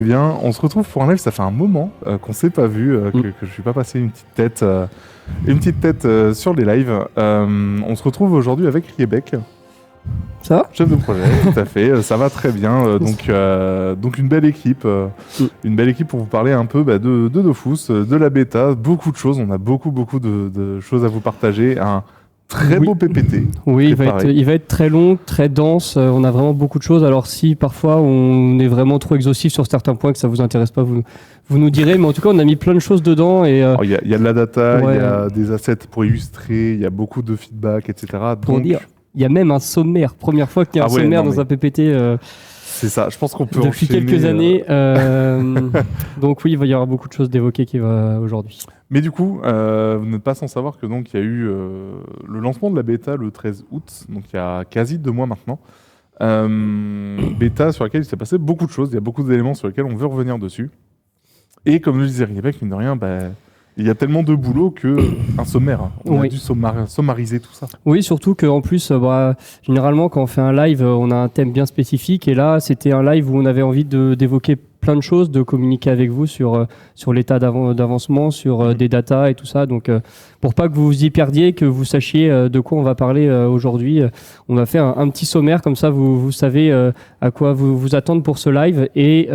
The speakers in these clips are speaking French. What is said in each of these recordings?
Bien, on se retrouve pour un live, ça fait un moment qu'on s'est pas vu, que je suis pas passé une petite tête sur les lives. On se retrouve aujourd'hui avec Riebeck, Ça va ? chef de projet, tout à fait, ça va très bien. Donc une belle équipe pour vous parler un peu de Dofus, de la bêta, beaucoup de choses. On a beaucoup de choses à vous partager. Un très beau PPT. Oui, il va être très long, très dense. On a vraiment beaucoup de choses. Alors si parfois on est vraiment trop exhaustif sur certains points que ça vous intéresse pas, vous nous direz. Mais en tout cas, on a mis plein de choses dedans. Et il y a de la data, il y a des assets pour illustrer, il y a beaucoup de feedback, etc. Pour dire, il y a même un sommaire. Première fois qu'il y a un sommaire dans un PPT. C'est ça, je pense qu'on peut depuis quelques années. Donc oui, il va y avoir beaucoup de choses d'évoquer aujourd'hui. Mais du coup, vous n'êtes pas sans savoir que donc il y a eu le lancement de la bêta le 13 août, donc il y a quasi 2 mois maintenant. Bêta sur laquelle il s'est passé beaucoup de choses, il y a beaucoup d'éléments sur lesquels on veut revenir dessus. Et comme je disais, Riebeck, mine de rien, il y a tellement de boulot qu'un sommaire, on a dû sommariser tout ça. Oui, surtout qu'en plus, généralement, quand on fait un live, on a un thème bien spécifique. Et là, c'était un live où on avait envie d'évoquer plein de choses, de communiquer avec vous sur l'état d'avancement, sur des datas et tout ça. Donc, pour pas que vous vous y perdiez, que vous sachiez de quoi on va parler aujourd'hui, on va faire un petit sommaire. Comme ça, vous savez à quoi vous attendre pour ce live. Et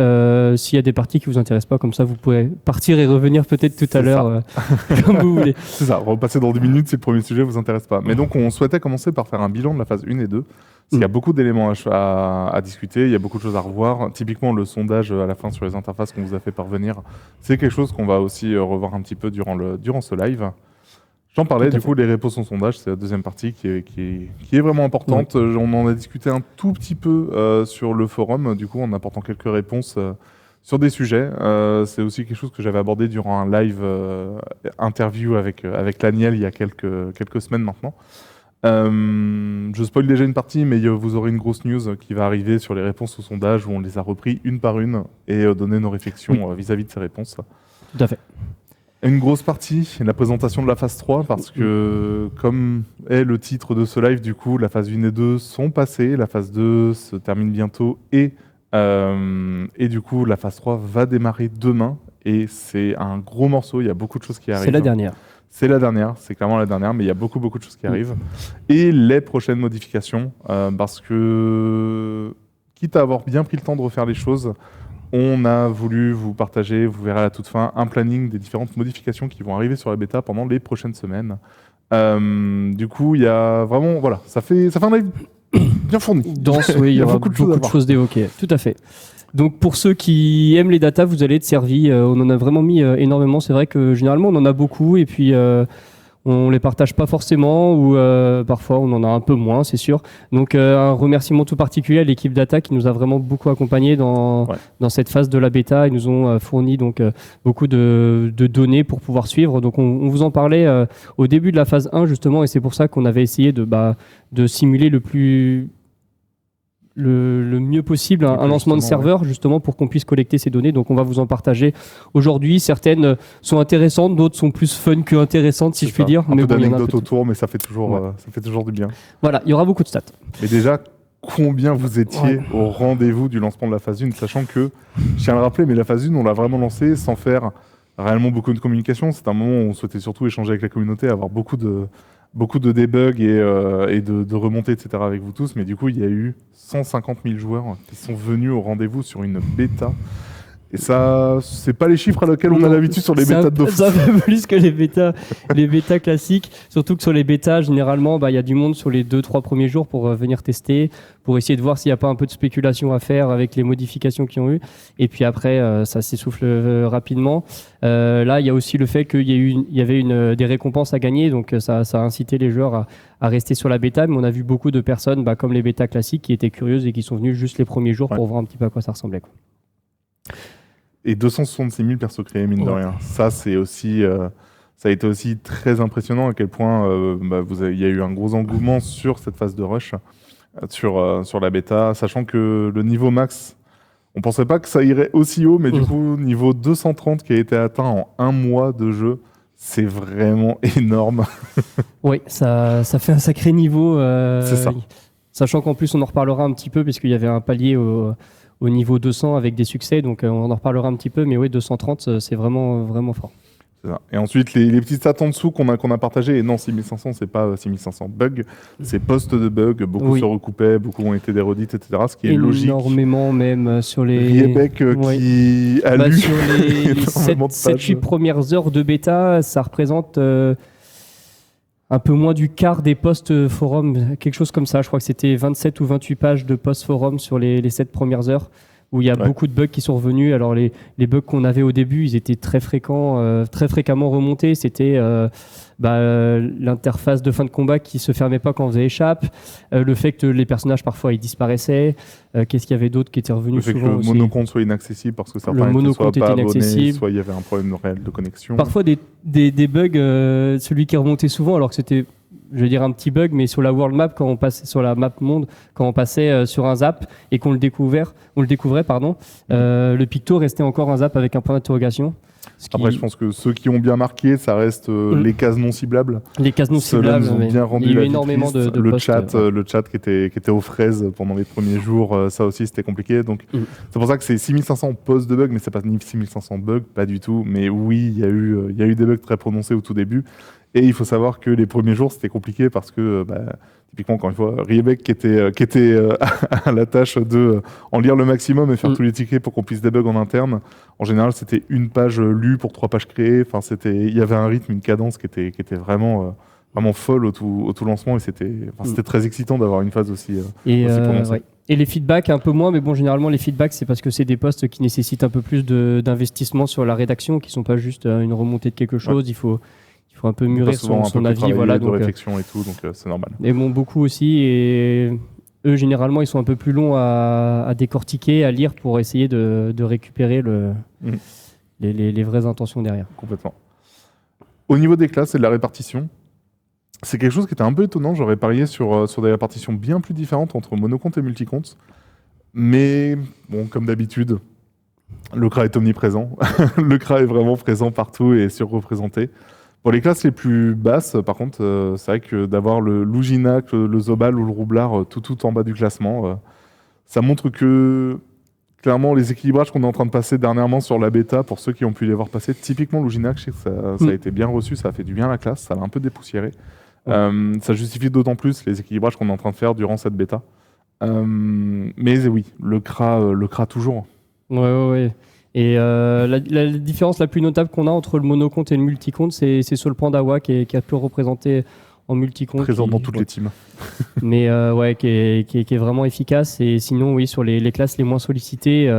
s'il y a des parties qui vous intéressent pas, comme ça, vous pouvez partir et revenir peut-être tout à l'heure, comme vous voulez. C'est ça, repasser dans 10 minutes si le premier sujet vous intéresse pas. Mais donc, on souhaitait commencer par faire un bilan de la phase 1 et 2. Il y a beaucoup d'éléments à discuter, il y a beaucoup de choses à revoir. Typiquement, le sondage à la fin sur les interfaces qu'on vous a fait parvenir, c'est quelque chose qu'on va aussi revoir un petit peu durant ce live. J'en parlais, du coup, les réponses au sondage, c'est la deuxième partie qui est vraiment importante. Oui. On en a discuté un tout petit peu sur le forum, du coup, en apportant quelques réponses sur des sujets. C'est aussi quelque chose que j'avais abordé durant un live interview avec Laniel il y a quelques semaines maintenant. Je spoil déjà une partie, mais vous aurez une grosse news qui va arriver sur les réponses au sondage où on les a repris une par une et donné nos réflexions vis-à-vis de ces réponses. Tout à fait. Une grosse partie, la présentation de la phase 3, parce que comme est le titre de ce live, du coup, la phase 1 et 2 sont passées, la phase 2 se termine bientôt et du coup, la phase 3 va démarrer demain et c'est un gros morceau, il y a beaucoup de choses qui arrivent. C'est la dernière. C'est la dernière, c'est clairement la dernière, mais il y a beaucoup de choses qui arrivent. Et les prochaines modifications, parce que, quitte à avoir bien pris le temps de refaire les choses, on a voulu vous partager, vous verrez à la toute fin, un planning des différentes modifications qui vont arriver sur la bêta pendant les prochaines semaines. Du coup, il y a vraiment, voilà, ça fait un live bien fourni. Dense, oui, il y aura beaucoup de choses d'évoquer, tout à fait. Donc pour ceux qui aiment les datas, vous allez être servis. On en a vraiment mis énormément. C'est vrai que généralement on en a beaucoup et puis on les partage pas forcément ou parfois on en a un peu moins, c'est sûr. Donc un remerciement tout particulier à l'équipe data qui nous a vraiment beaucoup accompagnés dans cette phase de la bêta. Ils nous ont fourni donc beaucoup de données pour pouvoir suivre. Donc on vous en parlait au début de la phase 1 justement et c'est pour ça qu'on avait essayé de simuler le mieux possible un lancement de serveur justement pour qu'on puisse collecter ces données. Donc on va vous en partager aujourd'hui. Certaines sont intéressantes, d'autres sont plus fun que intéressantes si je puis dire. Un peu d'anecdotes autour, mais ça fait toujours du bien. Voilà, il y aura beaucoup de stats. Mais déjà, combien vous étiez au rendez-vous du lancement de la phase 1, sachant que, je tiens à le rappeler, mais la phase 1, on l'a vraiment lancée sans faire réellement beaucoup de communication. C'est un moment où on souhaitait surtout échanger avec la communauté, avoir beaucoup de debugs et de remontées, etc. avec vous tous. Mais du coup, il y a eu 150 000 joueurs qui sont venus au rendez-vous sur une bêta. Et ça, c'est pas les chiffres à lesquels on a l'habitude sur les bêtas de Dofus. Ça fait plus que les bêtas classiques. Surtout que sur les bêtas, généralement, il y a du monde sur les 2-3 premiers jours pour venir tester, pour essayer de voir s'il n'y a pas un peu de spéculation à faire avec les modifications qu'ils ont eues. Et puis après, ça s'essouffle rapidement. Là, il y a aussi le fait qu'il y avait des récompenses à gagner. Donc ça a incité les joueurs à rester sur la bêta. Mais on a vu beaucoup de personnes, comme les bêtas classiques, qui étaient curieuses et qui sont venues juste les premiers jours pour voir un petit peu à quoi ça ressemblait, quoi. Et 266 000 persos créés, mine de rien. Ça, c'est aussi, ça a été aussi très impressionnant à quel point il y a eu un gros engouement sur cette phase de rush, sur la bêta, sachant que le niveau max, on pensait pas que ça irait aussi haut, mais du coup, niveau 230 qui a été atteint en 1 mois de jeu, c'est vraiment énorme. Oui, ça fait un sacré niveau. C'est ça. Sachant qu'en plus, on en reparlera un petit peu, puisqu'il y avait un palier au niveau 200 avec des succès. Donc on en reparlera un petit peu, mais oui, 230, c'est vraiment, vraiment fort. Et ensuite, les petites stats en dessous qu'on a partagées, et non, 6500, c'est pas 6500 bugs, c'est postes de bugs, beaucoup se recoupaient, beaucoup ont été des redites, etc. Ce qui est logique. Énormément, même sur les. Riebeck qui a lu. Sur les 7-8 premières heures de bêta, ça représente un peu moins du quart des posts forum, quelque chose comme ça. Je crois que c'était 27 ou 28 pages de posts forum sur les 7 premières heures, où il y a beaucoup de bugs qui sont revenus. Alors les bugs qu'on avait au début, ils étaient très fréquents, très fréquemment remontés. C'était l'interface de fin de combat qui se fermait pas quand on faisait échappe, le fait que les personnages parfois ils disparaissaient. Qu'est-ce qu'il y avait d'autre qui était revenu souvent aussi ? Le fait que le monocompte soit inaccessible parce que certains n'étaient soit pas abonnés, soit il y avait un problème réel de connexion. Parfois des bugs, celui qui remontait souvent alors que c'était, je veux dire, un petit bug, mais sur la world map, quand on passait sur la map monde, quand on passait sur un zap et qu'on le découvrait, le picto restait encore un zap avec un point d'interrogation. Après, je pense que ceux qui ont bien marqué, ça reste les cases non ciblables. Les cases non ciblables, ils ont bien rendu il y a eu la énormément de le posts, chat qui était aux fraises pendant les premiers jours, ça aussi c'était compliqué. Donc c'est pour ça que c'est 6500 posts de bugs, mais c'est pas ni 6500 bugs, pas du tout. Mais oui, il y a eu des bugs très prononcés au tout début. Et il faut savoir que les premiers jours, c'était compliqué parce que, typiquement, encore une fois, Riebeck qui était à la tâche de en lire le maximum et faire tous les tickets pour qu'on puisse débug en interne. En général, c'était une page lue pour 3 pages créées. Enfin, il y avait un rythme, une cadence qui était vraiment folle au tout lancement. Et c'était très excitant d'avoir une phase aussi prononcée. Ouais. Et les feedbacks, un peu moins, mais bon, généralement, les feedbacks, c'est parce que c'est des postes qui nécessitent un peu plus d'investissement sur la rédaction, qui ne sont pas juste une remontée de quelque chose. Ouais. Il faut un peu mûrir son avis, voilà, de réflexion et tout, donc c'est normal. Mais bon, beaucoup aussi, et eux généralement ils sont un peu plus longs à décortiquer, à lire pour essayer de récupérer les vraies intentions derrière. Complètement. Au niveau des classes et de la répartition, c'est quelque chose qui était un peu étonnant. J'aurais parié sur des répartitions bien plus différentes entre monocompte et multicompte, mais bon, comme d'habitude, le CRA est omniprésent. Le CRA est vraiment présent partout et surreprésenté. Pour les classes les plus basses, par contre, c'est vrai que d'avoir le Luginac, le Zobal ou le Roublard tout en bas du classement, ça montre que, clairement, les équilibrages qu'on est en train de passer dernièrement sur la bêta, pour ceux qui ont pu les voir passer, typiquement Luginac, je sais que ça a été bien reçu, ça a fait du bien à la classe, ça l'a un peu dépoussiéré. Ça justifie d'autant plus les équilibrages qu'on est en train de faire durant cette bêta. Mais oui, le CRA toujours. Ouais. Et la différence la plus notable qu'on a entre le monocompte et le multicompte, c'est sur le Pandawa qui est peu représenté en multicompte. Présent dans toutes les teams. Mais qui est vraiment efficace. Et sinon, oui, sur les classes les moins sollicitées,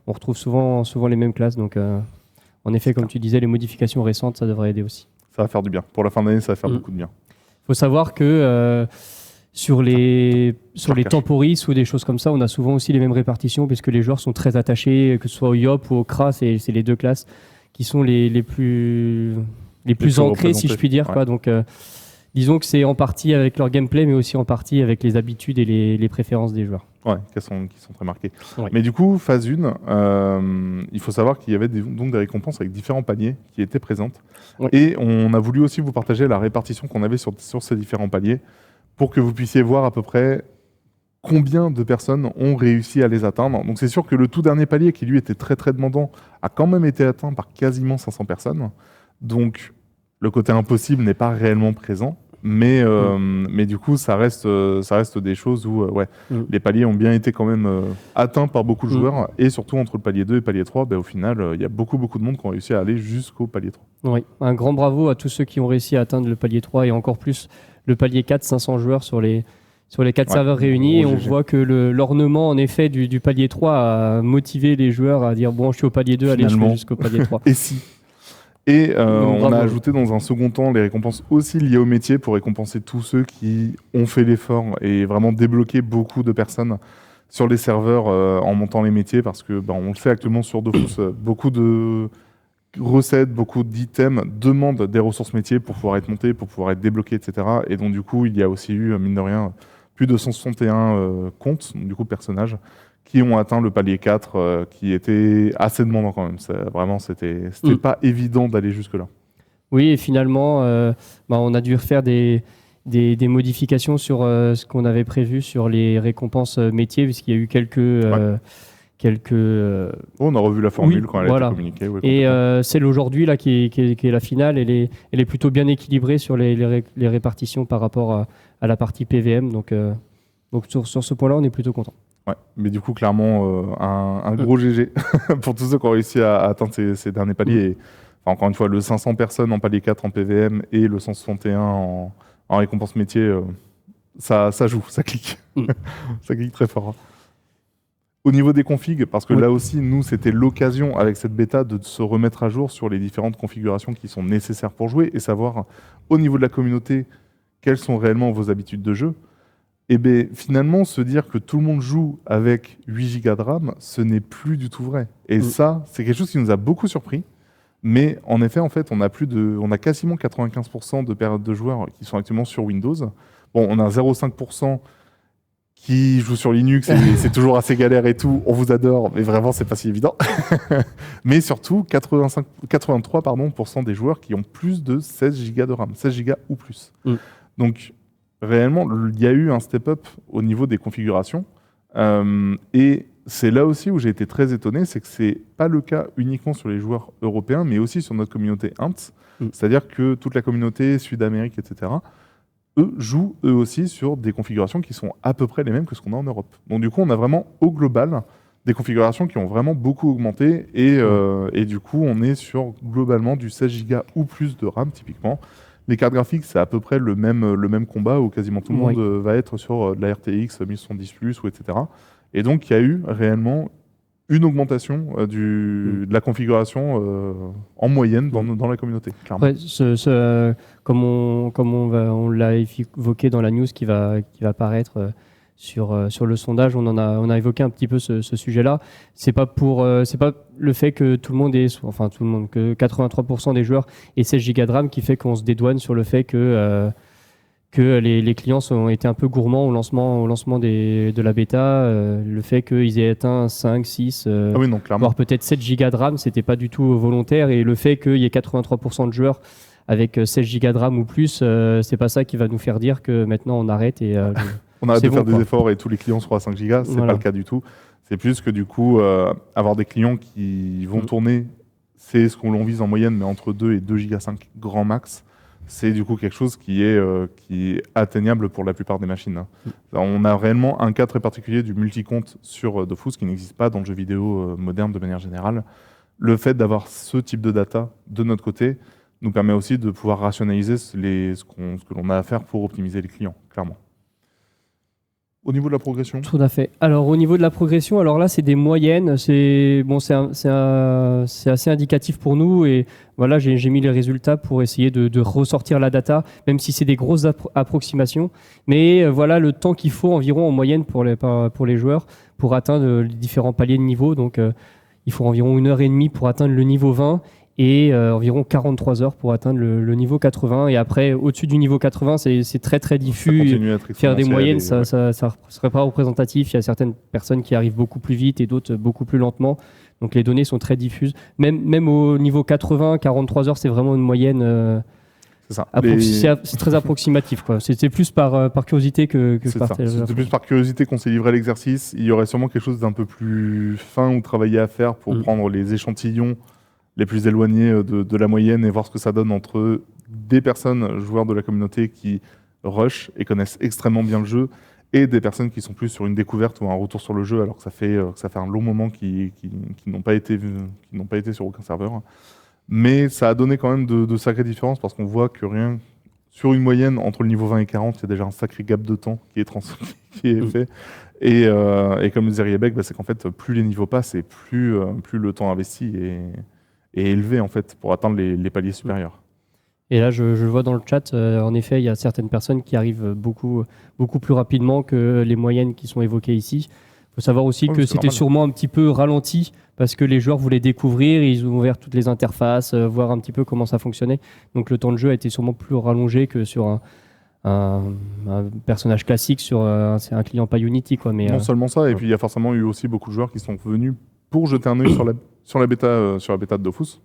on retrouve souvent les mêmes classes. Donc, en effet, comme tu disais, les modifications récentes, ça devrait aider aussi. Ça va faire du bien. Pour la fin d'année, ça va faire beaucoup de bien. Il faut savoir que sur les temporis ou des choses comme ça, on a souvent aussi les mêmes répartitions puisque les joueurs sont très attachés, que ce soit au YOP ou au CRA, c'est les deux classes qui sont les plus ancrées, si je puis dire. Quoi. Donc, disons que c'est en partie avec leur gameplay, mais aussi en partie avec les habitudes et les préférences des joueurs. Ouais, qui sont très marquées. Ouais. Mais du coup, phase 1, il faut savoir qu'il y avait donc des récompenses avec différents paliers qui étaient présentes. Ouais. Et on a voulu aussi vous partager la répartition qu'on avait sur ces différents paliers pour que vous puissiez voir à peu près combien de personnes ont réussi à les atteindre. Donc c'est sûr que le tout dernier palier, qui lui était très très demandant, a quand même été atteint par quasiment 500 personnes. Donc le côté impossible n'est pas réellement présent. Mais du coup, ça reste des choses où les paliers ont bien été quand même atteints par beaucoup de joueurs. Et surtout, entre le palier 2 et le palier 3, au final, il y a beaucoup de monde qui ont réussi à aller jusqu'au palier 3. Oui, un grand bravo à tous ceux qui ont réussi à atteindre le palier 3 et encore plus le palier 4, 500 joueurs sur les 4 serveurs réunis. Et on voit que l'ornement, en effet, du palier 3 a motivé les joueurs à dire « Bon, je suis au palier 2, allez, je vais jusqu'au palier 3. » Et si Et on a ajouté dans un second temps les récompenses aussi liées au métier pour récompenser tous ceux qui ont fait l'effort et vraiment débloquer beaucoup de personnes sur les serveurs en montant les métiers parce que on le fait actuellement sur Dofus. Beaucoup de recettes, beaucoup d'items demandent des ressources métiers pour pouvoir être montés, pour pouvoir être débloqués, etc. Et donc du coup, il y a aussi eu, mine de rien, plus de 161 comptes, du coup personnages, qui ont atteint le palier 4, qui était assez demandant quand même. Vraiment, c'était pas évident d'aller jusque-là. Oui, et finalement, on a dû refaire des modifications sur ce qu'on avait prévu sur les récompenses métiers, puisqu'il y a eu On a revu la formule quand elle a été communiquée. Et celle aujourd'hui là, qui est la finale, elle est plutôt bien équilibrée sur les répartitions par rapport à la partie PVM. Donc sur ce point-là, on est plutôt content. Ouais, mais du coup, clairement, un gros GG pour tous ceux qui ont réussi à atteindre ces derniers paliers. Et, encore une fois, le 500 personnes en palier 4 en PVM et le 161 en récompense métier, ça joue, ça clique. Ça clique très fort. Au niveau des configs, parce que là aussi, nous, c'était l'occasion avec cette bêta de se remettre à jour sur les différentes configurations qui sont nécessaires pour jouer et savoir, au niveau de la communauté, quelles sont réellement vos habitudes de jeu. Et bien, finalement, se dire que tout le monde joue avec 8 Go de RAM, ce n'est plus du tout vrai. Et ça, c'est quelque chose qui nous a beaucoup surpris. Mais en effet, on a quasiment 95% de joueurs qui sont actuellement sur Windows. Bon, on a 0,5% qui jouent sur Linux et c'est toujours assez galère et tout. On vous adore, mais vraiment, c'est pas si évident. Mais surtout, 83% des joueurs qui ont plus de 16 Go de RAM, 16 Go ou plus. Donc, réellement, il y a eu un step-up au niveau des configurations. Et c'est là aussi où j'ai été très étonné, c'est que c'est pas le cas uniquement sur les joueurs européens, mais aussi sur notre communauté INT. C'est-à-dire que toute la communauté Sud-Amérique, etc., eux jouent eux aussi sur des configurations qui sont à peu près les mêmes que ce qu'on a en Europe. Donc du coup, on a vraiment au global des configurations qui ont vraiment beaucoup augmenté et du coup, on est sur globalement du 16 Go ou plus de RAM typiquement. Les cartes graphiques, c'est à peu près le même combat où quasiment tout le monde va être sur de la RTX 1070+, ou etc. Et donc, il y a eu réellement une augmentation de la configuration en moyenne dans la communauté. Clairement. Ouais, comme on l'a évoqué dans la news qui va apparaître sur le sondage, on a évoqué un petit peu ce sujet-là. C'est pas le fait que tout le monde que 83% des joueurs aient 16 Go de RAM qui fait qu'on se dédouane sur le fait que les clients ont été un peu gourmands au lancement de la bêta. Le fait qu'ils aient atteint 5, 6, voire peut-être 7 Go de RAM, c'était pas du tout volontaire. Et le fait qu'il y ait 83% de joueurs avec 16 Go de RAM ou plus, c'est pas ça qui va nous faire dire que maintenant on arrête et on arrête de faire des efforts et tous les clients seront à 5 Go. C'est pas le cas du tout. C'est plus que du coup, avoir des clients qui vont tourner, c'est ce qu'on vise en moyenne, mais entre 2 et 2,5 Go grand max. C'est du coup quelque chose qui est atteignable pour la plupart des machines. On a réellement un cas très particulier du multi-compte sur Dofus qui n'existe pas dans le jeu vidéo moderne de manière générale. Le fait d'avoir ce type de data de notre côté nous permet aussi de pouvoir rationaliser ce que l'on a à faire pour optimiser les clients, clairement. Au niveau de la progression ? Tout à fait. Alors au niveau de la progression, alors là c'est des moyennes, c'est assez indicatif pour nous et voilà, j'ai mis les résultats pour essayer de ressortir la data, même si c'est des grosses approximations. Mais voilà le temps qu'il faut environ en moyenne pour les joueurs pour atteindre les différents paliers de niveau. Donc il faut environ 1h30 pour atteindre le niveau 20 et environ 43 heures pour atteindre le niveau 80. Et après, au-dessus du niveau 80, c'est très très diffus. Faire des moyennes, ça serait pas représentatif. Il y a certaines personnes qui arrivent beaucoup plus vite et d'autres beaucoup plus lentement. Donc les données sont très diffuses. Même au niveau 80, 43 heures, c'est vraiment une moyenne. C'est ça. C'est très approximatif, quoi. C'était plus par curiosité que par C'était plus par curiosité qu'on s'est livré à l'exercice. Il y aurait sûrement quelque chose d'un peu plus fin ou travaillé à faire pour prendre les échantillons les plus éloignés de la moyenne et voir ce que ça donne entre des personnes, joueurs de la communauté qui rushent et connaissent extrêmement bien le jeu et des personnes qui sont plus sur une découverte ou un retour sur le jeu alors que ça fait un long moment qu'ils n'ont pas été sur aucun serveur. Mais ça a donné quand même de sacrées différences parce qu'on voit que rien sur une moyenne entre le niveau 20 et 40, il y a déjà un sacré gap de temps qui est fait. Et comme le disait Riebeck, c'est qu'en fait, plus les niveaux passent et plus le temps investi est élevé en fait pour atteindre les paliers supérieurs. Et là, je le vois dans le chat, en effet, il y a certaines personnes qui arrivent beaucoup plus rapidement que les moyennes qui sont évoquées ici. Il faut savoir aussi que c'était sûrement un petit peu ralenti parce que les joueurs voulaient découvrir, ils ont ouvert toutes les interfaces, voir un petit peu comment ça fonctionnait. Donc le temps de jeu a été sûrement plus rallongé que sur un personnage classique sur un client pas Unity, quoi. Mais non seulement ça, et puis il y a forcément eu aussi beaucoup de joueurs qui sont venus pour jeter un œil sur la bêta de Dofus.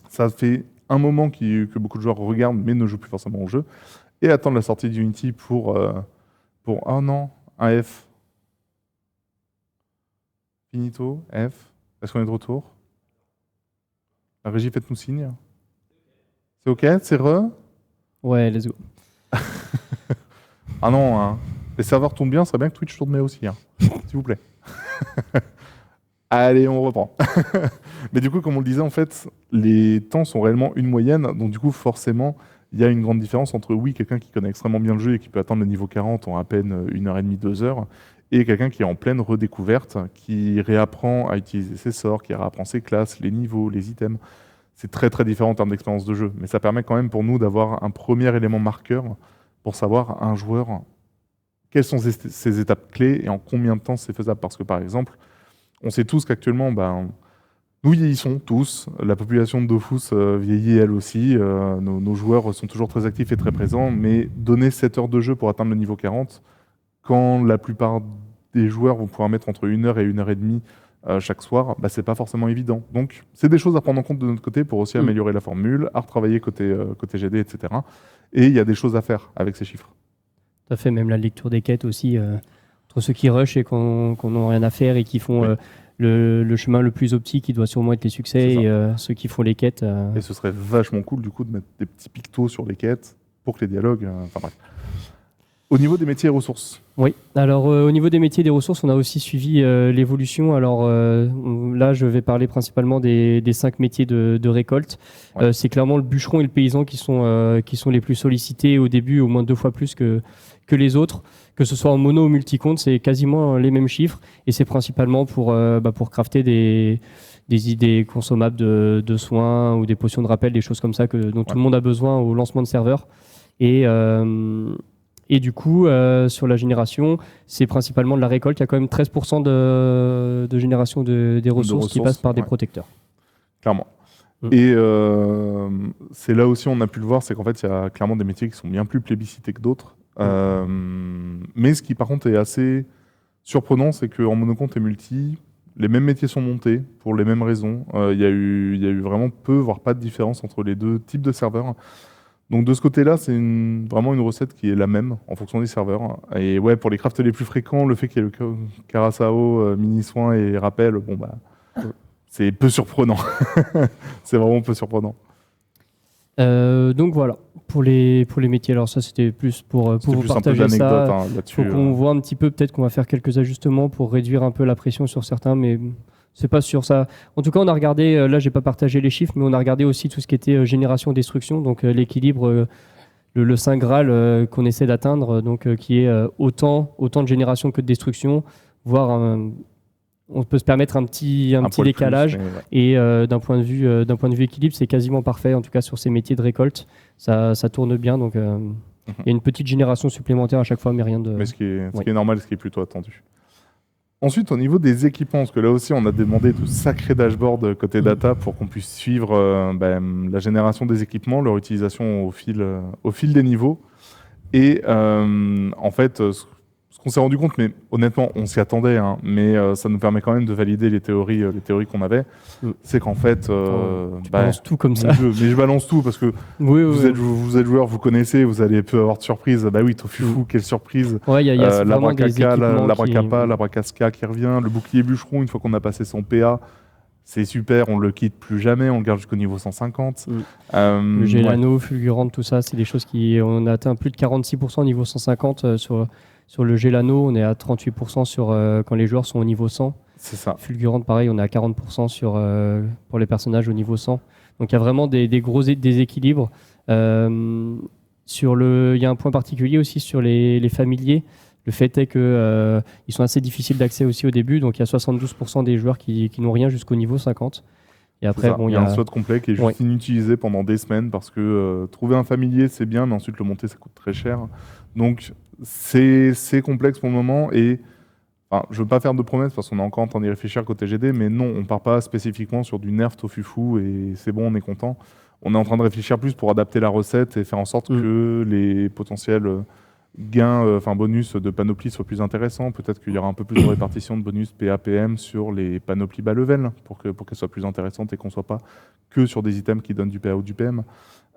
Ça fait un moment que beaucoup de joueurs regardent mais ne jouent plus forcément au jeu et attendent la sortie d'Unity pour oh non, un F. Finito, F. Est-ce qu'on est de retour? La régie, faites-nous signe. C'est OK? C'est re? Ouais, let's go. Ah non, hein. Les serveurs tournent bien, ça serait bien que Twitch tourne bien aussi, hein. S'il vous plaît. Allez, on reprend. Mais du coup, comme on le disait, en fait, les temps sont réellement une moyenne. Donc du coup, forcément, il y a une grande différence entre, oui, quelqu'un qui connaît extrêmement bien le jeu et qui peut atteindre le niveau 40 en à peine 1h30, 2 heures, et quelqu'un qui est en pleine redécouverte, qui réapprend à utiliser ses sorts, qui réapprend ses classes, les niveaux, les items. C'est très très différent en termes d'expérience de jeu. Mais ça permet quand même pour nous d'avoir un premier élément marqueur pour savoir un joueur, quelles sont ses étapes clés et en combien de temps c'est faisable. Parce que par exemple, on sait tous qu'actuellement, nous vieillissons tous. La population de Dofus vieillit elle aussi. Nos joueurs sont toujours très actifs et très présents. Mais donner 7 heures de jeu pour atteindre le niveau 40, quand la plupart des joueurs vont pouvoir mettre entre 1 heure et 1h30 chaque soir, c'est pas forcément évident. Donc, c'est des choses à prendre en compte de notre côté pour aussi améliorer la formule, à retravailler côté GD, etc. Et il y a des choses à faire avec ces chiffres. Tout à fait, même la lecture des quêtes aussi, entre ceux qui rushent et qui n'ont rien à faire et qui font le chemin le plus optique, qui doit sûrement être les succès, et ceux qui font les quêtes. Et ce serait vachement cool du coup de mettre des petits pictos sur les quêtes pour que les dialogues... Enfin bref. Au niveau des métiers et ressources. Oui, alors au niveau des métiers et des ressources, on a aussi suivi l'évolution. Alors là, je vais parler principalement des 5 métiers de récolte. Ouais. C'est clairement le bûcheron et le paysan qui sont les plus sollicités au début, au moins 2 fois plus que les autres. Que ce soit en mono ou multi-compte, c'est quasiment les mêmes chiffres. Et c'est principalement pour crafter des idées consommables de soins ou des potions de rappel, des choses comme ça dont tout le monde a besoin au lancement de serveur. Et du coup, sur la génération, c'est principalement de la récolte. Il y a quand même 13% de génération des ressources qui passent par des protecteurs. Clairement. Et c'est là aussi, on a pu le voir, c'est qu'en fait, il y a clairement des métiers qui sont bien plus plébiscités que d'autres. Mais ce qui, par contre, est assez surprenant, c'est qu'en monocompte et multi, les mêmes métiers sont montés pour les mêmes raisons. Il y a eu vraiment peu, voire pas de différence entre les deux types de serveurs. Donc de ce côté-là, c'est vraiment une recette qui est la même en fonction des serveurs. Et ouais, pour les crafts les plus fréquents, le fait qu'il y ait le Curaçao, mini-soin et rappel, c'est peu surprenant. C'est vraiment peu surprenant. Donc voilà, pour les métiers. Alors ça, c'était plus pour vous partager ça. Il faut qu'on voit un petit peu, peut-être qu'on va faire quelques ajustements pour réduire un peu la pression sur certains, mais... C'est pas sûr ça. En tout cas, on a regardé, là j'ai pas partagé les chiffres, mais on a regardé aussi tout ce qui était génération-destruction, donc l'équilibre, le Saint Graal qu'on essaie d'atteindre, donc qui est autant de génération que de destruction, voire on peut se permettre un petit décalage. Plus, et d'un point de vue équilibre, c'est quasiment parfait, en tout cas sur ces métiers de récolte, ça tourne bien, donc il y a une petite génération supplémentaire à chaque fois, mais rien de... Mais ce qui est normal, ce qui est plutôt attendu. Ensuite, au niveau des équipements, parce que là aussi, on a demandé de sacrés dashboards côté data pour qu'on puisse suivre la génération des équipements, leur utilisation au fil des niveaux. Et en fait, ce qu'on s'est rendu compte, mais honnêtement, on s'y attendait, hein, mais ça nous permet quand même de valider les théories qu'on avait, c'est qu'en fait... tu balances tout comme ça. Mais je balance tout, parce que vous êtes joueur, vous connaissez, vous allez peu avoir de surprise. Bah oui, Tofufu, quelle surprise. Ouais, il y a la vraiment des équipements la Bracapa, la Bracasca qui revient, le bouclier bûcheron, une fois qu'on a passé son PA, c'est super, on le quitte plus jamais, on le garde jusqu'au niveau 150. Le Gélano, Fulgurante, tout ça, c'est des choses on a atteint plus de 46% au niveau 150 sur le Gélano, on est à 38% quand les joueurs sont au niveau 100. C'est ça. Fulgurante, pareil, on est à 40% pour les personnages au niveau 100. Donc il y a vraiment des gros déséquilibres. Il y a un point particulier aussi sur les familiers. Le fait est qu'ils sont assez difficiles d'accès aussi au début. Donc il y a 72% des joueurs qui n'ont rien jusqu'au niveau 50. Et après, il y a un slot complet qui est juste inutilisé pendant des semaines parce que trouver un familier, c'est bien, mais ensuite le monter, ça coûte très cher. Donc c'est complexe pour le moment et je ne veux pas faire de promesses parce qu'on est encore en train d'y réfléchir côté GD, mais non, on ne part pas spécifiquement sur du nerf Tofufu et c'est bon, on est content. On est en train de réfléchir plus pour adapter la recette et faire en sorte que les potentiels gains, bonus de panoplie soient plus intéressants. Peut-être qu'il y aura un peu plus de répartition de bonus PAPM sur les panoplies bas level pour qu'elles soient plus intéressantes et qu'on ne soit pas que sur des items qui donnent du PA ou du PM.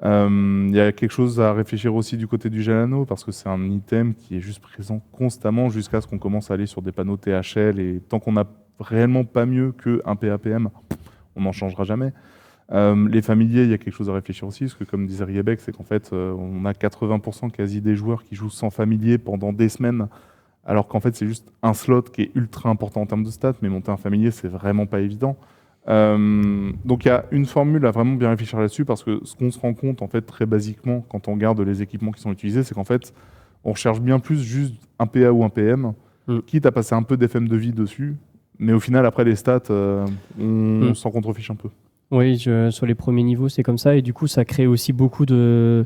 Il y a quelque chose à réfléchir aussi du côté du Gélano parce que c'est un item qui est juste présent constamment jusqu'à ce qu'on commence à aller sur des panneaux THL et tant qu'on n'a réellement pas mieux qu'un PAPM, on n'en changera jamais. Les familiers, il y a quelque chose à réfléchir aussi, parce que comme disait Riebeck, c'est qu'en fait, on a 80% quasi des joueurs qui jouent sans familier pendant des semaines, alors qu'en fait, c'est juste un slot qui est ultra important en termes de stats, mais monter un familier, c'est vraiment pas évident. Donc il y a une formule à vraiment bien réfléchir là-dessus, parce que ce qu'on se rend compte, en fait, très basiquement, quand on regarde les équipements qui sont utilisés, c'est qu'en fait, on recherche bien plus juste un PA ou un PM, quitte à passer un peu d'FM de vie dessus, mais au final, après les stats, on s'en contrefiche un peu. Oui, sur les premiers niveaux, c'est comme ça. Et du coup, ça crée aussi beaucoup de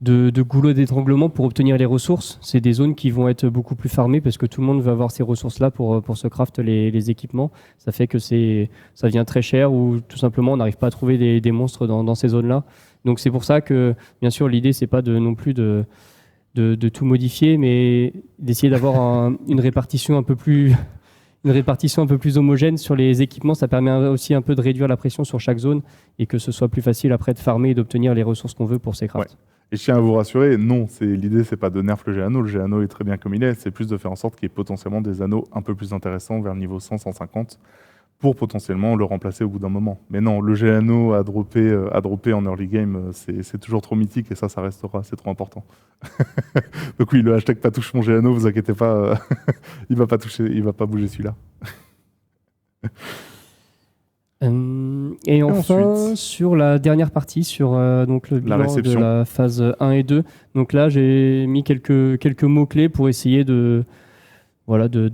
goulots d'étranglement pour obtenir les ressources. C'est des zones qui vont être beaucoup plus farmées parce que tout le monde veut avoir ces ressources-là pour se craft les équipements. Ça fait que ça devient très cher ou tout simplement, on n'arrive pas à trouver des monstres dans ces zones-là. Donc, c'est pour ça que, bien sûr, l'idée, c'est pas non plus de tout modifier, mais d'essayer d'avoir une répartition un peu plus homogène sur les équipements. Ça permet aussi un peu de réduire la pression sur chaque zone et que ce soit plus facile après de farmer et d'obtenir les ressources qu'on veut pour ces crafts. Ouais. Et je tiens à vous rassurer, non, l'idée c'est pas de nerf le Géano est très bien comme il est, c'est plus de faire en sorte qu'il y ait potentiellement des anneaux un peu plus intéressants vers le niveau 100-150 pour potentiellement le remplacer au bout d'un moment. Mais non, le Géano à dropper en early game, c'est toujours trop mythique et ça restera, c'est trop important. Donc oui, le hashtag pas touche mon Géano, vous inquiétez pas, il va pas bouger celui-là. Et enfin, ensuite, sur la dernière partie, sur donc le bilan de la phase 1 et 2, donc là j'ai mis quelques mots-clés pour essayer de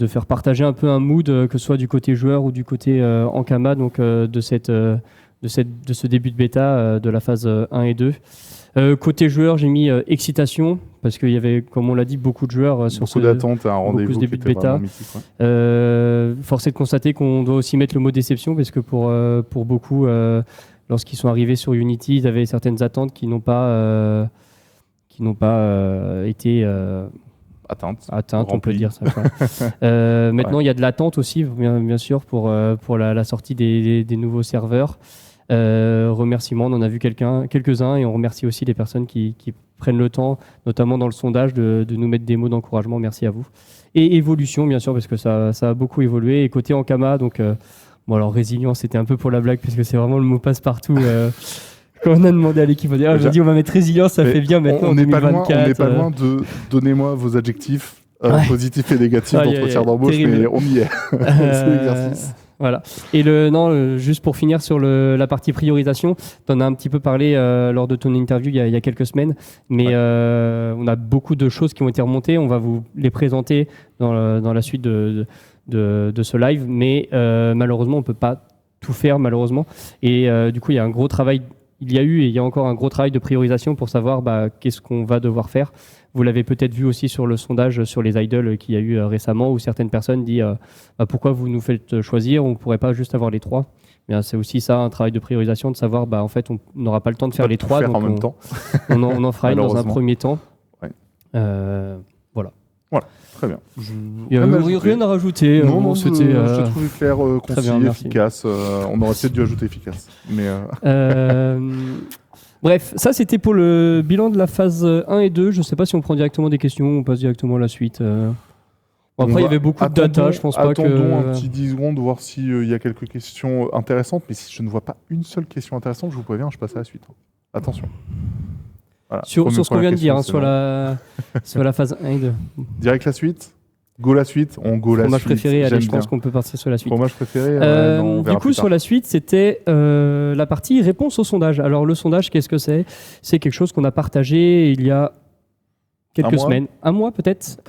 faire partager un peu un mood, que ce soit du côté joueur ou du côté Ankama, donc de ce début de bêta de la phase 1 et 2. Côté joueur, j'ai mis excitation, parce qu'il y avait, comme on l'a dit, beaucoup de joueurs sur beaucoup d'attentes à un rendez-vous début de bêta. Mythique, ouais. Force est de constater qu'on doit aussi mettre le mot déception, parce que pour beaucoup, lorsqu'ils sont arrivés sur Unity, ils avaient certaines attentes qui n'ont pas été atteintes, on peut dire ça. Maintenant, il y a de l'attente aussi, bien sûr, pour la sortie des nouveaux serveurs. Remerciements, on en a vu quelques-uns et on remercie aussi les personnes qui prennent le temps, notamment dans le sondage, de nous mettre des mots d'encouragement. Merci à vous. Et évolution, bien sûr, parce que ça a beaucoup évolué. Et côté Ankama, donc, alors résilience, c'était un peu pour la blague, parce que c'est vraiment le mot passe-partout. Quand on a demandé à l'équipe, on a dit on va mettre résilience, ça fait bien maintenant. On n'est pas loin de donnez-moi vos adjectifs positifs et négatifs d'entretien d'embauche, mais on y est. C'est l'exercice. Voilà. Et juste pour finir sur la partie priorisation, tu en as un petit peu parlé lors de ton interview il y a quelques semaines, mais on a beaucoup de choses qui ont été remontées. On va vous les présenter dans la suite de ce live, mais malheureusement, on ne peut pas tout faire, malheureusement. Et du coup, il y a eu et il y a encore un gros travail de priorisation pour savoir qu'est-ce qu'on va devoir faire. Vous l'avez peut-être vu aussi sur le sondage sur les idols qu'il y a eu récemment, où certaines personnes disent pourquoi vous nous faites choisir, on ne pourrait pas juste avoir les trois. Bien, c'est aussi ça, un travail de priorisation, de savoir en fait on n'aura pas le temps de faire les trois, donc en même temps. on en fera une dans un premier temps. Ouais. Voilà, très bien. Il n'y a rien à rajouter. Non, je trouve clair, concis, efficace. On aurait peut-être dû ajouter efficace. Mais bref, ça c'était pour le bilan de la phase 1 et 2. Je ne sais pas si on prend directement des questions ou on passe directement à la suite. Après, il y avait beaucoup de data, je pense pas que... Attendons un petit 10 secondes, voir s'il y a quelques questions intéressantes. Mais si je ne vois pas une seule question intéressante, je vous préviens, je passe à la suite. Attention. Voilà. Sur ce qu'on vient de dire, sur la phase 1 et 2. Direct la suite. Go la suite, on go la suite. Fromage préféré, allez, je pense qu'on peut partir sur la suite. Fromage préféré, non, du coup, sur la suite, c'était la partie réponse au sondage. Alors, le sondage, qu'est-ce que c'est ? C'est quelque chose qu'on a partagé il y a quelques semaines. Un mois peut-être,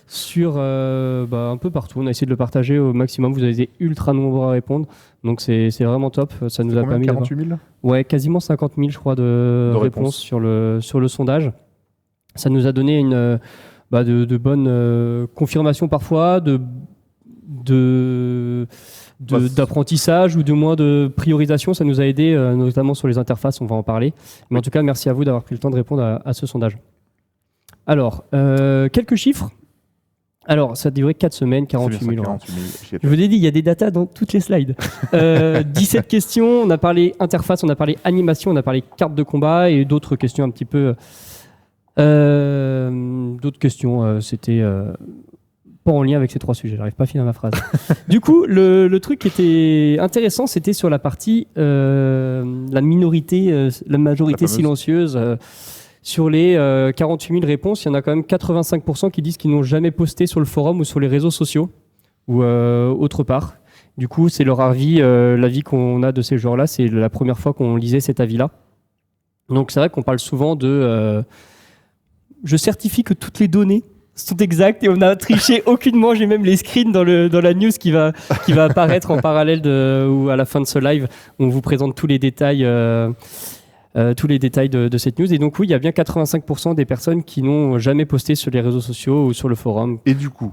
sur un peu partout. On a essayé de le partager au maximum. Vous avez été ultra nombreux à répondre. Donc, c'est vraiment top. Ça nous a permis 48 000 ? Ouais, quasiment 50 000, je crois, de réponses sur le sondage. Ça nous a donné de bonnes confirmations parfois, d'apprentissage ou du moins de priorisation. Ça nous a aidé, notamment sur les interfaces, on va en parler. Mais en tout cas, merci à vous d'avoir pris le temps de répondre à ce sondage. Alors, quelques chiffres. Alors, ça a duré 4 semaines, 48 000. 48 000. Je vous ai dit, il y a des datas dans toutes les slides. 17 questions, on a parlé interface, on a parlé animation, on a parlé carte de combat et d'autres questions un petit peu... d'autres questions, c'était pas en lien avec ces 3 sujets. J'arrive pas à finir ma phrase. Du coup, le truc qui était intéressant, c'était sur la partie la minorité, la majorité silencieuse. Sur les 48 000 réponses, il y en a quand même 85% qui disent qu'ils n'ont jamais posté sur le forum ou sur les réseaux sociaux ou autre part. Du coup, c'est leur avis, l'avis qu'on a de ces joueurs-là. C'est la première fois qu'on lisait cet avis-là. Donc c'est vrai qu'on parle souvent de je certifie que toutes les données sont exactes et on n'a triché aucunement. J'ai même les screens dans la news qui va apparaître en parallèle ou à la fin de ce live. On vous présente tous les détails de cette news. Et donc oui, il y a bien 85% des personnes qui n'ont jamais posté sur les réseaux sociaux ou sur le forum. Et du coup,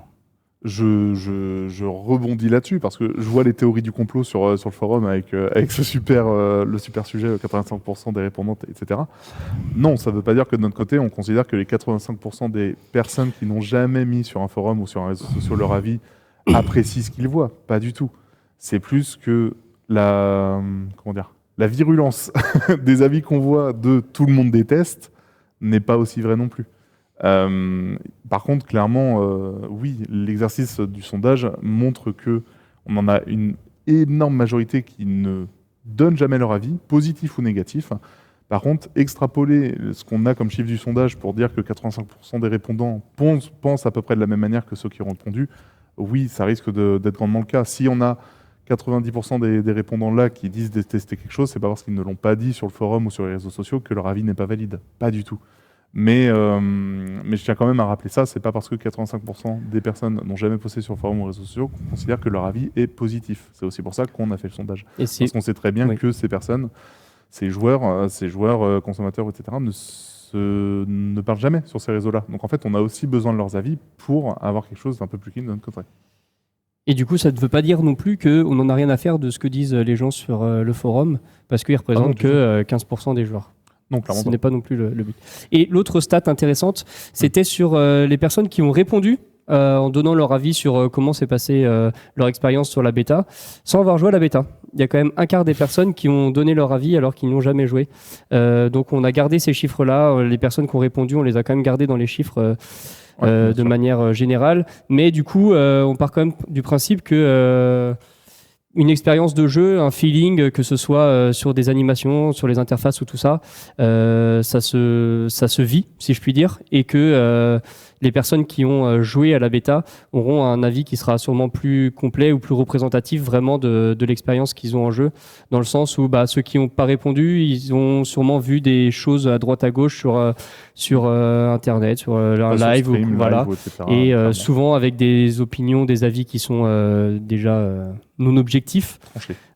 je rebondis là-dessus parce que je vois les théories du complot sur le forum avec le super sujet 85% des répondantes, etc. Non, ça ne veut pas dire que de notre côté, on considère que les 85% des personnes qui n'ont jamais mis sur un forum ou sur un réseau social leur avis apprécient ce qu'ils voient. Pas du tout. C'est plus que la virulence des avis qu'on voit de tout le monde déteste n'est pas aussi vraie non plus. Par contre, clairement, oui, l'exercice du sondage montre que on en a une énorme majorité qui ne donnent jamais leur avis, positif ou négatif. Par contre, extrapoler ce qu'on a comme chiffre du sondage pour dire que 85% des répondants pensent à peu près de la même manière que ceux qui ont répondu, oui, ça risque d'être grandement le cas. Si on a 90% des répondants là qui disent détester quelque chose, c'est pas parce qu'ils ne l'ont pas dit sur le forum ou sur les réseaux sociaux que leur avis n'est pas valide. Pas du tout. Mais je tiens quand même à rappeler ça, c'est pas parce que 85% des personnes n'ont jamais posté sur le forum ou réseaux sociaux qu'on considère que leur avis est positif. C'est aussi pour ça qu'on a fait le sondage. Parce qu'on sait très bien que ces personnes, ces joueurs, consommateurs, etc., ne parlent jamais sur ces réseaux-là. Donc en fait, on a aussi besoin de leurs avis pour avoir quelque chose d'un peu plus clean de notre côté. Et du coup, ça ne veut pas dire non plus qu'on n'en a rien à faire de ce que disent les gens sur le forum, parce qu'ils représentent que 15% des joueurs. Non, ce n'est pas non plus le but. Et l'autre stat intéressante, c'était sur les personnes qui ont répondu en donnant leur avis sur comment s'est passée leur expérience sur la bêta, sans avoir joué à la bêta. Il y a quand même un quart des personnes qui ont donné leur avis alors qu'ils n'ont jamais joué. Donc on a gardé ces chiffres-là. Les personnes qui ont répondu, on les a quand même gardés dans les chiffres de manière générale. Mais du coup, on part quand même du principe que une expérience de jeu, un feeling, que ce soit sur des animations, sur les interfaces ou tout ça, ça se vit, si je puis dire, et que les personnes qui ont joué à la bêta auront un avis qui sera sûrement plus complet ou plus représentatif vraiment de l'expérience qu'ils ont en jeu, dans le sens où ceux qui n'ont pas répondu, ils ont sûrement vu des choses à droite à gauche sur Internet, sur un live, stream, voilà, live, etc., et souvent avec des opinions, des avis qui sont déjà non objectifs,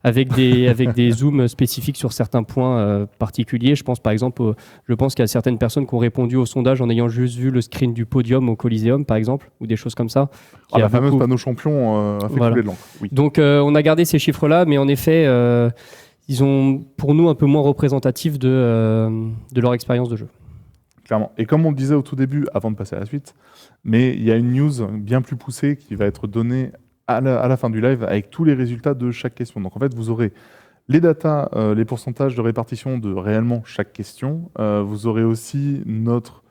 avec des zooms spécifiques sur certains points particuliers. Je pense par exemple, qu'il y a certaines personnes qui ont répondu au sondage en ayant juste vu le screen du podium au Coliseum, par exemple, ou des choses comme ça. La fameuse panneau champion a fait couler de l'encre. Oui. Donc on a gardé ces chiffres-là, mais en effet, ils ont pour nous un peu moins représentatifs de leur expérience de jeu. Clairement. Et comme on le disait au tout début, avant de passer à la suite, mais il y a une news bien plus poussée qui va être donnée à la fin du live avec tous les résultats de chaque question. Donc en fait, vous aurez les datas, les pourcentages de répartition de réellement chaque question. Vous aurez aussi notre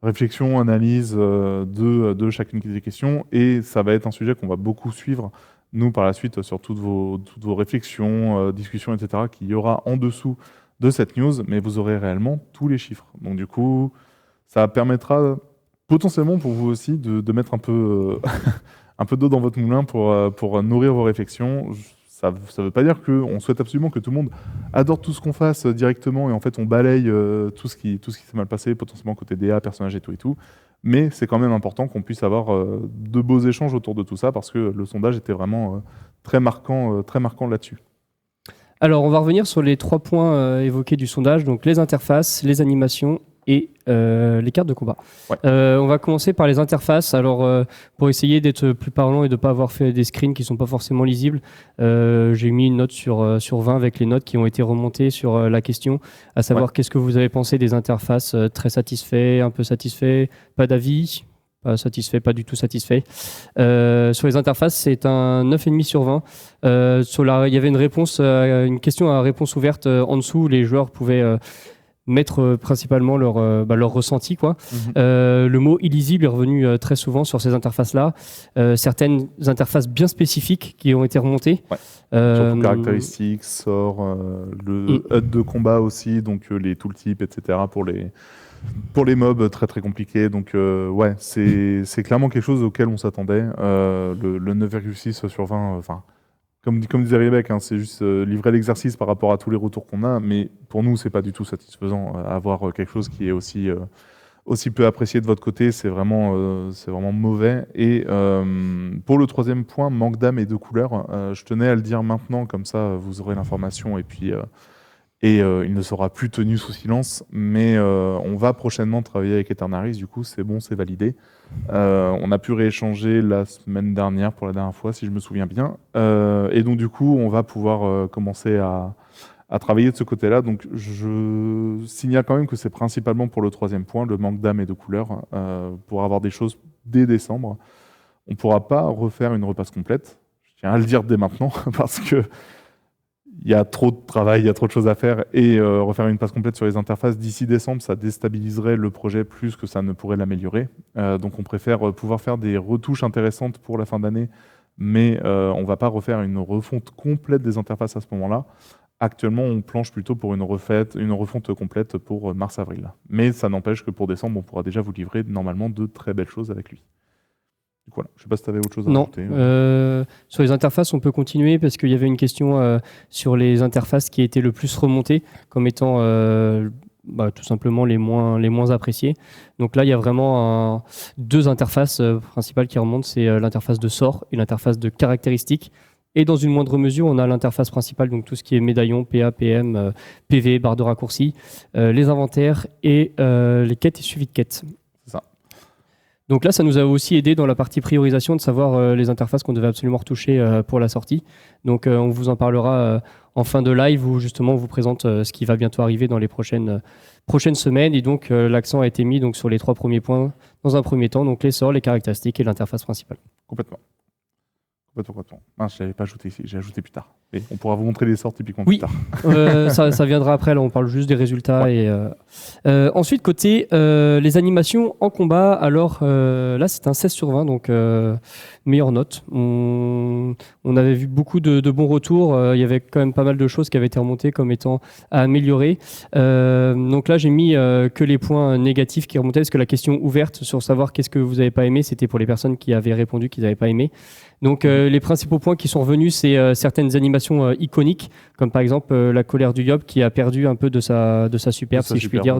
réflexion, analyse de chacune des questions. Et ça va être un sujet qu'on va beaucoup suivre, nous, par la suite, sur toutes vos réflexions, discussions, etc., qu'il y aura en dessous de cette news. Mais vous aurez réellement tous les chiffres. Donc du coup, ça permettra potentiellement pour vous aussi de mettre un peu d'eau dans votre moulin pour nourrir vos réflexions. Ça ne veut pas dire qu'on souhaite absolument que tout le monde adore tout ce qu'on fasse directement et en fait on balaye tout ce qui s'est mal passé, potentiellement côté DA, personnages et tout. Mais c'est quand même important qu'on puisse avoir de beaux échanges autour de tout ça parce que le sondage était vraiment très marquant là-dessus. Alors on va revenir sur les 3 points évoqués du sondage, donc les interfaces, les animations et les cartes de combat. Ouais. On va commencer par les interfaces. Alors, pour essayer d'être plus parlant et de ne pas avoir fait des screens qui ne sont pas forcément lisibles, j'ai mis une note sur 20 avec les notes qui ont été remontées sur la question, à savoir qu'est-ce que vous avez pensé des interfaces, très satisfait, un peu satisfait, pas d'avis, pas satisfait, pas du tout satisfait. Sur les interfaces, c'est un 9,5 sur 20. Il y avait une question à réponse ouverte en dessous où les joueurs pouvaient mettre principalement leur ressenti, quoi. Le mot illisible est revenu très souvent sur ces interfaces-là. Certaines interfaces bien spécifiques qui ont été remontées. Surtout caractéristiques, sorts, le HUD de combat aussi, donc les tooltips, etc. Pour les mobs très très compliqués. Donc ouais, c'est clairement quelque chose auquel on s'attendait. Le 9,6 sur 20, enfin, comme disait Rebecca, hein, c'est juste livrer l'exercice par rapport à tous les retours qu'on a, mais pour nous, c'est pas du tout satisfaisant. Avoir quelque chose qui est aussi peu apprécié de votre côté, c'est vraiment mauvais. Et pour le troisième point, manque d'âme et de couleur, je tenais à le dire maintenant, comme ça vous aurez l'information et puis il ne sera plus tenu sous silence. Mais on va prochainement travailler avec Eternaris, du coup c'est bon, c'est validé. On a pu rééchanger la semaine dernière pour la dernière fois, si je me souviens bien. Et donc du coup, on va pouvoir commencer à travailler de ce côté-là. Donc je signale quand même que c'est principalement pour le troisième point, le manque d'âme et de couleur, pour avoir des choses dès décembre. On ne pourra pas refaire une repasse complète, je tiens à le dire dès maintenant, parce que il y a trop de travail, il y a trop de choses à faire, et refaire une passe complète sur les interfaces d'ici décembre, ça déstabiliserait le projet plus que ça ne pourrait l'améliorer. Donc on préfère pouvoir faire des retouches intéressantes pour la fin d'année, mais on ne va pas refaire une refonte complète des interfaces à ce moment-là. Actuellement, on planche plutôt pour une refonte complète pour mars-avril. Mais ça n'empêche que pour décembre, on pourra déjà vous livrer normalement de très belles choses avec lui. Donc voilà, je ne sais pas si tu avais autre chose à rajouter. Sur les interfaces, on peut continuer parce qu'il y avait une question sur les interfaces qui étaient le plus remontées comme étant tout simplement les moins appréciées. Donc là, il y a vraiment deux interfaces principales qui remontent. C'est l'interface de sort et l'interface de caractéristiques. Et dans une moindre mesure, on a l'interface principale, donc tout ce qui est médaillon, PA, PM, PV, barre de raccourci, les inventaires et les quêtes et suivi de quêtes. C'est ça. Donc là, ça nous a aussi aidé dans la partie priorisation de savoir les interfaces qu'on devait absolument retoucher pour la sortie. Donc on vous en parlera en fin de live où justement on vous présente ce qui va bientôt arriver dans les prochaines semaines. Et donc l'accent a été mis donc, sur les 3 premiers points dans un premier temps, donc les sorts, les caractéristiques et l'interface principale. Complètement. Je l'avais pas ajouté ici, j'ai ajouté plus tard. Et on pourra vous montrer les sorts typiquement plus tard. Ça viendra après, là on parle juste des résultats. Ouais. Et, ensuite, côté les animations en combat, alors là c'est un 16 sur 20, donc meilleure note. On avait vu beaucoup de bons retours, il y avait quand même pas mal de choses qui avaient été remontées comme étant à améliorer. Donc là j'ai mis que les points négatifs qui remontaient, parce que la question ouverte sur savoir qu'est-ce que vous n'avez pas aimé, c'était pour les personnes qui avaient répondu qu'ils n'avaient pas aimé. Donc les principaux points qui sont revenus, c'est certaines animations iconiques, comme par exemple la colère du Yob qui a perdu un peu de sa superbe, si je puis dire,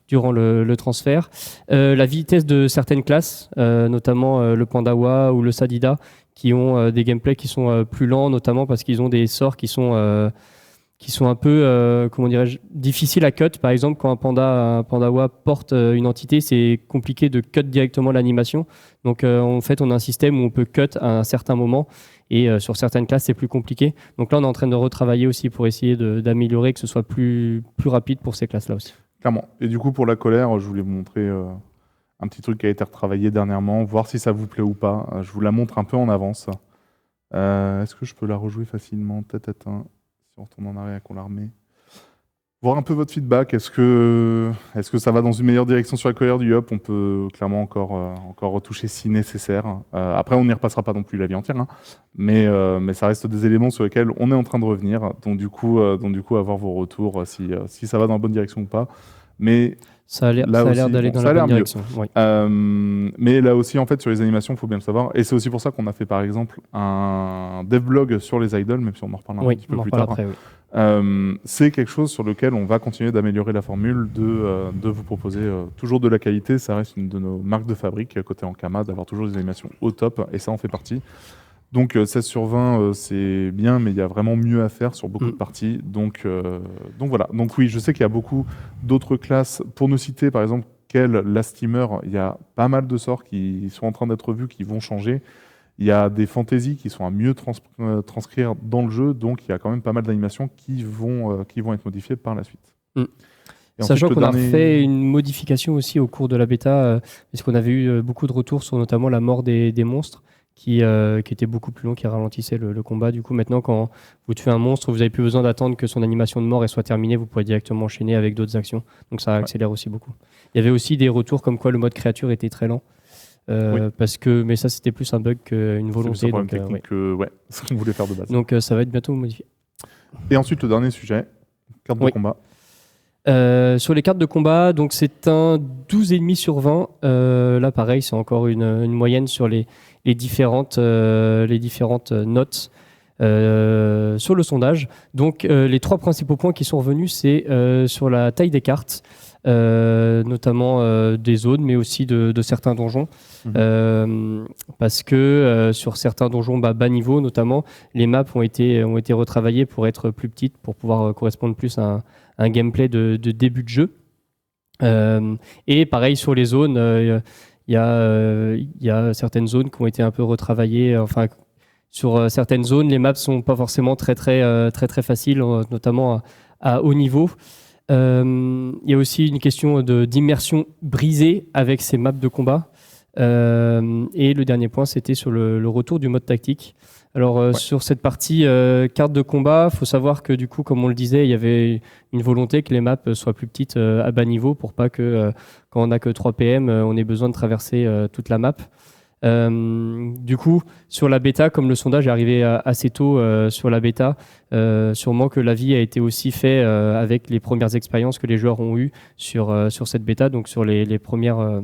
durant le transfert. La vitesse de certaines classes, notamment le Pandawa ou le Sadida, qui ont des gameplays qui sont plus lents, notamment parce qu'ils ont des sorts qui sont un peu, comment dirais-je, difficiles à cut. Par exemple, quand un Pandawa porte une entité, c'est compliqué de cut directement l'animation. Donc, en fait, on a un système où on peut cut à un certain moment. Et sur certaines classes, c'est plus compliqué. Donc là, on est en train de retravailler aussi pour essayer d'améliorer, que ce soit plus rapide pour ces classes-là aussi. Clairement. Et du coup, pour la colère, je voulais vous montrer un petit truc qui a été retravaillé dernièrement, voir si ça vous plaît ou pas. Je vous la montre un peu en avance. Est-ce que je peux la rejouer facilement ? Peut-être si on retourne en arrière qu'on la remet. Voir un peu votre feedback. Est-ce que ça va dans une meilleure direction sur la colère du Yop ? On peut clairement encore retoucher si nécessaire. Après, on n'y repassera pas non plus la vie entière, hein. Mais ça reste des éléments sur lesquels on est en train de revenir. Donc du coup avoir vos retours si ça va dans la bonne direction ou pas. Mais ça a l'air d'aller dans la bonne direction. Oui. Mais là aussi, en fait, sur les animations, il faut bien le savoir. Et c'est aussi pour ça qu'on a fait, par exemple, un devlog sur les idols, même si on en reparlera un petit peu plus tard. Après, oui. C'est quelque chose sur lequel on va continuer d'améliorer la formule, de vous proposer toujours de la qualité. Ça reste une de nos marques de fabrique, côté Ankama, d'avoir toujours des animations au top, et ça en fait partie. Donc 16 sur 20, c'est bien, mais il y a vraiment mieux à faire sur beaucoup de parties. Donc voilà. Donc oui, je sais qu'il y a beaucoup d'autres classes. Pour nous citer, par exemple, la Steamer, il y a pas mal de sorts qui sont en train d'être vus, qui vont changer. Il y a des fantaisies qui sont à mieux transcrire dans le jeu, donc il y a quand même pas mal d'animations qui vont être modifiées par la suite. Sachant qu'on a fait une modification aussi au cours de la bêta, parce qu'on avait eu beaucoup de retours sur notamment la mort des monstres, qui était beaucoup plus long, qui ralentissait le combat. Du coup, maintenant, quand vous tuez un monstre, vous n'avez plus besoin d'attendre que son animation de mort soit terminée, vous pouvez directement enchaîner avec d'autres actions. Donc ça accélère aussi beaucoup. Il y avait aussi des retours comme quoi le mode créature était très lent. Mais ça c'était plus un bug qu'une volonté. C'est un problème technique ce qu'on voulait faire de base. Donc ça va être bientôt modifié. Et ensuite le dernier sujet, carte de combat. Sur les cartes de combat, donc c'est un 12,5 sur 20. Là pareil, c'est encore une moyenne sur les différentes notes sur le sondage. Donc les 3 principaux points qui sont revenus, c'est sur la taille des cartes. Notamment des zones, mais aussi de certains donjons. Parce que sur certains donjons bas niveau, notamment, les maps ont été retravaillées pour être plus petites, pour pouvoir correspondre plus à un gameplay de début de jeu. Et pareil sur les zones, il y a certaines zones qui ont été un peu retravaillées. Enfin, sur certaines zones, les maps sont pas forcément très faciles, notamment à haut niveau. Il y a aussi une question d'immersion brisée avec ces maps de combat. Et le dernier point, c'était sur le retour du mode tactique. Alors, sur cette partie carte de combat, il faut savoir que du coup, comme on le disait, il y avait une volonté que les maps soient plus petites à bas niveau pour pas que, quand on n'a que 3 PM, on ait besoin de traverser toute la map. Du coup, sur la bêta, comme le sondage est arrivé assez tôt sur la bêta, sûrement que l'avis a été aussi fait avec les premières expériences que les joueurs ont eues sur cette bêta, donc sur les premières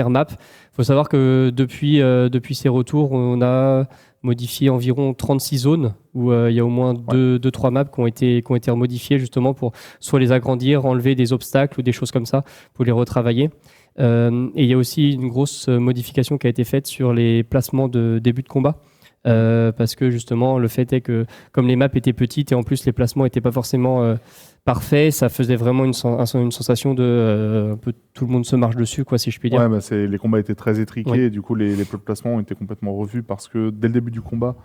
maps. Il faut savoir que depuis ces retours, on a modifié environ 36 zones où il y a au moins 2-3 maps qui ont été remodifiées justement pour soit les agrandir, enlever des obstacles ou des choses comme ça pour les retravailler. Et il y a aussi une grosse modification qui a été faite sur les placements de début de combat. Parce que justement, le fait est que comme les maps étaient petites et en plus les placements n'étaient pas forcément parfaits, ça faisait vraiment une sensation de un peu tout le monde se marche dessus, quoi, si je puis dire. Ouais, les combats étaient très étriqués et du coup les placements ont été complètement revus parce que dès le début du combat,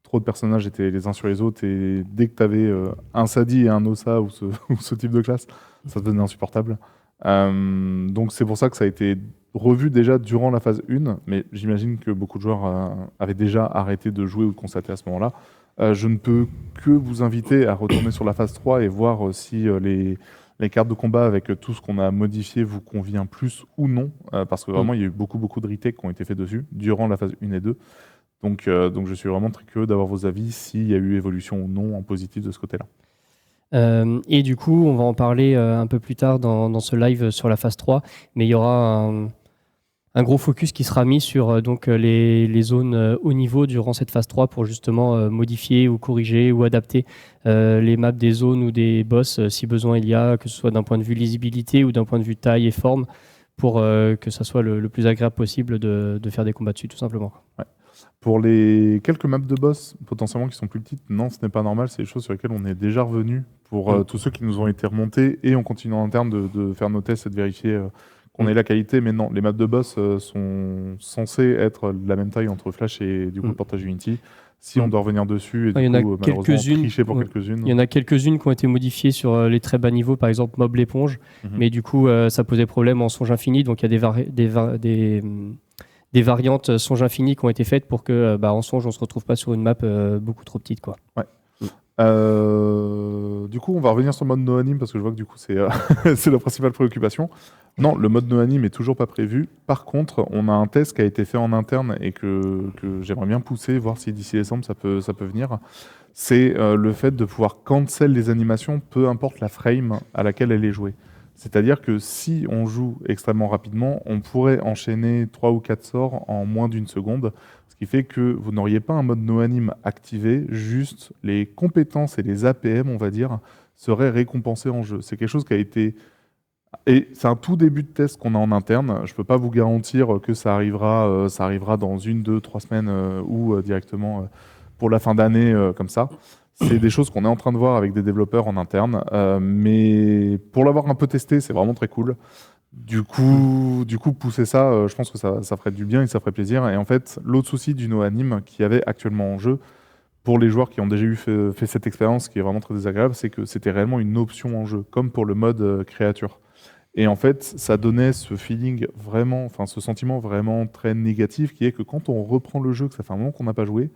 trop de personnages étaient les uns sur les autres et dès que tu avais un Sadi et un Ossa ou ce type de classe, ça devenait insupportable. Donc c'est pour ça que ça a été revu déjà durant la phase 1, mais j'imagine que beaucoup de joueurs avaient déjà arrêté de jouer ou de constater à ce moment-là. Je ne peux que vous inviter à retourner sur la phase 3 et voir si les cartes de combat avec tout ce qu'on a modifié vous convient plus ou non, parce que vraiment il y a eu beaucoup de retakes qui ont été faits dessus durant la phase 1 et 2. Donc je suis vraiment très curieux d'avoir vos avis s'il y a eu évolution ou non en positif de ce côté-là. Et du coup, on va en parler un peu plus tard dans ce live sur la phase 3, mais il y aura un gros focus qui sera mis sur les zones haut niveau durant cette phase 3 pour justement modifier ou corriger ou adapter les maps des zones ou des boss si besoin il y a, que ce soit d'un point de vue lisibilité ou d'un point de vue taille et forme, pour que ça soit le plus agréable possible de faire des combats dessus, tout simplement. Ouais. Pour les quelques maps de boss potentiellement qui sont plus petites, non, ce n'est pas normal, c'est des choses sur lesquelles on est déjà revenu pour tous ceux qui nous ont été remontés et on continue en interne de faire nos tests et de vérifier qu'on ait la qualité, mais non, les maps de boss sont censés être de la même taille entre Flash et du coup le portage Unity. Si on doit revenir dessus, et du coup, malheureusement, tricher pour quelques-unes. Il y en a quelques-unes qui ont été modifiées sur les très bas niveaux, par exemple Mob l'éponge, mais du coup, ça posait problème en Songe Infini, donc il y a des variantes Songe Infini qui ont été faites pour que en Songe, on ne se retrouve pas sur une map beaucoup trop petite, quoi. Ouais. Du coup, on va revenir sur le mode no anime parce que je vois que du coup, c'est la principale préoccupation. Non, le mode no anime est toujours pas prévu. Par contre, on a un test qui a été fait en interne et que j'aimerais bien pousser, voir si d'ici décembre ça peut venir. C'est le fait de pouvoir cancel les animations, peu importe la frame à laquelle elle est jouée. C'est-à-dire que si on joue extrêmement rapidement, on pourrait enchaîner 3 ou 4 sorts en moins d'une seconde, ce qui fait que vous n'auriez pas un mode no-anime activé, juste les compétences et les APM, on va dire, seraient récompensées en jeu. C'est quelque chose qui a été... Et c'est un tout début de test qu'on a en interne. Je ne peux pas vous garantir que ça arrivera dans 1, 2, 3 semaines ou directement pour la fin d'année comme ça. C'est des choses qu'on est en train de voir avec des développeurs en interne, mais pour l'avoir un peu testé, c'est vraiment très cool. Du coup, pousser ça, je pense que ça ferait du bien et ça ferait plaisir. Et en fait, l'autre souci du no-anime qu'il y avait actuellement en jeu, pour les joueurs qui ont déjà fait cette expérience, qui est vraiment très désagréable, c'est que c'était réellement une option en jeu, comme pour le mode créature. Et en fait, ça donnait ce feeling vraiment, enfin ce sentiment vraiment très négatif qui est que quand on reprend le jeu, que ça fait un moment qu'on n'a pas joué,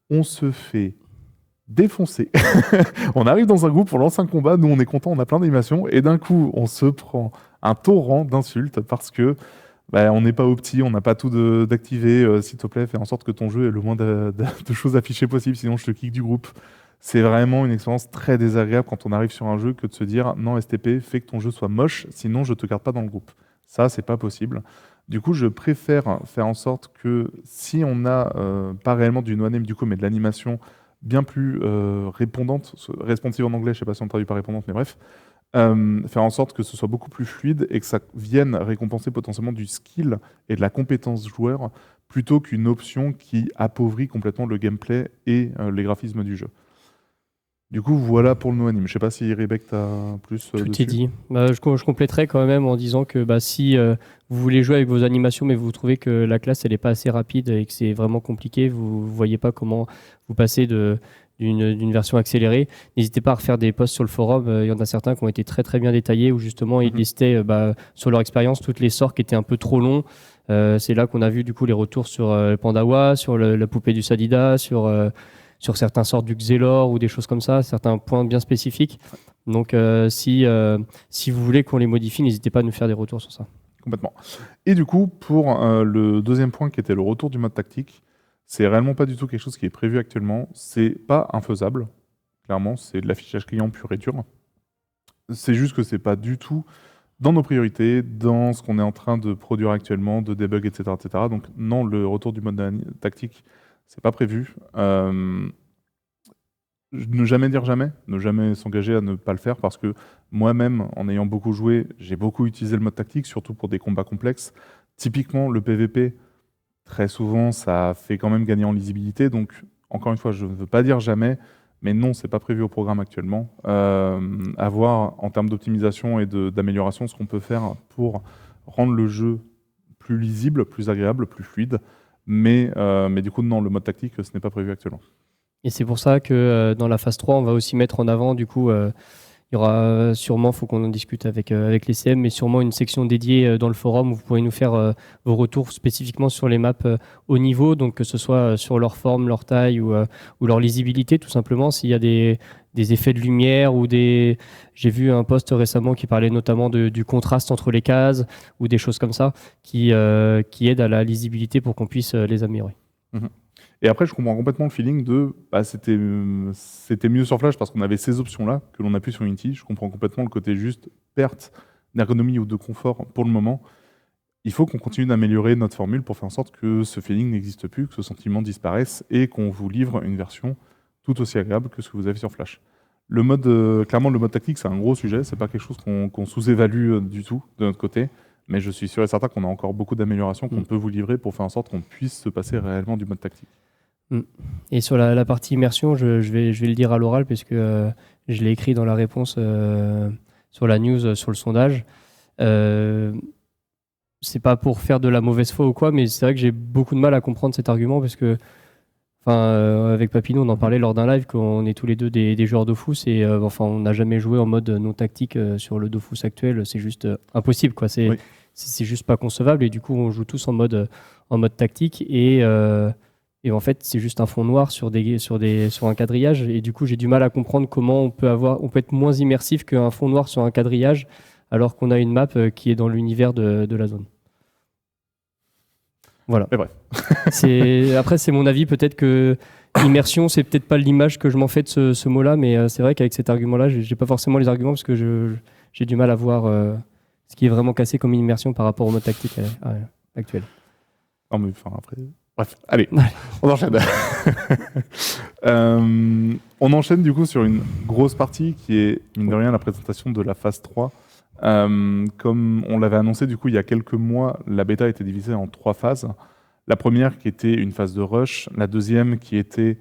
on se fait défoncer. On arrive dans un groupe, on lance un combat, nous on est content, on a plein d'animations, et d'un coup on se prend un torrent d'insultes parce que on n'est pas opti, on n'a pas tout d'activer. S'il te plaît, fais en sorte que ton jeu ait le moins de choses affichées possible, sinon je te kick du groupe. C'est vraiment une expérience très désagréable quand on arrive sur un jeu que de se dire non, STP, fais que ton jeu soit moche, sinon je te garde pas dans le groupe. Ça, c'est pas possible. Du coup, je préfère faire en sorte que si on a pas réellement du no-name du coup, mais de l'animation bien plus répondante, responsive en anglais, je sais pas si on traduit par répondante, mais bref, faire en sorte que ce soit beaucoup plus fluide et que ça vienne récompenser potentiellement du skill et de la compétence joueur plutôt qu'une option qui appauvrit complètement le gameplay et les graphismes du jeu. Du coup, voilà pour le no-anime. Je sais pas si Rebecca t'as plus Tout dessus. est dit. Je compléterai quand même en disant que si vous voulez jouer avec vos animations, mais vous trouvez que la classe elle est pas assez rapide et que c'est vraiment compliqué, vous voyez pas comment vous passez d'une version accélérée, n'hésitez pas à refaire des posts sur le forum. Il y en a certains qui ont été très très bien détaillés où justement ils listaient sur leur expérience toutes les sorts qui étaient un peu trop longs. C'est là qu'on a vu du coup les retours sur Pandawa, sur la poupée du Sadida, sur certains sorts du Xelor ou des choses comme ça, certains points bien spécifiques. Donc si vous voulez qu'on les modifie, n'hésitez pas à nous faire des retours sur ça. Complètement. Et du coup, pour le deuxième point qui était le retour du mode tactique, c'est réellement pas du tout quelque chose qui est prévu actuellement. C'est pas infaisable. Clairement, c'est de l'affichage client pur et dur. C'est juste que c'est pas du tout dans nos priorités, dans ce qu'on est en train de produire actuellement, de debug, etc., etc. Donc non, le retour du mode tactique, c'est pas prévu. Ne jamais dire jamais, ne jamais s'engager à ne pas le faire parce que moi-même, en ayant beaucoup joué, j'ai beaucoup utilisé le mode tactique, surtout pour des combats complexes. Typiquement, le PVP, très souvent, ça fait quand même gagner en lisibilité. Donc, encore une fois, je ne veux pas dire jamais, mais non, c'est pas prévu au programme actuellement. À voir en termes d'optimisation et d'amélioration ce qu'on peut faire pour rendre le jeu plus lisible, plus agréable, plus fluide. Mais du coup, non, le mode tactique, ce n'est pas prévu actuellement. Et c'est pour ça que dans la phase 3, on va aussi mettre en avant, du coup, il y aura sûrement, il faut qu'on en discute avec les CM, mais sûrement une section dédiée dans le forum où vous pourrez nous faire vos retours spécifiquement sur les maps haut niveau, donc que ce soit sur leur forme, leur taille ou leur lisibilité, tout simplement. S'il y a des effets de lumière ou des... J'ai vu un post récemment qui parlait notamment du contraste entre les cases ou des choses comme ça qui aident à la lisibilité pour qu'on puisse les améliorer. Mmh. Et après, je comprends complètement le feeling de c'était mieux sur Flash parce qu'on avait ces options-là que l'on a plus sur Unity. Je comprends complètement le côté juste perte d'ergonomie ou de confort pour le moment. Il faut qu'on continue d'améliorer notre formule pour faire en sorte que ce feeling n'existe plus, que ce sentiment disparaisse et qu'on vous livre une version tout aussi agréable que ce que vous avez sur Flash. Clairement, le mode tactique, c'est un gros sujet. C'est pas quelque chose qu'on sous-évalue du tout de notre côté. Mais je suis sûr et certain qu'on a encore beaucoup d'améliorations qu'on peut vous livrer pour faire en sorte qu'on puisse se passer réellement du mode tactique. Et sur la partie immersion, je vais le dire à l'oral puisque je l'ai écrit dans la réponse sur la news, sur le sondage. C'est pas pour faire de la mauvaise foi ou quoi, mais c'est vrai que j'ai beaucoup de mal à comprendre cet argument parce que avec Papineau, on en parlait lors d'un live qu'on est tous les deux des joueurs Dofus et on n'a jamais joué en mode non tactique sur le Dofus actuel, c'est juste impossible quoi. C'est juste pas concevable et du coup on joue tous en mode tactique et en fait c'est juste un fond noir sur un quadrillage et du coup j'ai du mal à comprendre comment on peut être moins immersif qu'un fond noir sur un quadrillage alors qu'on a une map qui est dans l'univers de la zone. Voilà. Mais bref. Après, c'est mon avis. Peut-être que immersion, c'est peut-être pas l'image que je m'en fais de ce mot-là, mais c'est vrai qu'avec cet argument-là, j'ai pas forcément les arguments parce que j'ai du mal à voir ce qui est vraiment cassé comme immersion par rapport au mode tactique actuel. Non, mais après. Bref, allez, on enchaîne. On enchaîne du coup sur une grosse partie qui est, mine de rien, la présentation de la phase 3. Comme on l'avait annoncé, du coup, il y a quelques mois, la bêta était divisée en 3 phases. La première qui était une phase de rush, la deuxième qui était,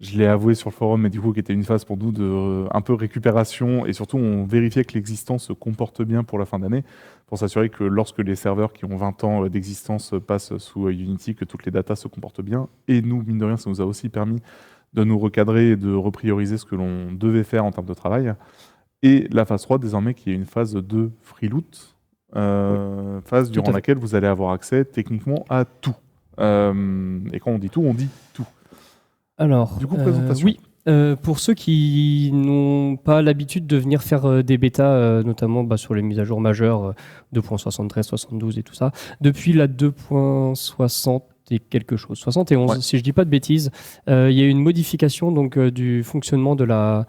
je l'ai avoué sur le forum, mais du coup qui était une phase pour nous de un peu récupération et surtout on vérifiait que l'existence se comporte bien pour la fin d'année pour s'assurer que lorsque les serveurs qui ont 20 ans d'existence passent sous Unity, que toutes les datas se comportent bien. Et nous, mine de rien, ça nous a aussi permis de nous recadrer et de reprioriser ce que l'on devait faire en termes de travail. Et la phase 3, désormais, qui est une phase de free loot, phase durant laquelle vous allez avoir accès techniquement à tout. Et quand on dit tout, on dit tout. Alors, du coup, présentation. Oui. Pour ceux qui n'ont pas l'habitude de venir faire des bêtas, notamment sur les mises à jour majeures 2.73, 72 et tout ça, depuis la 2.60 et quelque chose, 71, si je dis pas de bêtises, il y a eu une modification donc, du fonctionnement de la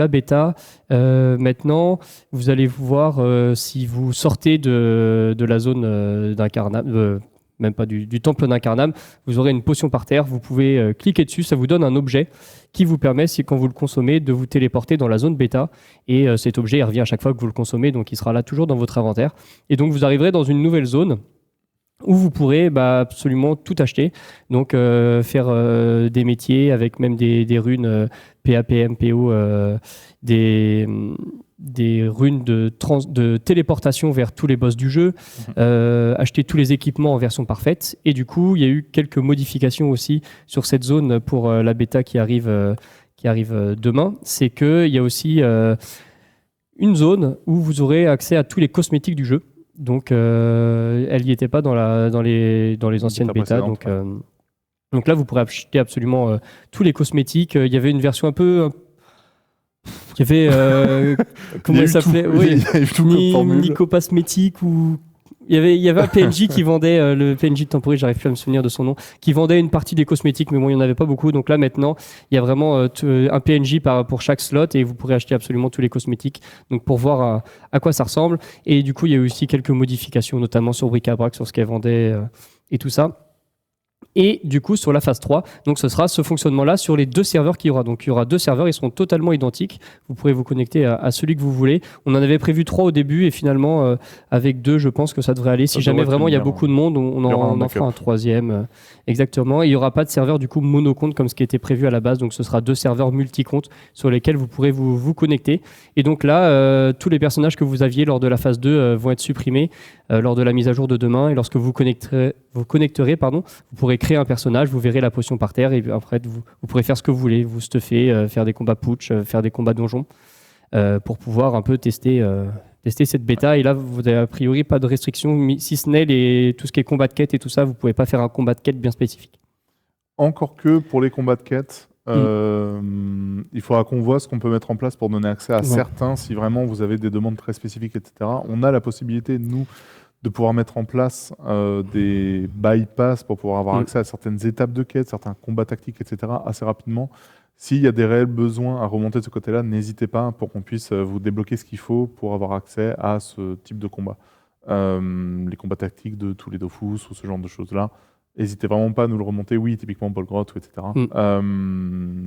bêta. Maintenant, vous allez voir si vous sortez de la zone d'Incarnam, même pas du temple d'Incarnam, vous aurez une potion par terre, vous pouvez cliquer dessus, ça vous donne un objet qui vous permet, si quand vous le consommez, de vous téléporter dans la zone bêta, et cet objet il revient à chaque fois que vous le consommez, donc il sera là toujours dans votre inventaire, et donc vous arriverez dans une nouvelle zone où vous pourrez absolument tout acheter, donc faire des métiers avec même des runes PAPMPO, des runes de téléportation vers tous les boss du jeu, acheter tous les équipements en version parfaite, et du coup il y a eu quelques modifications aussi sur cette zone pour la bêta qui arrive demain. C'est qu'il y a aussi une zone où vous aurez accès à tous les cosmétiques du jeu, donc elle n'y était pas dans les anciennes bêtas, donc là vous pourrez acheter absolument tous les cosmétiques. Il y avait une version un peu... Il y avait comment il s'appelait, Nico Cosmétique, ou il y avait un PNJ qui vendait le PNJ de Temporary, j'arrive plus à me souvenir de son nom, qui vendait une partie des cosmétiques, mais bon, il n'y en avait pas beaucoup. Donc là maintenant il y a vraiment un PNJ pour chaque slot, et vous pourrez acheter absolument tous les cosmétiques, donc pour voir à quoi ça ressemble. Et du coup il y a eu aussi quelques modifications, notamment sur bric-à-brac, sur ce qu'elle vendait et tout ça. Et du coup, sur la phase 3, donc ce sera ce fonctionnement-là sur les 2 serveurs qu'il y aura. Donc il y aura 2 serveurs, ils seront totalement identiques. Vous pourrez vous connecter à celui que vous voulez. On en avait prévu 3 au début, et finalement, avec 2, je pense que ça devrait aller. Si jamais vraiment il y a beaucoup de monde, on en fera un 3e. Exactement. Et il n'y aura pas de serveur du coup monocompte comme ce qui était prévu à la base. Donc ce sera 2 serveurs multi-comptes sur lesquels vous pourrez vous connecter. Et donc là, tous les personnages que vous aviez lors de la phase 2 vont être supprimés lors de la mise à jour de demain. Et lorsque vous connecterez, vous pourrez créer un personnage, vous verrez la potion par terre, et après vous pourrez faire ce que vous voulez, vous stuffer, faire des combats putsch, faire des combats donjons, pour pouvoir un peu tester cette bêta. Et là, vous n'avez a priori pas de restrictions, si ce n'est tout ce qui est combat de quête et tout ça, vous ne pouvez pas faire un combat de quête bien spécifique. Encore que pour les combats de quête, il faudra qu'on voit ce qu'on peut mettre en place pour donner accès à certains, si vraiment vous avez des demandes très spécifiques, etc. On a la possibilité, nous, de pouvoir mettre en place des bypass pour pouvoir avoir accès à certaines étapes de quête, certains combats tactiques, etc. assez rapidement. S'il y a des réels besoins à remonter de ce côté-là, n'hésitez pas pour qu'on puisse vous débloquer ce qu'il faut pour avoir accès à ce type de combat. Les combats tactiques de tous les Dofus ou ce genre de choses-là, n'hésitez vraiment pas à nous le remonter. Oui, typiquement Bolgrot, etc.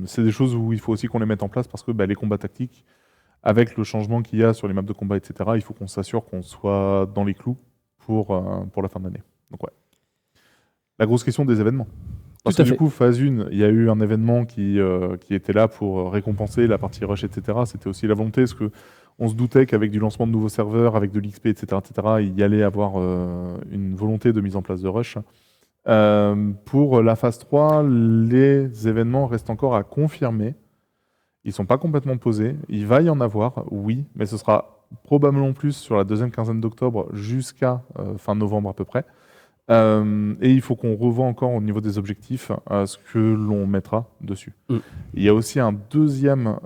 C'est des choses où il faut aussi qu'on les mette en place, parce que les combats tactiques, avec le changement qu'il y a sur les maps de combat, etc., il faut qu'on s'assure qu'on soit dans les clous pour la fin de l'année. Donc ouais. La grosse question des événements. Parce que du coup, phase 1, il y a eu un événement qui était là pour récompenser la partie rush, etc. C'était aussi la volonté, parce qu'on se doutait qu'avec du lancement de nouveaux serveurs, avec de l'XP, etc., il y allait avoir une volonté de mise en place de rush. Pour la phase 3, les événements restent encore à confirmer. Ils ne sont pas complètement posés. Il va y en avoir, oui, mais ce sera probablement plus sur la deuxième quinzaine d'octobre jusqu'à fin novembre à peu près. Et il faut qu'on revoie encore au niveau des objectifs ce que l'on mettra dessus. Il y a aussi un deuxième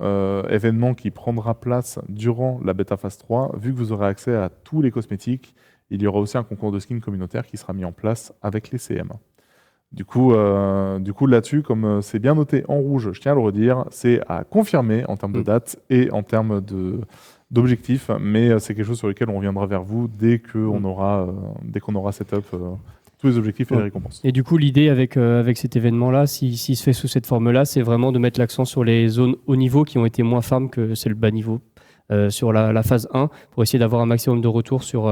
événement qui prendra place durant la bêta phase 3. Vu que vous aurez accès à tous les cosmétiques, il y aura aussi un concours de skins communautaire qui sera mis en place avec les CM. Du coup là-dessus, comme c'est bien noté en rouge, je tiens à le redire, c'est à confirmer en termes de date et en termes d'objectifs, mais c'est quelque chose sur lequel on reviendra vers vous dès qu'on aura set-up tous les objectifs et les récompenses. Et du coup, l'idée avec cet événement-là, s'il se fait sous cette forme-là, c'est vraiment de mettre l'accent sur les zones haut niveau qui ont été moins farm que c'est le bas niveau. Sur la phase 1, pour essayer d'avoir un maximum de retours sur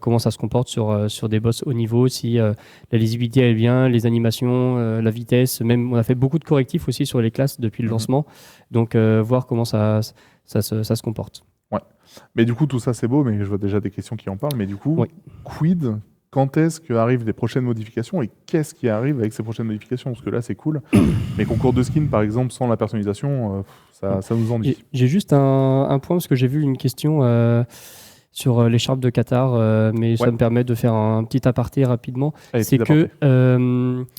comment ça se comporte sur des boss haut niveau, si la lisibilité est bien, les animations, la vitesse, même on a fait beaucoup de correctifs aussi sur les classes depuis le lancement, donc voir comment ça se comporte. Ouais. Mais du coup, tout ça c'est beau, mais je vois déjà des questions qui en parlent, mais du coup, quid ? Quand est-ce qu'arrivent les prochaines modifications et qu'est-ce qui arrive avec ces prochaines modifications ? Parce que là, c'est cool. Mais concours de skin, par exemple, sans la personnalisation, ça nous ennuie. J'ai juste un point, parce que j'ai vu une question sur l'écharpe de Qatar, mais ça me permet de faire un petit aparté rapidement. C'est que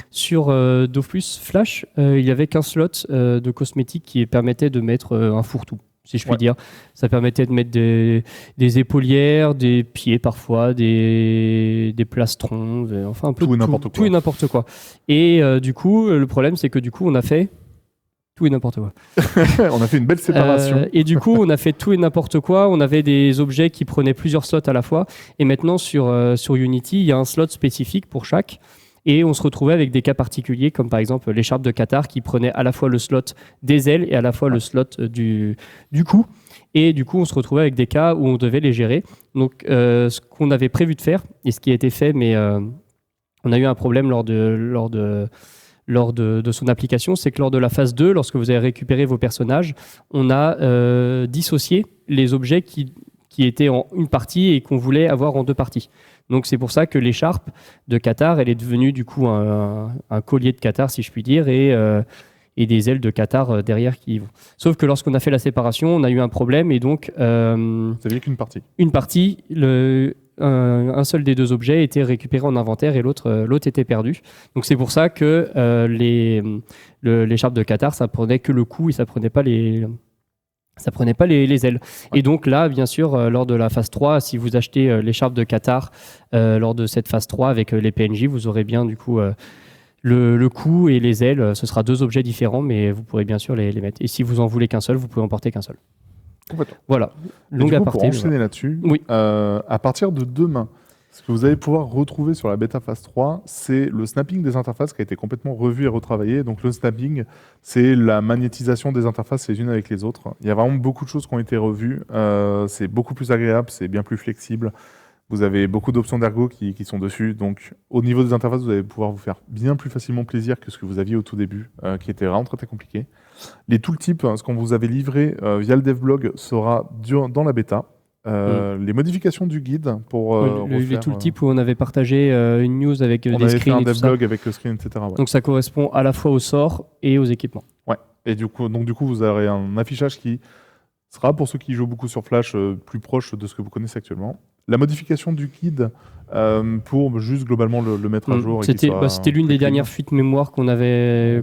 sur Dofus Flash, il n'y avait qu'un slot de cosmétiques qui permettait de mettre un fourre-tout, si je puis dire. Ça permettait de mettre des épaulières, des pieds parfois, des plastrons, enfin un peu tout et n'importe quoi. Et du coup, le problème, c'est que du coup, on a fait tout et n'importe quoi. On a fait une belle séparation. Et du coup, on a fait tout et n'importe quoi. On avait des objets qui prenaient plusieurs slots à la fois. Et maintenant, sur Unity, il y a un slot spécifique pour chaque. Et on se retrouvait avec des cas particuliers, comme par exemple l'écharpe de Qatar qui prenait à la fois le slot des ailes et à la fois le slot du cou. Et du coup, on se retrouvait avec des cas où on devait les gérer. Donc, ce qu'on avait prévu de faire, et ce qui a été fait, mais on a eu un problème lors de son application, c'est que lors de la phase 2, lorsque vous avez récupéré vos personnages, on a dissocié les objets qui étaient en une partie et qu'on voulait avoir en deux parties. Donc c'est pour ça que l'écharpe de Qatar, elle est devenue du coup un collier de Qatar, si je puis dire, et des ailes de Qatar derrière qui y vont. Sauf que lorsqu'on a fait la séparation, on a eu un problème et donc... ça veut qu'une partie. Une partie, un seul des deux objets était récupéré en inventaire et l'autre était perdu. Donc c'est pour ça que l'écharpe de Qatar, ça prenait que le cou et ça prenait pas les ailes. Ouais. Et donc là, bien sûr, lors de la phase 3, si vous achetez l'écharpe de Qatar lors de cette phase 3 avec les PNJ, vous aurez bien du coup le cou et les ailes. Ce sera deux objets différents, mais vous pourrez bien sûr les mettre. Et si vous en voulez qu'un seul, vous pouvez en porter qu'un seul. Voilà. Donc pour enchaîner là-dessus, à partir de demain, ce que vous allez pouvoir retrouver sur la bêta phase 3, c'est le snapping des interfaces qui a été complètement revu et retravaillé. Donc le snapping, c'est la magnétisation des interfaces les unes avec les autres. Il y a vraiment beaucoup de choses qui ont été revues. C'est beaucoup plus agréable, c'est bien plus flexible. Vous avez beaucoup d'options d'ergo qui sont dessus. Donc au niveau des interfaces, vous allez pouvoir vous faire bien plus facilement plaisir que ce que vous aviez au tout début, qui était vraiment très, très compliqué. Les tooltips, ce qu'on vous avait livré via le devblog, sera dans la bêta. Les modifications du guide pour les tooltips où on avait partagé une news avec des screens. On avait fait un devblog avec le screen, etc. Ouais. Donc ça correspond à la fois au sort et aux équipements. Ouais. Et du coup, vous aurez un affichage qui sera, pour ceux qui jouent beaucoup sur Flash, plus proche de ce que vous connaissez actuellement. La modification du guide pour juste globalement le mettre à jour. C'était l'une des dernières fuites mémoire qu'on avait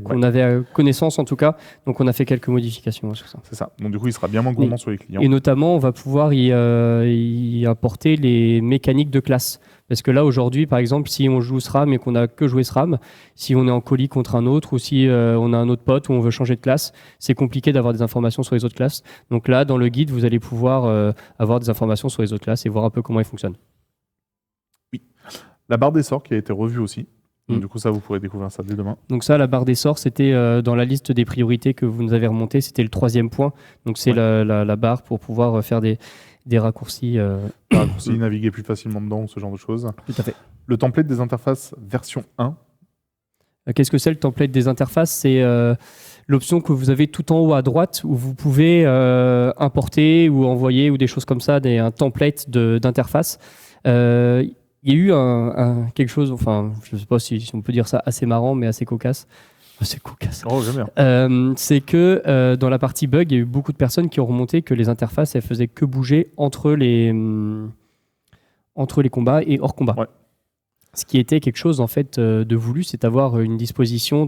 connaissance en tout cas. Donc on a fait quelques modifications sur ça. C'est ça. Donc du coup, il sera bien moins gourmand sur les clients. Et notamment, on va pouvoir y importer les mécaniques de classe. Parce que là, aujourd'hui, par exemple, si on joue SRAM et qu'on n'a que joué SRAM, si on est en colis contre un autre ou si on a un autre pote où on veut changer de classe, c'est compliqué d'avoir des informations sur les autres classes. Donc là, dans le guide, vous allez pouvoir avoir des informations sur les autres classes et voir un peu comment ils fonctionnent. Oui. La barre des sorts qui a été revue aussi. Donc, du coup, ça, vous pourrez découvrir ça dès demain. Donc ça, la barre des sorts, c'était dans la liste des priorités que vous nous avez remontée. C'était le 3e point. Donc c'est la barre pour pouvoir faire des raccourcis. Naviguer plus facilement dedans, ce genre de choses. Tout à fait. Le template des interfaces version 1. Qu'est-ce que c'est le template des interfaces ? C'est l'option que vous avez tout en haut à droite où vous pouvez importer ou envoyer ou des choses comme ça, un template d'interface. Il y a eu quelque chose, enfin, je ne sais pas si on peut dire ça, assez marrant, mais assez cocasse. C'est cocasse. Oh, j'aime bien. C'est que dans la partie bug, il y a eu beaucoup de personnes qui ont remonté que les interfaces, elles faisaient que bouger entre les combats et hors combat. Ouais. Ce qui était quelque chose en fait de voulu, c'est d'avoir une disposition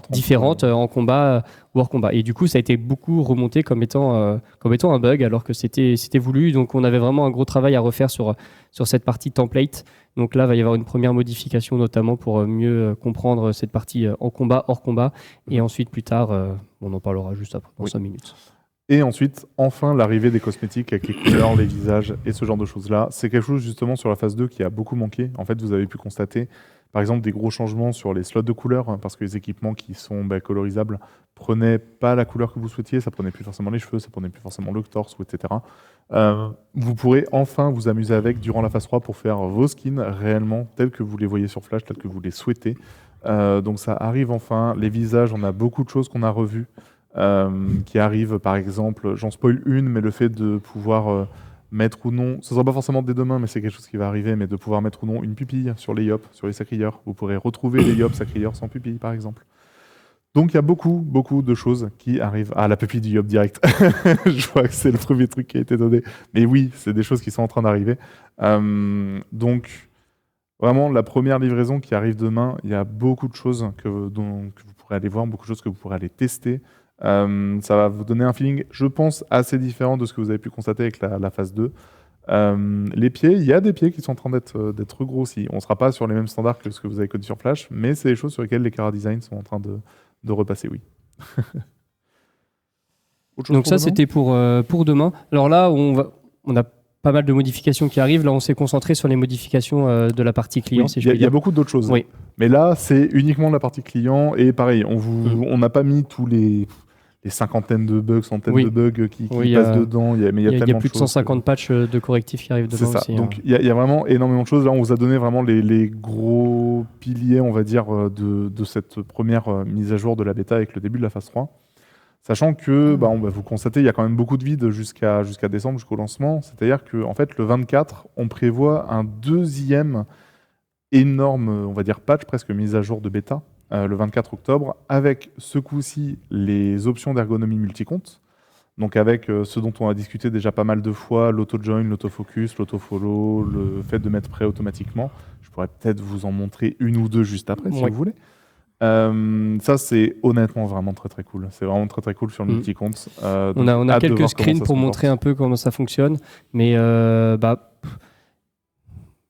différente en combat ou hors combat. Et du coup, ça a été beaucoup remonté comme étant un bug, alors que c'était voulu. Donc, on avait vraiment un gros travail à refaire sur cette partie template. Donc là, il va y avoir une première modification, notamment pour mieux comprendre cette partie en combat, hors combat. Et ensuite, plus tard, on en parlera juste après, dans 5 minutes. Et ensuite, enfin, l'arrivée des cosmétiques avec les couleurs, les visages et ce genre de choses-là. C'est quelque chose, justement, sur la phase 2 qui a beaucoup manqué. En fait, vous avez pu constater, par exemple, des gros changements sur les slots de couleurs, parce que les équipements qui sont colorisables prenaient pas la couleur que vous souhaitiez. Ça prenait plus forcément les cheveux, ça prenait plus forcément le torse, etc. Vous pourrez enfin vous amuser avec durant la phase 3 pour faire vos skins réellement tels que vous les voyez sur Flash, tels que vous les souhaitez. Donc ça arrive enfin. Les visages, on a beaucoup de choses qu'on a revues. Qui arrive, par exemple, j'en spoil une, mais le fait de pouvoir mettre ou non, ce ne sera pas forcément dès demain, mais c'est quelque chose qui va arriver, mais de pouvoir mettre ou non une pupille sur les yops, sur les sacrieurs. Vous pourrez retrouver les yops sacrieurs sans pupille, par exemple. Donc il y a beaucoup de choses qui arrivent. Ah, la pupille du Yob direct. Je vois que c'est le premier truc qui a été donné. Mais oui, c'est des choses qui sont en train d'arriver. Donc vraiment, la première livraison qui arrive demain, il y a beaucoup de choses que vous pourrez aller voir, beaucoup de choses que vous pourrez aller tester. Ça va vous donner un feeling, je pense, assez différent de ce que vous avez pu constater avec la phase 2. Les pieds, il y a des pieds qui sont en train d'être grossis. On ne sera pas sur les mêmes standards que ce que vous avez connu sur Flash, mais c'est des choses sur lesquelles les Cara Design sont en train de repasser, oui. Donc ça, c'était pour demain. Alors là, on a pas mal de modifications qui arrivent. Là, on s'est concentré sur les modifications de la partie client. Oui, il y a beaucoup d'autres choses. Oui. Mais là, c'est uniquement la partie client. Et pareil, on n'a pas mis tous les cinquantaines de bugs, centaines de bugs qui passent dedans. Mais il y a plus de 150 patchs de correctifs qui arrivent dedans. C'est ça. Aussi, donc il y a vraiment énormément de choses. Là, on vous a donné vraiment les gros piliers, on va dire, de cette première mise à jour de la bêta avec le début de la phase 3. Sachant que, vous constatez, il y a quand même beaucoup de vide jusqu'à décembre, jusqu'au lancement. C'est-à-dire qu'en fait, le 24, on prévoit un deuxième énorme, on va dire, patch, presque mise à jour de bêta, le 24 octobre, avec ce coup-ci les options d'ergonomie multicompte. Donc avec ce dont on a discuté déjà pas mal de fois, l'auto-join, l'autofocus, l'autofollow, le fait de mettre prêt automatiquement. Je pourrais peut-être vous en montrer une ou deux juste après, si vous voulez. Ça, c'est honnêtement vraiment très très cool. C'est vraiment très très cool sur le multicompte. On a quelques screens pour montrer un peu comment ça fonctionne, mais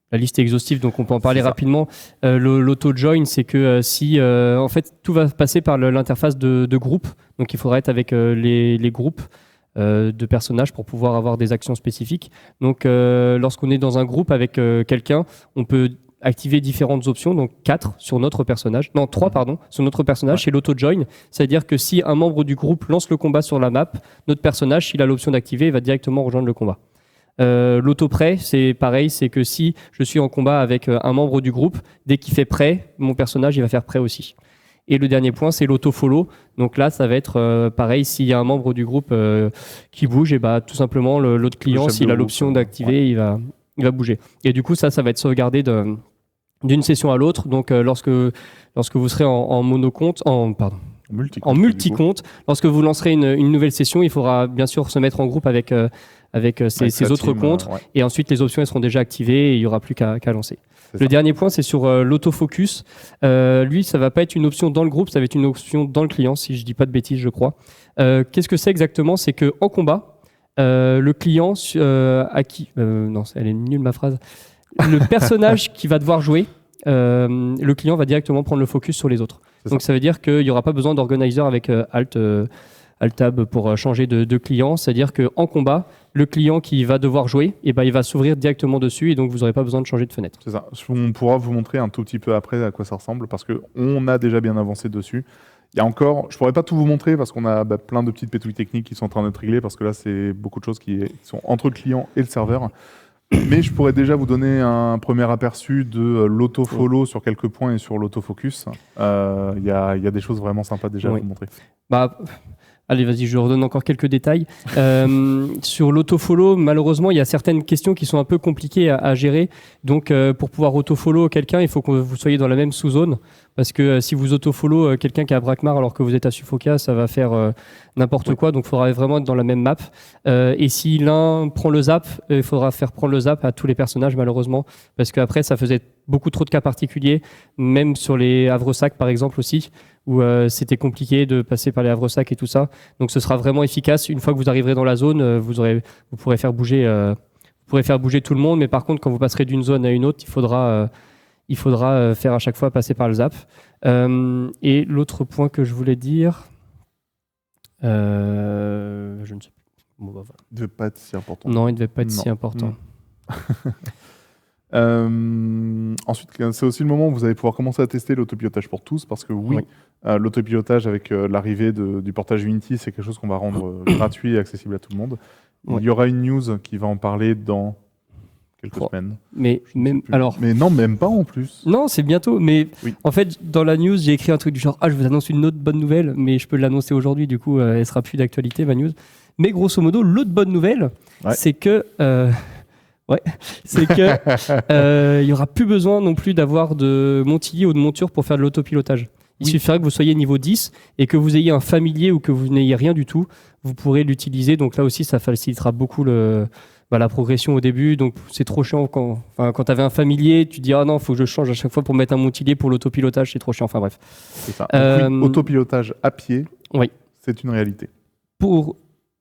la liste est exhaustive, donc on peut en parler rapidement. L'auto-join, c'est que si en fait tout va passer par l'interface de groupe, donc il faudra être avec les groupes de personnages pour pouvoir avoir des actions spécifiques. Donc lorsqu'on est dans un groupe avec quelqu'un, on peut activer différentes options, donc 4 sur notre personnage, non 3 pardon, sur notre personnage, c'est l'auto-join, c'est-à-dire que si un membre du groupe lance le combat sur la map, notre personnage, s'il a l'option d'activer, il va directement rejoindre le combat. L'auto-prêt, c'est pareil, c'est que si je suis en combat avec un membre du groupe, dès qu'il fait prêt, mon personnage, il va faire prêt aussi. Et le dernier point, c'est l'auto-follow. Donc là, ça va être pareil, s'il y a un membre du groupe qui bouge, et tout simplement, l'autre client, s'il a l'option d'activer, il va bouger. Et du coup, ça va être sauvegardé d'une session à l'autre. Donc, lorsque vous serez en monocompte, en multicompte, lorsque vous lancerez une nouvelle session, il faudra bien sûr se mettre en groupe avec ces autres comptes. Et ensuite, les options elles seront déjà activées et il n'y aura plus qu'à lancer. Le dernier point, c'est sur l'autofocus. Lui, ça ne va pas être une option dans le groupe, ça va être une option dans le client, si je ne dis pas de bêtises, je crois. Qu'est-ce que c'est exactement ? C'est qu'en combat, le client à qui... non, elle est nulle ma phrase. Le personnage qui va devoir jouer, le client va directement prendre le focus sur les autres. Donc ça veut dire qu'il n'y aura pas besoin d'organizer avec Alt-Tab pour changer de client. C'est-à-dire qu'en combat, le client qui va devoir jouer, il va s'ouvrir directement dessus et donc vous n'aurez pas besoin de changer de fenêtre. C'est ça. On pourra vous montrer un tout petit peu après à quoi ça ressemble parce qu'on a déjà bien avancé dessus. Il y a encore, je pourrais pas tout vous montrer parce qu'on a plein de petites pétouilles techniques qui sont en train d'être réglées parce que là c'est beaucoup de choses qui sont entre le client et le serveur. Mais je pourrais déjà vous donner un premier aperçu de l'auto-follow sur quelques points et sur l'autofocus. Il y a des choses vraiment sympas déjà à vous montrer. Allez, vas-y, je redonne encore quelques détails. Sur l'autofollow, malheureusement, il y a certaines questions qui sont un peu compliquées à gérer. Donc, pour pouvoir autofollow quelqu'un, il faut que vous soyez dans la même sous-zone. Parce que si vous autofollow quelqu'un qui est à Brakmar alors que vous êtes à Suffoca, ça va faire n'importe quoi. Donc, il faudra vraiment être dans la même map. Et si l'un prend le zap, il faudra faire prendre le zap à tous les personnages, malheureusement. Parce qu'après, ça faisait beaucoup trop de cas particuliers. Même sur les Havresac, par exemple, aussi, où c'était compliqué de passer par les Havresac et tout ça. Donc, ce sera vraiment efficace. Une fois que vous arriverez dans la zone, vous pourrez faire bouger tout le monde. Mais par contre, quand vous passerez d'une zone à une autre, il faudra faire à chaque fois passer par le zap. Et l'autre point que je voulais dire, je ne sais plus. Bon, voilà. Il ne devait pas être si important. Non, il ne devait pas être si important. Ensuite, c'est aussi le moment où vous allez pouvoir commencer à tester l'autopilotage pour tous, parce que l'autopilotage avec l'arrivée du portage Unity, c'est quelque chose qu'on va rendre gratuit et accessible à tout le monde. Il y aura une news qui va en parler dans quelques semaines. Mais non, même pas en plus. Non, c'est bientôt. Mais en fait, dans la news, j'ai écrit un truc du genre je vous annonce une autre bonne nouvelle, mais je peux l'annoncer aujourd'hui. Du coup, elle sera plus d'actualité ma news. Mais grosso modo, l'autre bonne nouvelle, c'est que il y aura plus besoin non plus d'avoir de Montilly ou de monture pour faire de l'autopilotage. Il suffirait que vous soyez niveau 10 et que vous ayez un familier ou que vous n'ayez rien du tout, vous pourrez l'utiliser. Donc là aussi, ça facilitera beaucoup la progression au début. Donc c'est trop chiant quand tu avais un familier, tu te dis ah non, il faut que je change à chaque fois pour mettre un montilier pour l'autopilotage, c'est trop chiant. Enfin bref. C'est ça. Donc, autopilotage à pied, c'est une réalité. Pour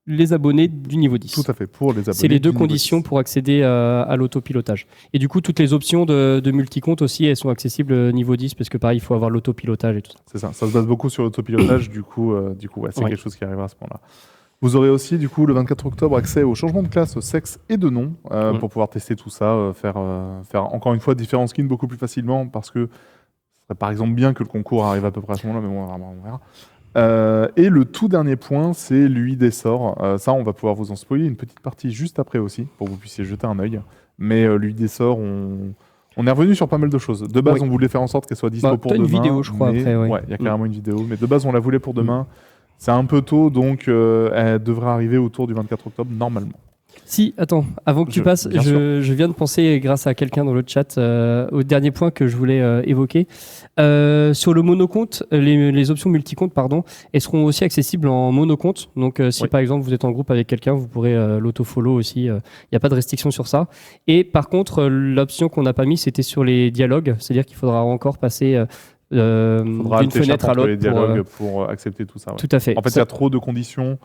les abonnés du niveau 10. Tout à fait, pour les abonnés. C'est les deux conditions pour accéder à l'autopilotage. Et du coup, toutes les options de multicompte aussi, elles sont accessibles niveau 10 parce que pareil, il faut avoir l'autopilotage et tout ça. C'est ça se base beaucoup sur l'autopilotage, du coup c'est quelque chose qui arrivera à ce moment-là. Vous aurez aussi, du coup, le 24 octobre, accès au changement de classe, sexe et de nom pour pouvoir tester tout ça, faire encore une fois différents skins beaucoup plus facilement parce que ce serait par exemple bien que le concours arrive à peu près à ce moment-là, mais bon, on verra. Et le tout dernier point, c'est l'UI des sorts. Ça, on va pouvoir vous en spoiler une petite partie juste après aussi, pour que vous puissiez jeter un œil. Mais l'UI des sorts, on est revenu sur pas mal de choses. De base, on voulait faire en sorte qu'elle soit dispo pour demain. Une vidéo, je crois, après. Ouais, il y a carrément une vidéo. Mais de base, on la voulait pour demain. C'est un peu tôt, donc elle devrait arriver autour du 24 octobre, normalement. Si, attends, avant que tu passes, je viens de penser, grâce à quelqu'un dans le chat, au dernier point que je voulais évoquer. Sur le monocompte, les options multicompte, elles seront aussi accessibles en monocompte. Donc, si par exemple vous êtes en groupe avec quelqu'un, vous pourrez l'auto-follow aussi. Il n'y a pas de restriction sur ça. Et par contre, l'option qu'on n'a pas mis, c'était sur les dialogues. C'est-à-dire qu'il faudra encore passer d'une fenêtre à l'autre les dialogues pour accepter tout ça. Tout à fait. En fait, il y a trop de conditions.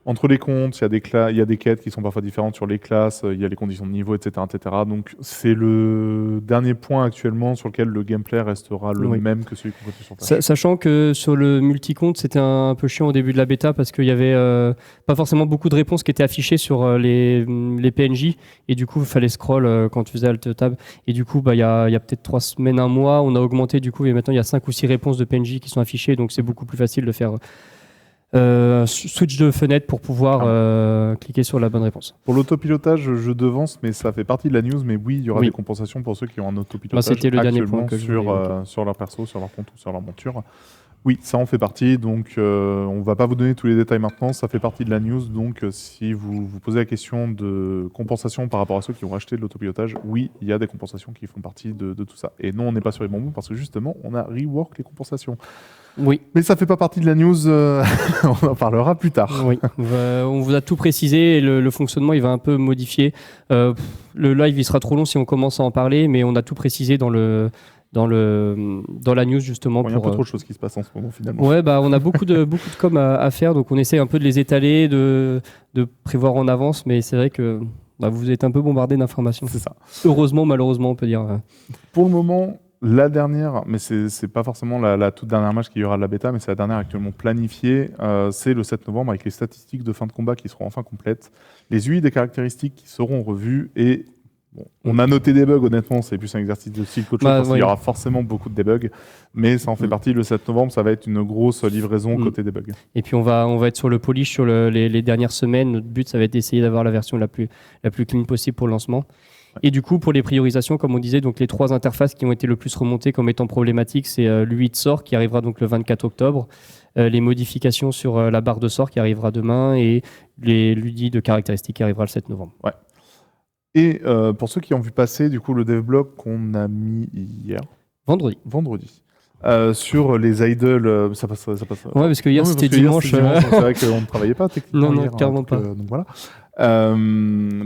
Entre les comptes, il y a des quêtes qui sont parfois différentes sur les classes, il y a les conditions de niveau, etc. Donc, c'est le dernier point actuellement sur lequel le gameplay restera le même que celui qu'on connaît sur Flash. Sachant que sur le multi-compte, c'était un peu chiant au début de la bêta parce qu'il y avait pas forcément beaucoup de réponses qui étaient affichées sur les PNJ et du coup, il fallait scroll quand tu faisais Alt-Tab. Et du coup, il y a peut-être 3 semaines, un mois, on a augmenté du coup et maintenant il y a 5 ou 6 réponses de PNJ qui sont affichées, donc c'est beaucoup plus facile de faire switch de fenêtre pour pouvoir cliquer sur la bonne réponse. Pour l'autopilotage, je devance, mais ça fait partie de la news. Mais oui, il y aura des compensations pour ceux qui ont un autopilotage c'était le dernier point que sur leur perso, sur leur compte ou sur leur monture. Oui, ça en fait partie. Donc, on ne va pas vous donner tous les détails maintenant. Ça fait partie de la news. Donc, si vous vous posez la question de compensation par rapport à ceux qui ont acheté de l'autopilotage, oui, il y a des compensations qui font partie de tout ça. Et non, on n'est pas sur les bonbons parce que justement, on a rework les compensations. Oui. Mais ça fait pas partie de la news, on en parlera plus tard. Oui, on vous a tout précisé et le fonctionnement il va un peu modifier. Le live il sera trop long si on commence à en parler, mais on a tout précisé dans la news justement. Il y a un peu trop de choses qui se passent en ce moment finalement. Ouais, on a beaucoup de com à faire, donc on essaie un peu de les étaler, de prévoir en avance, mais c'est vrai que vous êtes un peu bombardé d'informations. C'est ça. Heureusement, malheureusement, on peut dire. Pour le moment, la dernière, mais c'est pas forcément la toute dernière match qu'il y aura de la bêta, mais c'est la dernière actuellement planifiée, c'est le 7 novembre avec les statistiques de fin de combat qui seront enfin complètes, les UI des caractéristiques qui seront revues et on a noté des bugs, honnêtement, c'est plus un exercice de style qu'autre chose parce qu'il y aura forcément beaucoup de debugs, mais ça en fait partie. Le 7 novembre, ça va être une grosse livraison côté debug. Et puis on va être sur le polish sur les dernières semaines. Notre but, ça va être d'essayer d'avoir la version la plus clean possible pour le lancement. Et du coup, pour les priorisations, comme on disait, donc les 3 interfaces qui ont été le plus remontées comme étant problématiques, c'est l'UI de sort qui arrivera donc le 24 octobre, les modifications sur la barre de sort qui arrivera demain et l'UI de caractéristiques qui arrivera le 7 novembre. Ouais. Et pour ceux qui ont vu passer du coup le devblog qu'on a mis hier, vendredi, sur les idoles, ça passe. Ouais, parce que hier c'était dimanche. C'est vrai qu'on ne travaillait pas techniquement. Non, clairement pas. Donc voilà.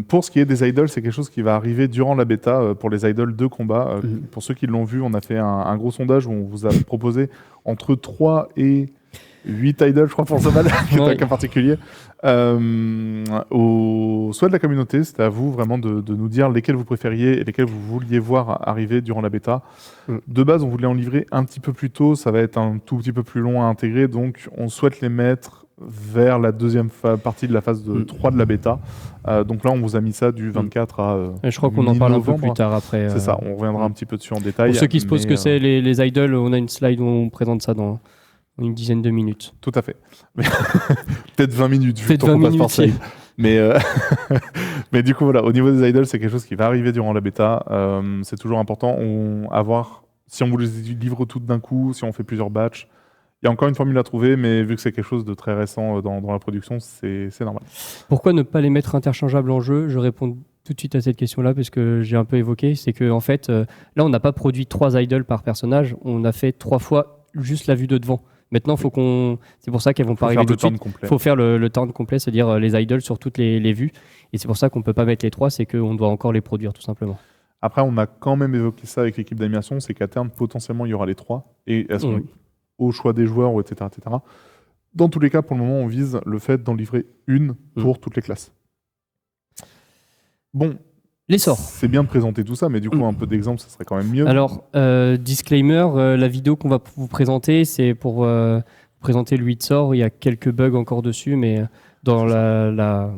Pour ce qui est des idoles, c'est quelque chose qui va arriver durant la bêta pour les idoles de combat. Pour ceux qui l'ont vu, on a fait un gros sondage où on vous a proposé entre 3 et 8 idoles, je crois, pour ce mal, qui est un cas particulier. Au souhait de la communauté, c'était à vous vraiment de nous dire lesquels vous préfériez et lesquels vous vouliez voir arriver durant la bêta. De base, on voulait en livrer un petit peu plus tôt, ça va être un tout petit peu plus long à intégrer, donc on souhaite les mettre vers la deuxième partie de la phase 3 de la bêta. Donc là, on vous a mis ça du 24 à je crois qu'on en parle un peu plus tard après. C'est ça, on reviendra un petit peu dessus en détail. Pour ceux qui se posent que c'est les idoles, on a une slide où on présente ça dans une dizaine de minutes. Tout à fait. Peut-être 20 minutes, vu qu'on passe par slide. Mais du coup, voilà, au niveau des idoles, c'est quelque chose qui va arriver durant la bêta. C'est toujours important. Si on vous les livre toutes d'un coup, si on fait plusieurs batchs, il y a encore une formule à trouver, mais vu que c'est quelque chose de très récent dans la production, c'est normal. Pourquoi ne pas les mettre interchangeables en jeu ? Je réponds tout de suite à cette question-là, parce que j'ai un peu évoqué. C'est qu'en fait, là, on n'a pas produit 3 idoles par personnage. On a fait 3 fois juste la vue de devant. Maintenant, c'est pour ça qu'elles vont pas arriver tout de suite. Il faut faire le turn complet, c'est-à-dire les idoles sur toutes les vues. Et c'est pour ça qu'on ne peut pas mettre les 3, c'est qu'on doit encore les produire tout simplement. Après, on a quand même évoqué ça avec l'équipe d'animation, c'est qu'à terme, potentiellement, il y aura les 3. Et elles sont au choix des joueurs, etc., etc. Dans tous les cas, pour le moment, on vise le fait d'en livrer une pour toutes les classes. Bon. Les sorts. C'est bien de présenter tout ça, mais du coup, un peu d'exemple, ça serait quand même mieux. Alors, disclaimer, la vidéo qu'on va vous présenter, c'est pour vous présenter le 8 sorts. Il y a quelques bugs encore dessus, mais dans la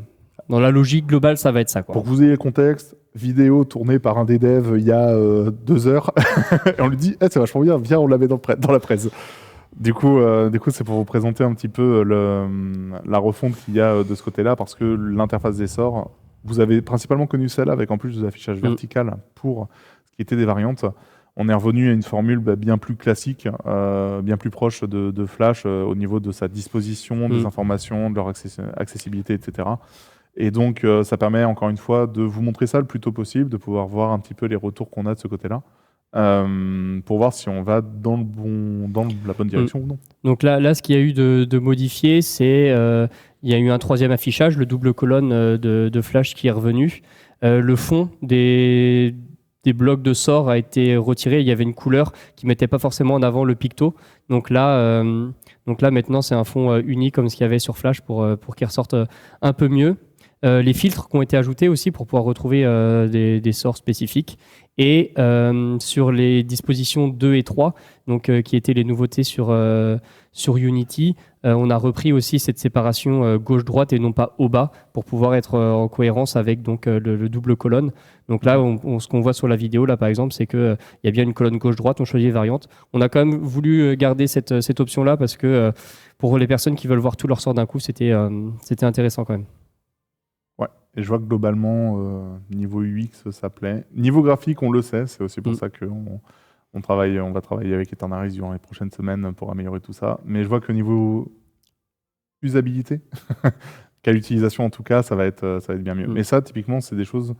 logique globale, ça va être ça, quoi. Pour que vous ayez le contexte, vidéo tournée par un des devs il y a 2 heures, et on lui dit c'est vachement bien, viens, on la met dans la presse. Du coup, c'est pour vous présenter un petit peu la refonte qu'il y a de ce côté-là, parce que l'interface des sorts, vous avez principalement connu celle-là, avec en plus des affichages vertical pour ce qui était des variantes. On est revenu à une formule bien plus classique, bien plus proche de Flash au niveau de sa disposition, des informations, de leur accessibilité, etc. Et donc, ça permet encore une fois de vous montrer ça le plus tôt possible, de pouvoir voir un petit peu les retours qu'on a de ce côté-là, pour voir si on va dans la bonne direction ou non. Donc là, ce qu'il y a eu de modifié, c'est il y a eu un 3e affichage, le double colonne de Flash qui est revenu. Le fond des blocs de sorts a été retiré. Il y avait une couleur qui mettait pas forcément en avant le picto. Donc là, maintenant, c'est un fond uni comme ce qu'il y avait sur Flash pour qu'il ressorte un peu mieux. Les filtres qui ont été ajoutés aussi pour pouvoir retrouver des sorts spécifiques. Et sur les dispositions 2 et 3, donc, qui étaient les nouveautés sur Unity, on a repris aussi cette séparation gauche-droite et non pas haut-bas pour pouvoir être en cohérence avec donc, le double colonne. Donc là, ce qu'on voit sur la vidéo, là, par exemple, c'est qu'il y a bien une colonne gauche-droite, on choisit les variantes. On a quand même voulu garder cette option-là parce que pour les personnes qui veulent voir tous leurs sorts d'un coup, c'était intéressant quand même. Ouais, et je vois que globalement, niveau UX, ça plaît. Niveau graphique, on le sait, c'est aussi pour ça qu'on va travailler avec Eternaris durant les prochaines semaines pour améliorer tout ça. Mais je vois que niveau usabilité, qu'à l'utilisation en tout cas, ça va être bien mieux. Mais ça, typiquement, c'est des choses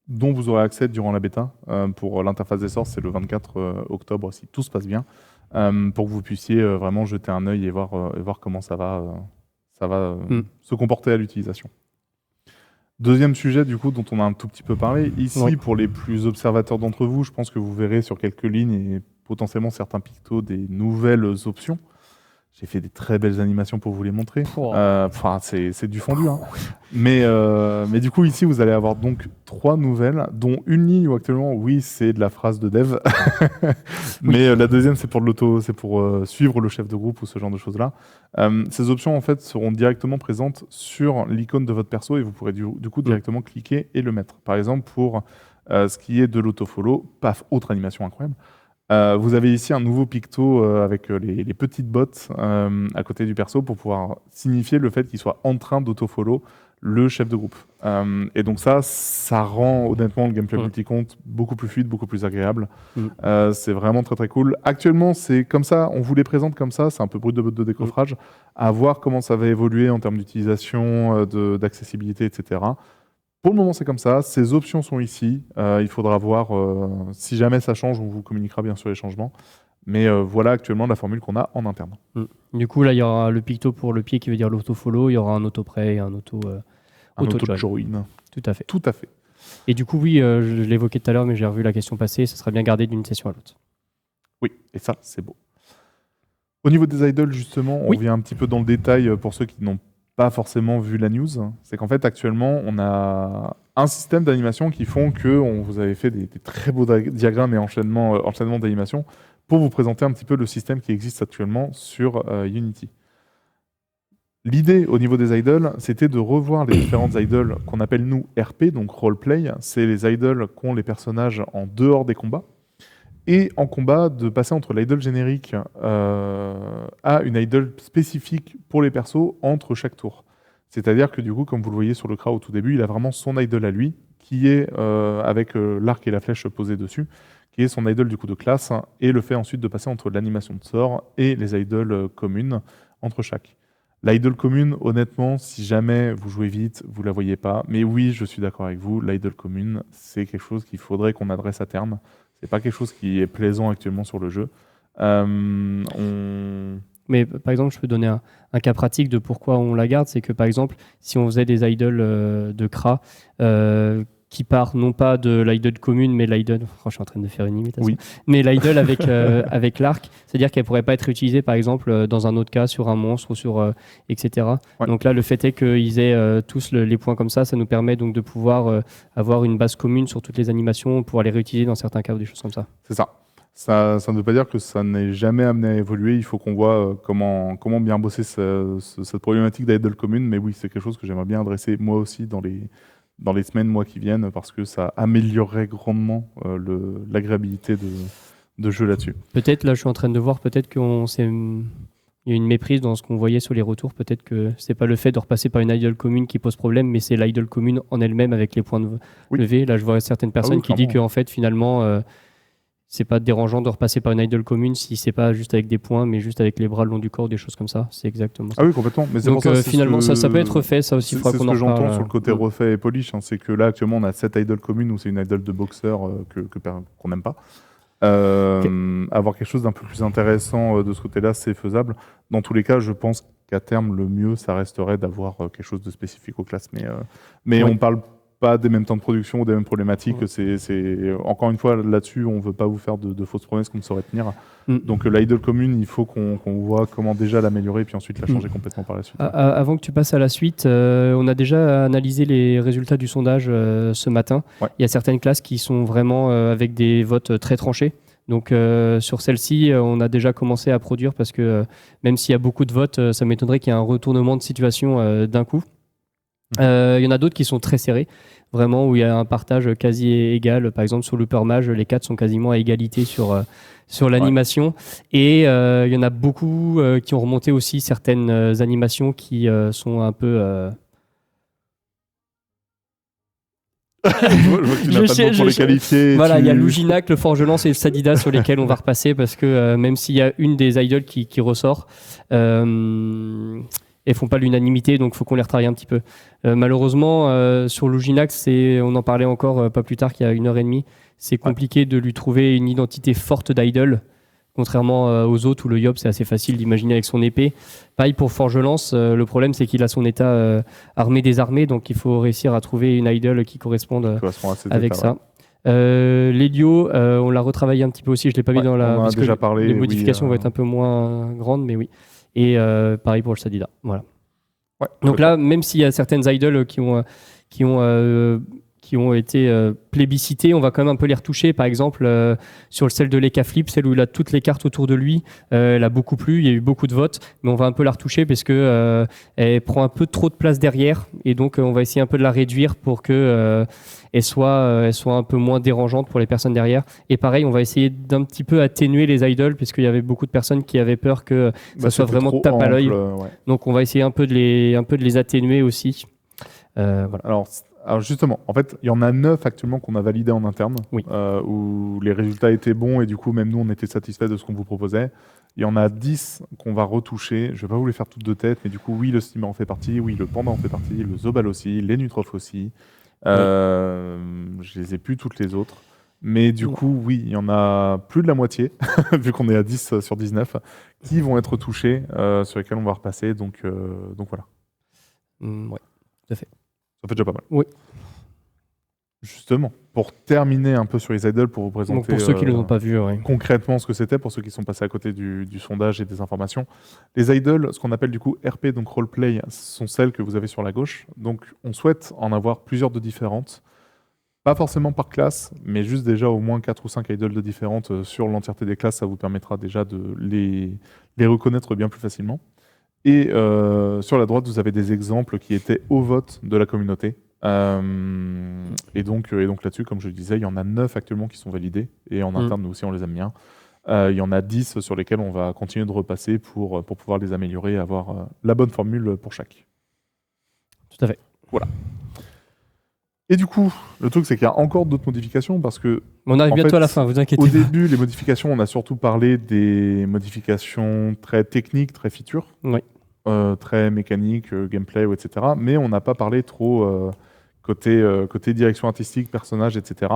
dont vous aurez accès durant la bêta. Pour l'interface des sorts, c'est le 24 octobre, si tout se passe bien, pour que vous puissiez vraiment jeter un œil et voir comment ça va se comporter à l'utilisation. Deuxième sujet, du coup, dont on a un tout petit peu parlé. Ici, pour les plus observateurs d'entre vous, je pense que vous verrez sur quelques lignes et potentiellement certains pictos des nouvelles options. J'ai fait des très belles animations pour vous les montrer. C'est du fondu. Hein. Mais du coup, ici, vous allez avoir donc 3 nouvelles, dont une ligne où actuellement, oui, c'est de la phrase de dev. Mais la deuxième, c'est pour suivre le chef de groupe ou ce genre de choses-là. Ces options, en fait, seront directement présentes sur l'icône de votre perso et vous pourrez du coup directement cliquer et le mettre. Par exemple, pour ce qui est de l'autofollow, paf, autre animation incroyable. Vous avez ici un nouveau picto avec les petites bottes à côté du perso pour pouvoir signifier le fait qu'il soit en train d'autofollow le chef de groupe. Et donc ça rend honnêtement le gameplay multi-compte beaucoup plus fluide, beaucoup plus agréable. C'est vraiment très très cool. Actuellement, c'est comme ça, on vous les présente comme ça, c'est un peu brut de décoffrage, à voir comment ça va évoluer en termes d'utilisation, d'accessibilité, etc. Pour le moment, c'est comme ça. Ces options sont ici. Il faudra voir si jamais ça change, on vous communiquera bien sûr les changements. Mais voilà actuellement la formule qu'on a en interne. Du coup, là, il y aura le picto pour le pied qui veut dire l'autofollow. Il y aura un auto-prêt et un auto-join. Tout à fait. Tout à fait. Et du coup, oui, je l'évoquais tout à l'heure, mais j'ai revu la question passée. Ça serait bien gardé d'une session à l'autre. Oui, et ça, c'est beau. Au niveau des idoles, justement, on revient un petit peu dans le détail pour ceux qui n'ont pas forcément vu la news, c'est qu'en fait actuellement on a un système d'animation qui font que vous avez fait des très beaux diagrammes et enchaînements d'animation pour vous présenter un petit peu le système qui existe actuellement sur Unity. L'idée au niveau des idoles, c'était de revoir les différentes idoles qu'on appelle nous RP, donc roleplay. C'est les idoles qu'ont les personnages en dehors des combats. Et en combat, de passer entre l'idol générique à une idol spécifique pour les persos entre chaque tour. C'est-à-dire que du coup, comme vous le voyez sur le CRA au tout début, il a vraiment son idol à lui, qui est avec l'arc et la flèche posés dessus, qui est son idol du coup de classe, et le fait ensuite de passer entre l'animation de sort et les idoles communes entre chaque. L'idol commune, honnêtement, si jamais vous jouez vite, vous la voyez pas. Mais oui, je suis d'accord avec vous, l'idol commune, c'est quelque chose qu'il faudrait qu'on adresse à terme. C'est pas quelque chose qui est plaisant actuellement sur le jeu. Mais par exemple, je peux donner un cas pratique de pourquoi on la garde. C'est que par exemple, si on faisait des idoles de Kra qui part non pas de l'idol commune, mais l'idol. Je suis en train de faire une imitation. Oui. Mais l'idol avec l'arc, c'est-à-dire qu'elle pourrait pas être utilisée par exemple dans un autre cas sur un monstre ou sur etc. Ouais. Donc là, le fait est qu'ils aient tous les points comme ça nous permet donc de pouvoir avoir une base commune sur toutes les animations, pouvoir les réutiliser dans certains cas ou des choses comme ça. C'est ça. Ça ne veut pas dire que ça n'est jamais amené à évoluer. Il faut qu'on voit comment bien bosser cette problématique d'idol commune. Mais oui, c'est quelque chose que j'aimerais bien adresser moi aussi dans les semaines, mois qui viennent, parce que ça améliorerait grandement l'agréabilité de jeu là-dessus. Peut-être, là, je suis en train de voir, peut-être qu'il y a une méprise dans ce qu'on voyait sur les retours. Peut-être que c'est pas le fait de repasser par une idol commune qui pose problème, mais c'est l'idol commune en elle-même avec les points de levée. Là, je vois certaines personnes qui disent qu'en fait, finalement, c'est pas dérangeant de repasser par une idol commune si c'est pas juste avec des points, mais juste avec les bras le long du corps, des choses comme ça. C'est exactement ça. Ah oui, complètement. Mais donc pour ça, finalement, ça peut être refait. Ça aussi, il faudra qu'on en reparle. C'est ce que j'entends sur le côté refait et polish. C'est que là, actuellement, on a cette idol commune où c'est une idol de boxeur qu'on n'aime pas. Avoir quelque chose d'un peu plus intéressant de ce côté-là, c'est faisable. Dans tous les cas, je pense qu'à terme, le mieux, ça resterait d'avoir quelque chose de spécifique aux classes. Mais on parle pas des mêmes temps de production ou des mêmes problématiques. Encore une fois, là-dessus, on veut pas vous faire de fausses promesses qu'on ne saurait tenir. Donc l'idol commune, il faut qu'on voit comment déjà l'améliorer, puis ensuite la changer complètement par la suite. Avant que tu passes à la suite, on a déjà analysé les résultats du sondage ce matin. Ouais. Il y a certaines classes qui sont vraiment avec des votes très tranchés. Donc sur celle-ci, on a déjà commencé à produire parce que même s'il y a beaucoup de votes, ça m'étonnerait qu'il y ait un retournement de situation d'un coup. Il y en a d'autres qui sont très serrés, vraiment, où il y a un partage quasi égal. Par exemple, sur Looper Mage, les 4 sont quasiment à égalité sur l'animation. Ouais. Et il y en a beaucoup qui ont remonté aussi certaines animations qui sont un peu... je vois que tu n'as pas de mots pour les qualifier. Voilà, il y a Louginac, le Forgelance et le Sadida sur lesquels on va repasser parce que même s'il y a une des idols qui ressort... elles font pas l'unanimité, donc il faut qu'on les retravaille un petit peu. Malheureusement, sur Louginac, on en parlait encore pas plus tard qu'il y a 1h30, c'est compliqué de lui trouver une identité forte d'idol, contrairement aux autres où le Yob, c'est assez facile d'imaginer avec son épée. Pareil pour Forgelance, le problème c'est qu'il a son état armé-désarmé, donc il faut réussir à trouver une idol qui corresponde avec ça. L'Helio, on l'a retravaillé un petit peu aussi, je ne l'ai pas mis dans la... Parce déjà parlé, les modifications vont être un peu moins grandes, mais oui. Et pareil pour le Sadida. Voilà. Ouais, donc là, même s'il y a certaines idols qui ont été plébiscitées, on va quand même un peu les retoucher. Par exemple, sur celle de l'Eka Flip, celle où il a toutes les cartes autour de lui, elle a beaucoup plu, il y a eu beaucoup de votes, mais on va un peu la retoucher parce que elle prend un peu trop de place derrière, et donc on va essayer un peu de la réduire pour que elle soit un peu moins dérangeante pour les personnes derrière. Et pareil, on va essayer d'un petit peu atténuer les idols, puisqu'il y avait beaucoup de personnes qui avaient peur que ça soit vraiment tape à l'œil. Ouais. Donc on va essayer un peu de les atténuer aussi. Voilà. Alors justement, en fait, il y en a 9 actuellement qu'on a validés en interne, où les résultats étaient bons et du coup, même nous, on était satisfaits de ce qu'on vous proposait. Il y en a 10 qu'on va retoucher. Je ne vais pas vous les faire toutes de tête, mais du coup, oui, le Steamer en fait partie, oui, le Panda en fait partie, le Zobal aussi, les Nutrof aussi. Je les ai plus toutes les autres. Mais du coup, oui, il y en a plus de la moitié, vu qu'on est à 10 sur 19, qui vont être touchés, sur lesquels on va repasser. Donc voilà. Oui, tout à fait. Ça fait déjà pas mal. Oui. Justement, pour terminer un peu sur les idols, pour vous présenter donc pour ceux qui ne l'ont pas vu, concrètement ce que c'était, pour ceux qui sont passés à côté du sondage et des informations. Les idols, ce qu'on appelle du coup RP, donc roleplay, sont celles que vous avez sur la gauche. Donc on souhaite en avoir plusieurs de différentes. Pas forcément par classe, mais juste déjà au moins 4 ou 5 idols de différentes sur l'entièreté des classes. Ça vous permettra déjà de les reconnaître bien plus facilement. Et sur la droite, vous avez des exemples qui étaient au vote de la communauté. Et donc là-dessus, comme je le disais, il y en a 9 actuellement qui sont validés. Et en interne, nous aussi, on les aime bien. Il y en a 10 sur lesquels on va continuer de repasser pour pouvoir les améliorer et avoir la bonne formule pour chaque. Tout à fait. Voilà. Et du coup, le truc, c'est qu'il y a encore d'autres modifications parce que... On arrive bientôt à la fin, vous inquiétez pas. Au début, les modifications, on a surtout parlé des modifications très techniques, très features. Oui. Très mécanique, gameplay, etc. Mais on n'a pas parlé trop côté direction artistique, personnages, etc.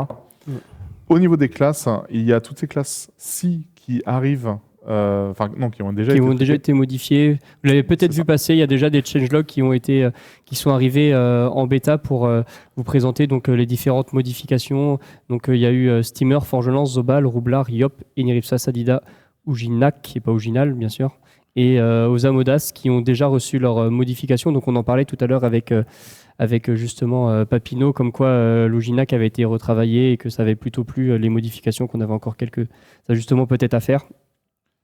Au niveau des classes, il y a toutes ces classes-ci qui arrivent qui ont déjà été modifiés. Vous l'avez peut-être vu passer, il y a déjà des changelogs qui sont arrivés en bêta pour vous présenter donc les différentes modifications. Donc il y a eu Steamer, Forgelance, Zobal, Roublard, Yop, Eniripsa, Sadida, Ujinak, qui n'est pas Ujinal bien sûr, et Ozamodas qui ont déjà reçu leurs modifications. Donc on en parlait tout à l'heure avec justement Papineau, comme quoi l'Ujinac avait été retravaillé et que ça avait plutôt plu les modifications, qu'on avait encore quelques ajustements peut-être à faire.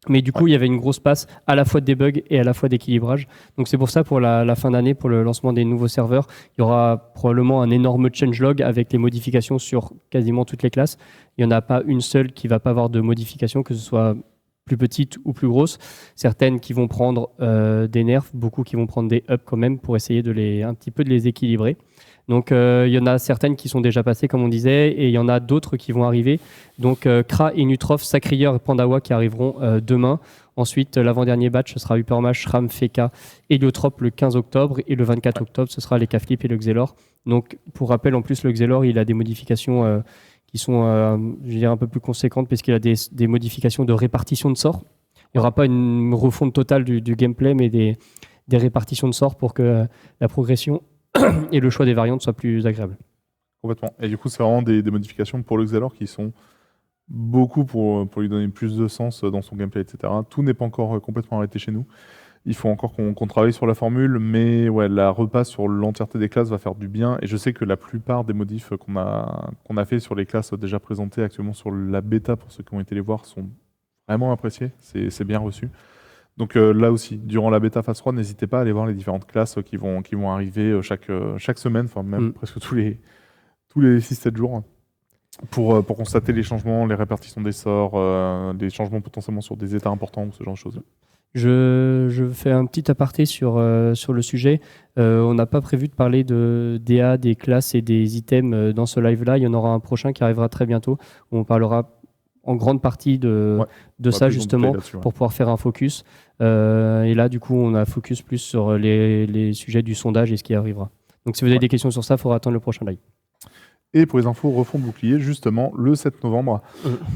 Mais du coup, il y avait une grosse passe à la fois de debug et à la fois d'équilibrage. Donc c'est pour ça, pour la fin d'année, pour le lancement des nouveaux serveurs, il y aura probablement un énorme changelog avec les modifications sur quasiment toutes les classes. Il n'y en a pas une seule qui ne va pas avoir de modifications, que ce soit plus petites ou plus grosses. Certaines qui vont prendre des nerfs, beaucoup qui vont prendre des ups quand même pour essayer un petit peu de les équilibrer. Donc il y en a certaines qui sont déjà passées comme on disait, et il y en a d'autres qui vont arriver. Donc Kra, Inutrof, Sacrieur et Pandawa qui arriveront demain. Ensuite l'avant-dernier batch ce sera Hypermash, Ram, Feka, Heliotrope le 15 octobre, et le 24 octobre ce sera les Kaflip et le Xelor. Donc pour rappel, en plus le Xelor il a des modifications qui sont je dirais un peu plus conséquentes, puisqu'il a des modifications de répartition de sorts. Il n'y aura pas une refonte totale du gameplay, mais des répartitions de sorts pour que la progression et le choix des variantes soit plus agréable. Complètement. Et du coup, c'est vraiment des modifications pour le Xelor qui sont beaucoup pour lui donner plus de sens dans son gameplay, etc. Tout n'est pas encore complètement arrêté chez nous. Il faut encore qu'on travaille sur la formule, mais ouais, la repasse sur l'entièreté des classes va faire du bien. Et je sais que la plupart des modifs qu'on a fait sur les classes déjà présentées actuellement sur la bêta, pour ceux qui ont été les voir, sont vraiment appréciés. C'est bien reçu. Donc là aussi, durant la bêta phase 3, n'hésitez pas à aller voir les différentes classes qui vont arriver chaque semaine, enfin même presque tous les 6-7 jours, pour constater les changements, les répartitions des sorts, des changements potentiellement sur des états importants ou ce genre de choses. Je fais un petit aparté sur le sujet. On n'a pas prévu de parler de DA, des classes et des items dans ce live-là. Il y en aura un prochain qui arrivera très bientôt, où on parlera en grande partie de ça justement, pour pouvoir faire un focus. Et là, du coup, on a focus plus sur les sujets du sondage et ce qui arrivera. Donc, si vous avez des questions sur ça, il faudra attendre le prochain live. Et pour les infos refonte bouclier, justement, le 7 novembre,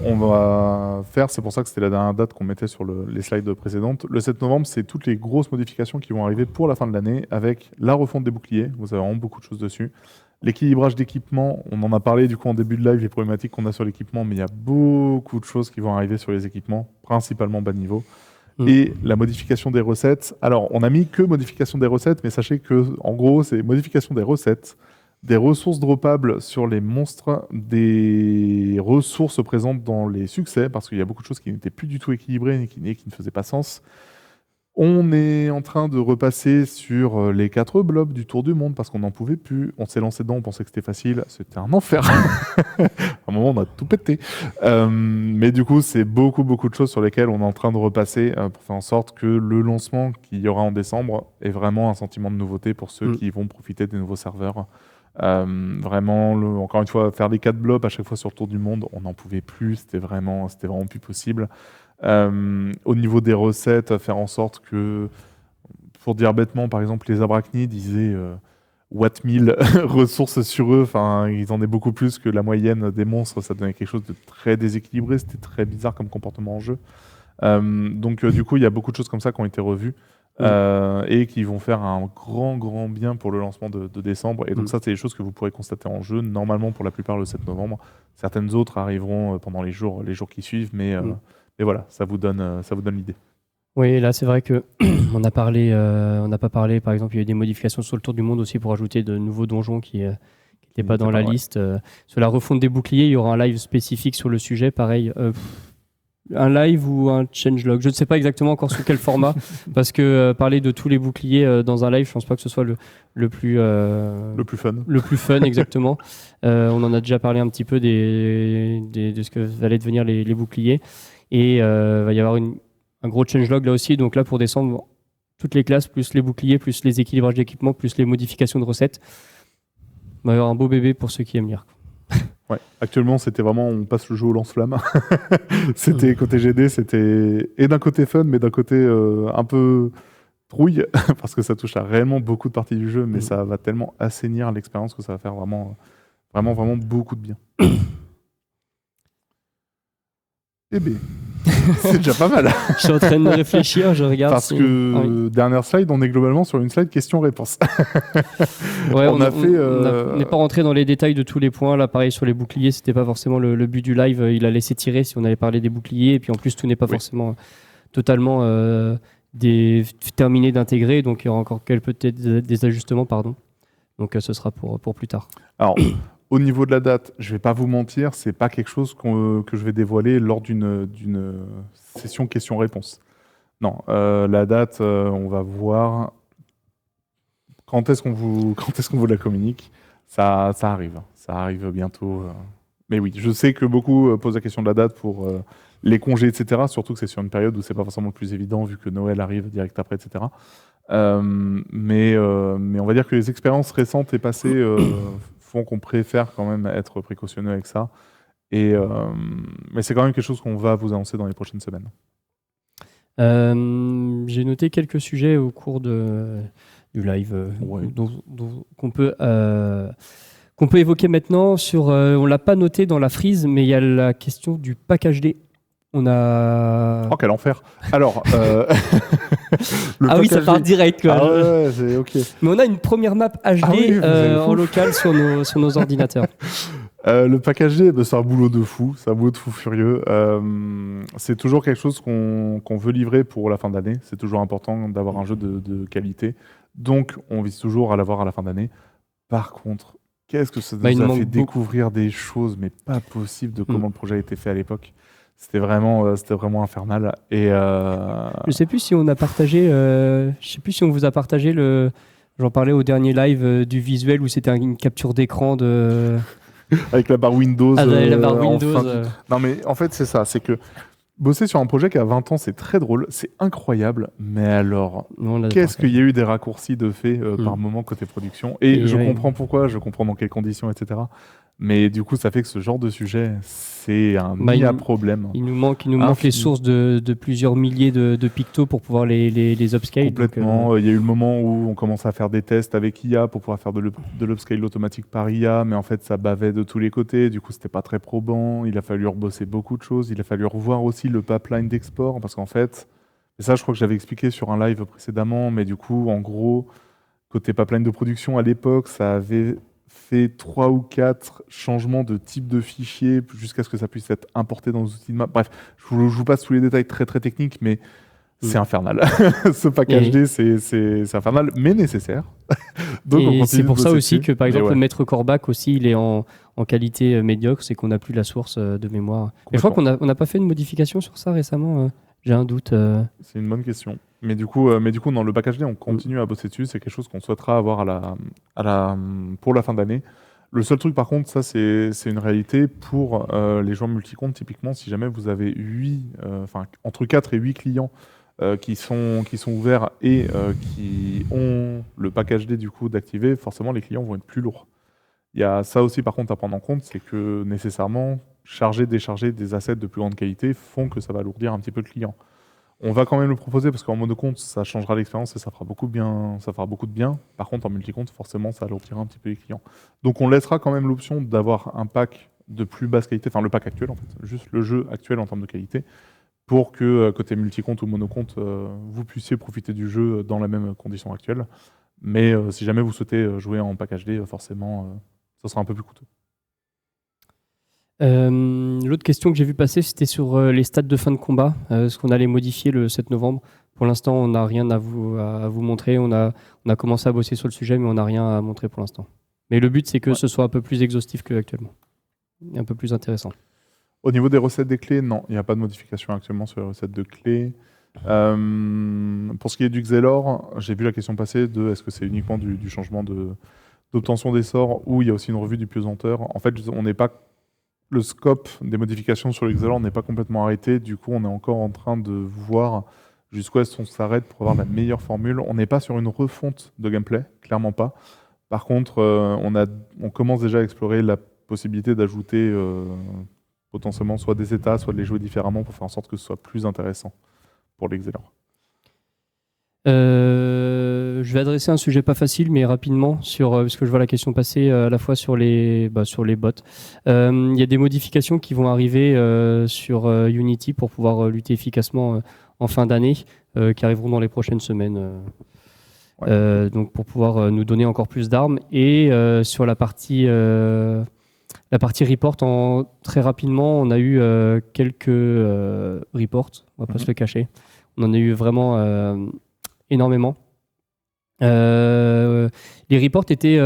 on va faire, c'est pour ça que c'était la dernière date qu'on mettait sur les slides précédentes. Le 7 novembre, c'est toutes les grosses modifications qui vont arriver pour la fin de l'année, avec la refonte des boucliers. Vous avez vraiment beaucoup de choses dessus. L'équilibrage d'équipement, on en a parlé du coup en début de live, les problématiques qu'on a sur l'équipement, mais il y a beaucoup de choses qui vont arriver sur les équipements, principalement bas niveau. Et la modification des recettes. Alors, on a mis que modification des recettes, mais sachez que, en gros, c'est modification des recettes, des ressources droppables sur les monstres, des ressources présentes dans les succès, parce qu'il y a beaucoup de choses qui n'étaient plus du tout équilibrées et qui ne faisaient pas sens. On est en train de repasser sur les 4 blobs du tour du monde parce qu'on n'en pouvait plus. On s'est lancé dedans, on pensait que c'était facile. C'était un enfer. À un moment, on a tout pété. Mais du coup, c'est beaucoup de choses sur lesquelles on est en train de repasser pour faire en sorte que le lancement qu'il y aura en décembre est vraiment un sentiment de nouveauté pour ceux qui vont profiter des nouveaux serveurs. Vraiment, encore une fois, faire les 4 blobs à chaque fois sur le tour du monde, on n'en pouvait plus. C'était vraiment plus possible. Au niveau des recettes, faire en sorte que, pour dire bêtement, par exemple, les arachnides, ils aient watt 1000 ressources sur eux, enfin, ils en aient beaucoup plus que la moyenne des monstres, ça donnait quelque chose de très déséquilibré, c'était très bizarre comme comportement en jeu. Donc, du coup, il y a beaucoup de choses comme ça qui ont été revues et qui vont faire un grand bien pour le lancement de décembre. Et donc, ça, c'est des choses que vous pourrez constater en jeu, normalement pour la plupart le 7 novembre. Certaines autres arriveront pendant les jours qui suivent, mais voilà, ça vous donne l'idée. Oui, là c'est vrai que on n'a pas parlé, par exemple, il y a eu des modifications sur le tour du monde aussi pour ajouter de nouveaux donjons qui n'étaient pas dans la liste. Sur la refonte des boucliers, il y aura un live spécifique sur le sujet, pareil. Un live ou un changelog, je ne sais pas exactement encore sous quel format, parce que parler de tous les boucliers dans un live, je ne pense pas que ce soit le plus fun. Le plus fun, exactement. On en a déjà parlé un petit peu de ce que allaient devenir les boucliers. Et va y avoir un gros changelog là aussi. Donc là, pour décembre, toutes les classes, plus les boucliers, plus les équilibrages d'équipement, plus les modifications de recettes. Il va y avoir un beau bébé pour ceux qui aiment lire. Ouais. Actuellement, c'était vraiment, on passe le jeu au lance-flamme. C'était côté GD, c'était et d'un côté fun, mais d'un côté un peu trouille, parce que ça touche à réellement beaucoup de parties du jeu, mais ça va tellement assainir l'expérience que ça va faire vraiment beaucoup de bien. Eh bien, C'est déjà pas mal. Je suis en train de réfléchir, je regarde. Parce que, dernière slide, on est globalement sur une slide question-réponse. Ouais, on n'est pas rentré dans les détails de tous les points. Là, pareil, sur les boucliers, c'était pas forcément le but du live. Il a laissé tirer si on allait parler des boucliers. Et puis en plus, tout n'est pas forcément totalement terminé d'intégrer. Donc il y aura encore peut-être des ajustements, pardon. Donc ce sera pour plus tard. Alors, au niveau de la date, je vais pas vous mentir, c'est pas quelque chose que je vais dévoiler lors d'une session questions-réponses. Non, la date, on va voir quand est-ce qu'on vous la communique. Ça arrive bientôt. Mais oui, je sais que beaucoup posent la question de la date pour les congés, etc. Surtout que c'est sur une période où c'est pas forcément le plus évident vu que Noël arrive direct après, etc. Mais on va dire que les expériences récentes et passées font qu'on préfère quand même être précautionneux avec ça. Mais c'est quand même quelque chose qu'on va vous annoncer dans les prochaines semaines. J'ai noté quelques sujets au cours du live qu'on peut évoquer maintenant. On l'a pas noté dans la frise, mais il y a la question du pack HD. Oh, quel enfer. Alors, oui, ça part direct. Quoi. Ah ouais, c'est OK. Mais on a une première map HD en local sur nos ordinateurs. Le pack HD, c'est un boulot de fou. C'est un boulot de fou furieux. C'est toujours quelque chose qu'on veut livrer pour la fin d'année. C'est toujours important d'avoir un jeu de qualité. Donc, on vise toujours à l'avoir à la fin d'année. Par contre, qu'est-ce que ça nous a fait découvrir des choses, mais pas possible de comment le projet a été fait à l'époque. C'était vraiment infernal. Et je sais plus si on a partagé. Je sais plus si on vous a partagé J'en parlais au dernier live du visuel où c'était une capture d'écran de. Avec la barre Windows. La barre Windows. Non mais en fait c'est ça, c'est que bosser sur un projet qui a 20 ans, c'est très drôle, c'est incroyable. Mais alors, qu'est-ce qu'il y a eu des raccourcis de fait par moment côté production. Et je comprends pourquoi, je comprends dans quelles conditions, etc. Mais du coup, ça fait que ce genre de sujet, c'est un problème. Il nous manque les sources de plusieurs milliers de pictos pour pouvoir les upscale. Complètement. Il y a eu le moment où on commençait à faire des tests avec IA pour pouvoir faire de l'upscale automatique par IA, mais en fait, ça bavait de tous les côtés. Du coup, c'était pas très probant. Il a fallu rebosser beaucoup de choses. Il a fallu revoir aussi le pipeline d'export parce qu'en fait, et ça, je crois que j'avais expliqué sur un live précédemment, mais du coup, en gros, côté pipeline de production à l'époque, ça avait fait 3 ou 4 changements de type de fichier jusqu'à ce que ça puisse être importé dans les outils de map. Bref, je vous passe tous les détails très très techniques, mais c'est infernal. Ce pack HD, c'est infernal, mais nécessaire. Donc et c'est pour ça aussi que, par exemple, le Maître Corbac aussi, il est en qualité médiocre, c'est qu'on n'a plus la source de mémoire. Mais je crois qu'on n'a pas fait une modification sur ça récemment. J'ai un doute. C'est une bonne question. Mais du coup, dans le pack HD, on continue à bosser dessus. C'est quelque chose qu'on souhaitera avoir pour la fin d'année. Le seul truc, par contre, ça, c'est une réalité pour les joueurs multicomptes. Typiquement, si jamais vous avez entre 4 et 8 clients qui sont ouverts et qui ont le pack HD du coup d'activer, forcément, les clients vont être plus lourds. Il y a ça aussi, par contre, à prendre en compte, c'est que nécessairement, charger, décharger des assets de plus grande qualité font que ça va alourdir un petit peu le client. On va quand même le proposer parce qu'en monocompte, ça changera l'expérience et ça fera beaucoup de bien. Par contre, en multicompte, forcément, ça alourdira un petit peu les clients. Donc, on laissera quand même l'option d'avoir un pack de plus basse qualité, enfin le pack actuel en fait, juste le jeu actuel en termes de qualité, pour que côté multicompte ou monocompte, vous puissiez profiter du jeu dans la même condition actuelle. Mais si jamais vous souhaitez jouer en pack HD, forcément, ça sera un peu plus coûteux. L'autre question que j'ai vu passer, c'était sur les stats de fin de combat. Ce qu'on allait modifier le 7 novembre. Pour l'instant, on n'a rien à vous montrer. On a commencé à bosser sur le sujet, mais on n'a rien à montrer pour l'instant. Mais le but, c'est que ce soit un peu plus exhaustif qu'actuellement. Et un peu plus intéressant. Au niveau des recettes des clés, non, il n'y a pas de modification actuellement sur les recettes de clés. Pour ce qui est du Xelor, j'ai vu la question passer de est-ce que c'est uniquement du changement d'obtention des sorts ou il y a aussi une revue du pesanteur. En fait, on n'est pas... Le scope des modifications sur le Xelor n'est pas complètement arrêté. Du coup, on est encore en train de voir jusqu'où est-ce qu'on s'arrête pour avoir la meilleure formule. On n'est pas sur une refonte de gameplay, clairement pas. Par contre, on commence déjà à explorer la possibilité d'ajouter potentiellement soit des états, soit de les jouer différemment pour faire en sorte que ce soit plus intéressant pour les Xelor. Je vais adresser un sujet pas facile, mais rapidement, parce que je vois la question passer à la fois sur les bots. Il y a des modifications qui vont arriver sur Unity pour pouvoir lutter efficacement en fin d'année, qui arriveront dans les prochaines semaines. Donc pour pouvoir nous donner encore plus d'armes. Et sur la partie report, très rapidement, on a eu quelques reports, on va pas se le cacher. On en a eu vraiment énormément. Les reports étaient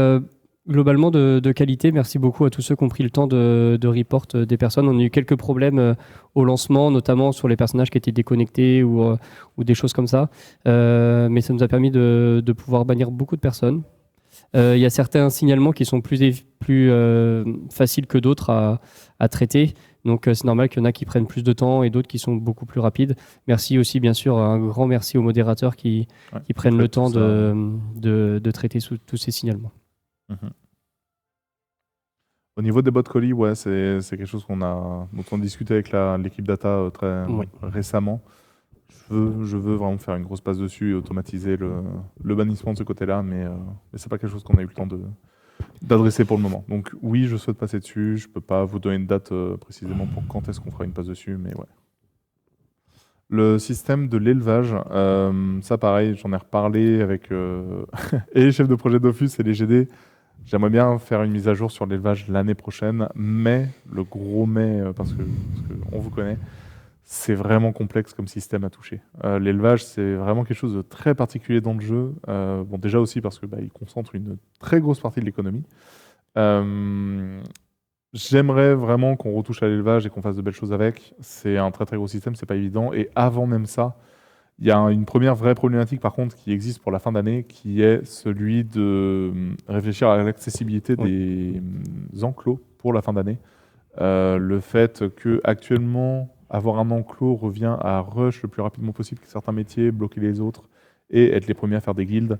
globalement de qualité. Merci beaucoup à tous ceux qui ont pris le temps de report des personnes. On a eu quelques problèmes au lancement, notamment sur les personnages qui étaient déconnectés ou des choses comme ça. Mais ça nous a permis de pouvoir bannir beaucoup de personnes. Il y a certains signalements qui sont plus faciles que d'autres à traiter. Donc c'est normal qu'il y en a qui prennent plus de temps et d'autres qui sont beaucoup plus rapides. Merci aussi, bien sûr, un grand merci aux modérateurs qui prennent le temps de traiter tous ces signalements. Au niveau des bot colis, c'est quelque chose dont on discutait avec l'équipe data très récemment. Je veux vraiment faire une grosse passe dessus et automatiser le bannissement de ce côté-là, mais c'est pas quelque chose qu'on a eu le temps d'adresser pour le moment. Donc oui, je souhaite passer dessus. Je peux pas vous donner une date précisément pour quand est-ce qu'on fera une passe dessus, mais ouais. Le système de l'élevage, ça pareil, j'en ai reparlé avec et les chefs de projet Dofus et les GD. J'aimerais bien faire une mise à jour sur l'élevage l'année prochaine, mais le gros mais, parce que on vous connaît, c'est vraiment complexe comme système à toucher. L'élevage, c'est vraiment quelque chose de très particulier dans le jeu. Bon, déjà aussi parce que il concentre une très grosse partie de l'économie. J'aimerais vraiment qu'on retouche à l'élevage et qu'on fasse de belles choses avec. C'est un très très gros système, c'est pas évident. Et avant même ça, il y a une première vraie problématique par contre qui existe pour la fin d'année, qui est celui de réfléchir à l'accessibilité des enclos pour la fin d'année. Le fait que actuellement avoir un enclos revient à rush le plus rapidement possible que certains métiers, bloquer les autres et être les premiers à faire des guildes,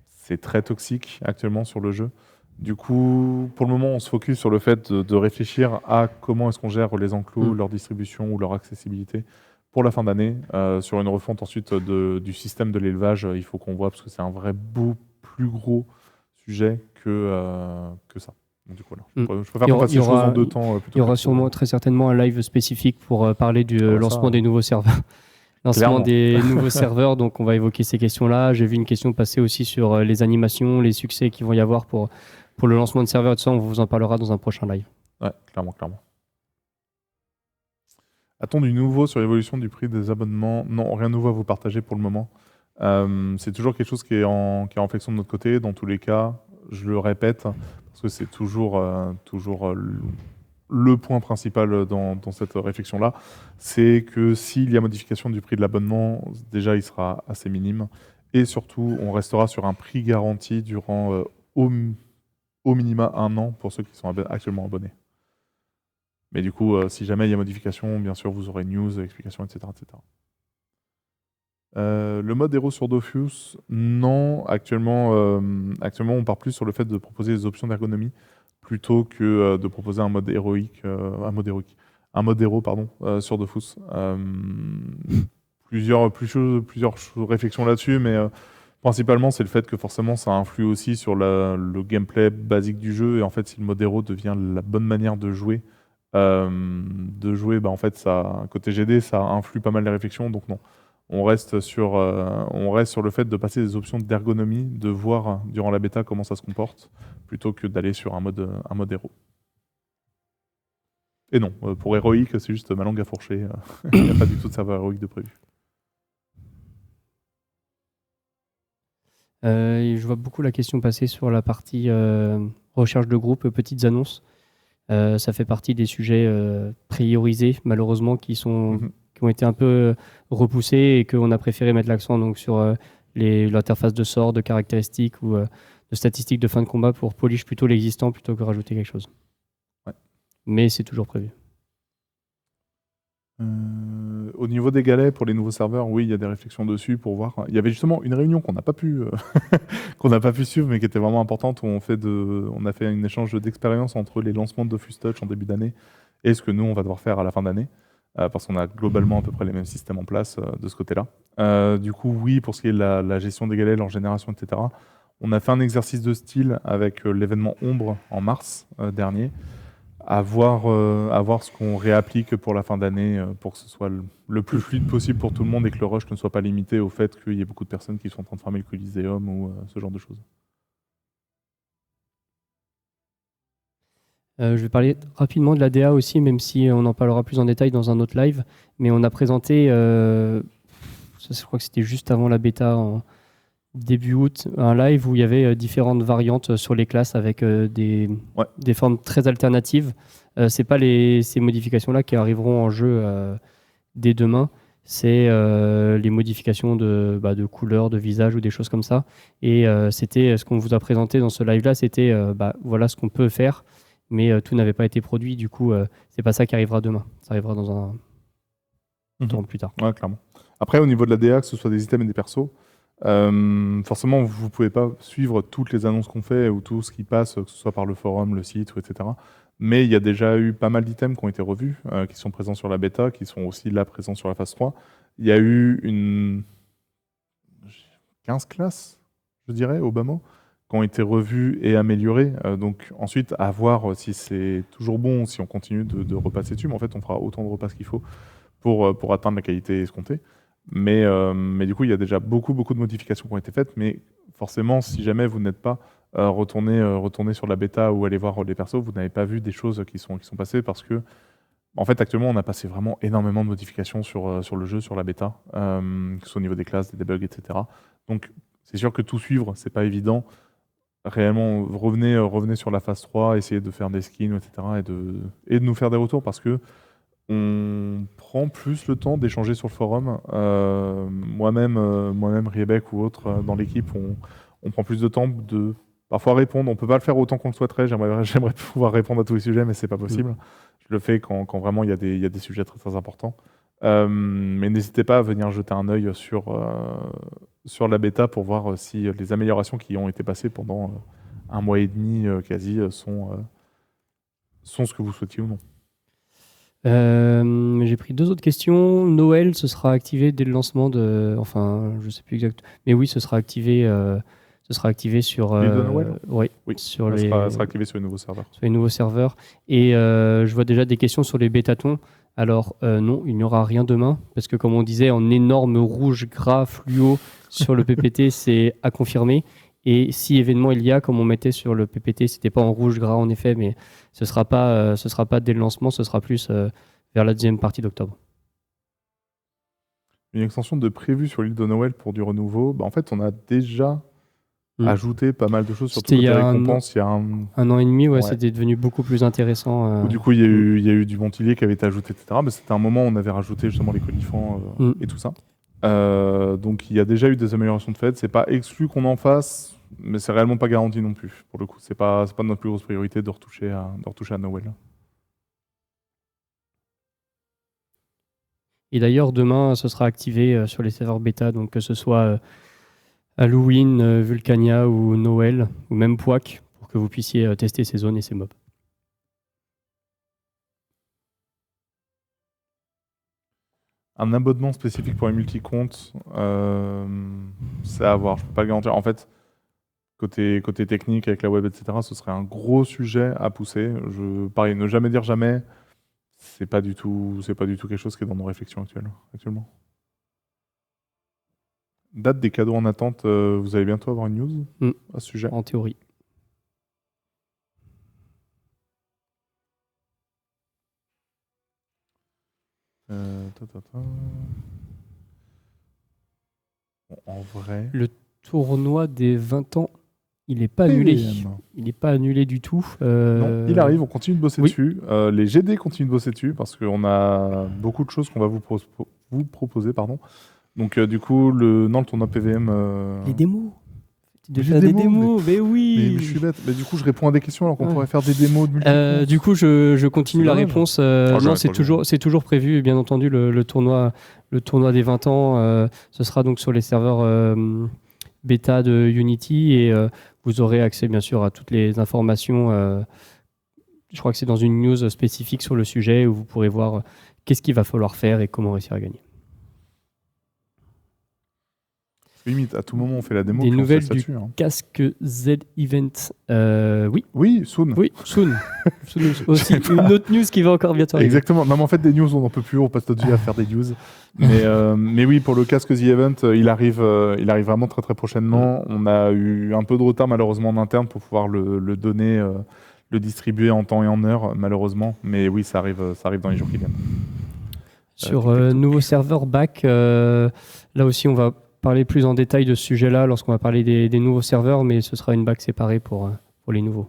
c'est très toxique actuellement sur le jeu. Du coup, pour le moment, on se focus sur le fait de réfléchir à comment est-ce qu'on gère les enclos, leur distribution ou leur accessibilité pour la fin d'année. Sur une refonte ensuite du système de l'élevage, il faut qu'on voit, parce que c'est un vrai plus gros sujet que ça. Donc, du coup, voilà. Je préfère qu'on fasse les choses en deux temps. Il y aura sûrement, très certainement, un live spécifique pour parler du lancement des nouveaux serveurs. Nouveaux serveurs, donc on va évoquer ces questions-là. J'ai vu une question passer aussi sur les animations, les succès qu'il vont y avoir pour le lancement de serveurs et tout ça. On vous en parlera dans un prochain live. Ouais, clairement. A-t-on du nouveau sur l'évolution du prix des abonnements? Non, rien de nouveau à vous partager pour le moment. C'est toujours quelque chose qui est en réflexion de notre côté. Dans tous les cas, je le répète, parce que c'est toujours le point principal dans cette réflexion-là, c'est que s'il y a modification du prix de l'abonnement, déjà il sera assez minime. Et surtout, on restera sur un prix garanti durant au minima 1 an pour ceux qui sont actuellement abonnés. Mais du coup, si jamais il y a modification, bien sûr, vous aurez news, explications, etc. Le mode héros sur Dofus, non. Actuellement, on part plus sur le fait de proposer des options d'ergonomie plutôt que de proposer un mode héros, sur Dofus. Plusieurs réflexions là-dessus, mais principalement, c'est le fait que forcément, ça influe aussi sur le gameplay basique du jeu. Et en fait, si le mode héros devient la bonne manière de jouer, en fait, ça, côté GD, ça influe pas mal les réflexions. Donc non, on reste sur le fait de passer des options d'ergonomie, de voir durant la bêta comment ça se comporte, plutôt que d'aller sur un mode héros. Et non, pour héroïque, c'est juste ma langue à fourcher. Il n'y a pas du tout de serveur héroïque de prévu. Je vois beaucoup la question passer sur la partie recherche de groupe, petites annonces. Ça fait partie des sujets priorisés, malheureusement, qui ont été un peu repoussés et qu'on a préféré mettre l'accent donc, sur l'interface de sorts, de caractéristiques ou de statistiques de fin de combat pour polish plutôt l'existant plutôt que rajouter quelque chose. Ouais. Mais c'est toujours prévu. Au niveau des galets pour les nouveaux serveurs, oui, il y a des réflexions dessus pour voir. Il y avait justement une réunion qu'on n'a pas pu suivre, mais qui était vraiment importante, où on a fait un échange d'expérience entre les lancements de Dofus Touch en début d'année et ce que nous, on va devoir faire à la fin d'année, parce qu'on a globalement à peu près les mêmes systèmes en place de ce côté-là. Du coup, oui, pour ce qui est de la gestion des galets, leur génération, etc. On a fait un exercice de style avec l'événement Ombre en mars dernier, à voir ce qu'on réapplique pour la fin d'année, pour que ce soit le plus fluide possible pour tout le monde et que le rush ne soit pas limité au fait qu'il y ait beaucoup de personnes qui sont en train de farmer le Coliseum ou ce genre de choses. Je vais parler rapidement de la DA aussi, même si on en parlera plus en détail dans un autre live. Mais on a présenté, je crois que c'était juste avant la bêta, en début août, un live où il y avait différentes variantes sur les classes avec des formes très alternatives. C'est pas ces modifications-là qui arriveront en jeu dès demain. C'est les modifications de couleurs, de visage ou des choses comme ça. Et c'était ce qu'on vous a présenté dans ce live-là, c'était voilà ce qu'on peut faire. Mais tout n'avait pas été produit, du coup, c'est pas ça qui arrivera demain. Ça arrivera dans un temps plus tard. Ouais, clairement. Après, au niveau de la DA, que ce soit des items et des persos, forcément, vous ne pouvez pas suivre toutes les annonces qu'on fait ou tout ce qui passe, que ce soit par le forum, le site, etc. Mais il y a déjà eu pas mal d'items qui ont été revus, qui sont présents sur la bêta, qui sont aussi là présents sur la phase 3. Il y a eu 15 classes, je dirais, au bas mot, qui ont été revues et améliorées. Donc ensuite, à voir si c'est toujours bon, si on continue de repasser dessus. Mais en fait, on fera autant de repasses qu'il faut pour atteindre la qualité escomptée. Mais du coup, il y a déjà beaucoup de modifications qui ont été faites. Mais forcément, si jamais vous n'êtes pas retourné sur la bêta ou aller voir les persos, vous n'avez pas vu des choses qui sont passées parce que, en fait, actuellement, on a passé vraiment énormément de modifications sur le jeu, sur la bêta, que ce soit au niveau des classes, des debugs, etc. Donc, c'est sûr que tout suivre, c'est pas évident. Réellement, revenez sur la phase 3, essayez de faire des skins, etc. et de nous faire des retours parce que on prend plus le temps d'échanger sur le forum. Moi-même, Riebeck ou autre dans l'équipe, on prend plus de temps de parfois répondre. On peut pas le faire autant qu'on le souhaiterait. J'aimerais pouvoir répondre à tous les sujets, mais c'est pas possible. Je le fais quand vraiment il y a des sujets très très importants. Mais n'hésitez pas à venir jeter un œil sur la bêta pour voir si les améliorations qui ont été passées pendant un mois et demi quasi sont ce que vous souhaitiez ou non. J'ai pris 2 autres questions. Noël, ce sera activé dès le lancement de... Enfin, je sais plus exactement. Mais oui, ce sera activé sur... L'île de Noël oui, sur les... sera activé sur les nouveaux serveurs. Sur les nouveaux serveurs. Et je vois déjà des questions sur les bêtatons. Alors, non, il n'y aura rien demain. Parce que comme on disait, en énorme rouge, gras, fluo sur le PPT, c'est à confirmer. Et si événement il y a, comme on mettait sur le PPT, c'était pas en rouge gras en effet, mais ce sera pas dès le lancement, ce sera plus vers la deuxième partie d'octobre. Une extension de prévu sur l'île de Noël pour du renouveau. En fait, on a déjà ajouté pas mal de choses sur toutes les récompenses. Il y a un an et demi, c'était devenu beaucoup plus intéressant. Du coup, il y a eu du Montilier qui avait été ajouté, etc. Mais c'était un moment où on avait rajouté justement les conifants et tout ça. Donc il y a déjà eu des améliorations de fait. C'est pas exclu qu'on en fasse, mais c'est réellement pas garanti non plus. Pour le coup, c'est pas notre plus grosse priorité de retoucher à Noël. Et d'ailleurs, demain, ce sera activé sur les serveurs bêta, donc que ce soit Halloween, Vulcania ou Noël, ou même Pouac, pour que vous puissiez tester ces zones et ces mobs. Un abonnement spécifique pour les multi-comptes, c'est à voir. Je peux pas le garantir. En fait, côté technique, avec la web, etc., ce serait un gros sujet à pousser. Pareil, ne jamais dire jamais. C'est pas du tout quelque chose qui est dans nos réflexions actuellement. Date des cadeaux en attente, vous allez bientôt avoir une news à ce sujet? En théorie. En vrai... Le tournoi des 20 ans, il n'est pas annulé. Il n'est pas annulé du tout. Non, il arrive, on continue de bosser dessus. Les GD continuent de bosser dessus parce qu'on a beaucoup de choses qu'on va vous proposer. Donc du coup, le tournoi PVM... Les démos. De faire des démos, mais oui. Mais je suis bête. Mais du coup, je réponds à des questions alors qu'on pourrait faire des démos de multi. Du coup, je continue la réponse. Non, c'est toujours prévu. Bien entendu, le tournoi des 20 ans, ce sera donc sur les serveurs bêta de Unity et vous aurez accès bien sûr à toutes les informations. Je crois que c'est dans une news spécifique sur le sujet où vous pourrez voir qu'est-ce qu'il va falloir faire et comment réussir à gagner. Limite, à tout moment, on fait la démo. Des nouvelles du dessus, casque Z-Event. Oui. Oui, soon. Oui, soon. Aussi, une autre news qui va encore bientôt arriver. Exactement. Non, mais en fait, des news, on n'en peut plus. On passe notre vie à faire des news. Mais oui, pour le casque The Event, il arrive vraiment très très prochainement. On a eu un peu de retard malheureusement en interne pour pouvoir le donner, le distribuer en temps et en heure, malheureusement. Mais oui, ça arrive dans les jours qui viennent. Sur nouveau serveur back, là aussi, on va parler plus en détail de ce sujet-là lorsqu'on va parler des nouveaux serveurs, mais ce sera une back séparée pour les nouveaux.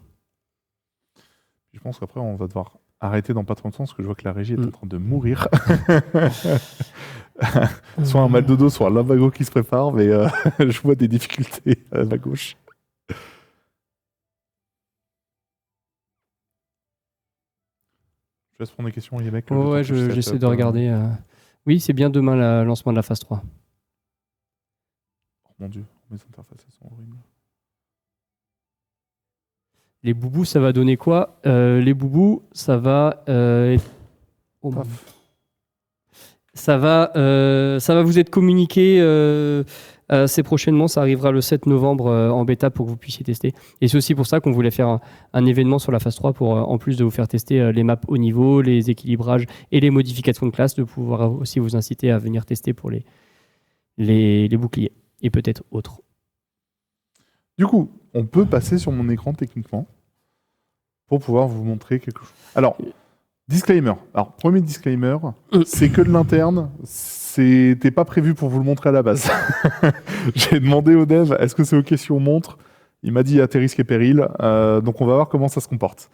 Je pense qu'après, on va devoir arrêter dans pas trop de temps parce que je vois que la régie est en train de mourir. Soit un mal de dos, soit un lumbago qui se prépare, mais je vois des difficultés à ma gauche. Je laisse prendre des questions, Yemek. Ouais, j'essaie de regarder. Oui, c'est bien demain le lancement de la phase 3. Oh mon Dieu, mes interfaces sont horribles. Les boubous, ça va donner quoi? Les boubous, ça va... ça va vous être communiqué assez prochainement. Ça arrivera le 7 novembre en bêta pour que vous puissiez tester. Et c'est aussi pour ça qu'on voulait faire un événement sur la phase 3 pour, en plus de vous faire tester les maps haut niveau, les équilibrages et les modifications de classe, de pouvoir aussi vous inciter à venir tester pour les boucliers et peut-être autres. Du coup, on peut passer sur mon écran techniquement pour pouvoir vous montrer quelque chose. Alors, disclaimer. Alors, premier disclaimer, c'est que de l'interne, c'était pas prévu pour vous le montrer à la base. J'ai demandé au dev, est-ce que c'est OK si on montre? Il m'a dit à tes risques et périls, donc on va voir comment ça se comporte.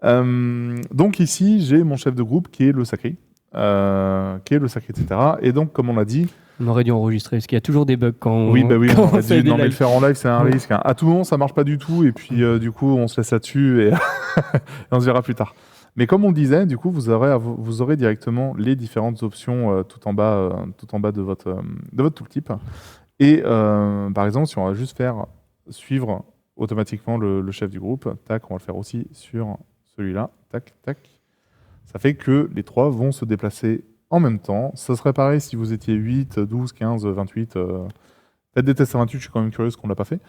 Donc ici, j'ai mon chef de groupe qui est le sacré, etc. Et donc, comme on l'a dit, on aurait dû enregistrer, parce qu'il y a toujours des bugs quand on... Oui, on aurait dû. Non, mais le live. faire en live, c'est un risque. Hein. À tout moment, ça marche pas du tout, et puis du coup, on se laisse là-dessus, et on se verra plus tard. Mais comme on le disait, du coup, vous aurez directement les différentes options tout en bas de votre tooltip. Et par exemple, si on va juste faire suivre automatiquement le chef du groupe, tac, on va le faire aussi sur celui-là, tac, tac. Ça fait que les trois vont se déplacer en même temps. Ça serait pareil si vous étiez 8, 12, 15, 28. Peut-être des tests à 28, je suis quand même curieux qu'on ne l'a pas fait.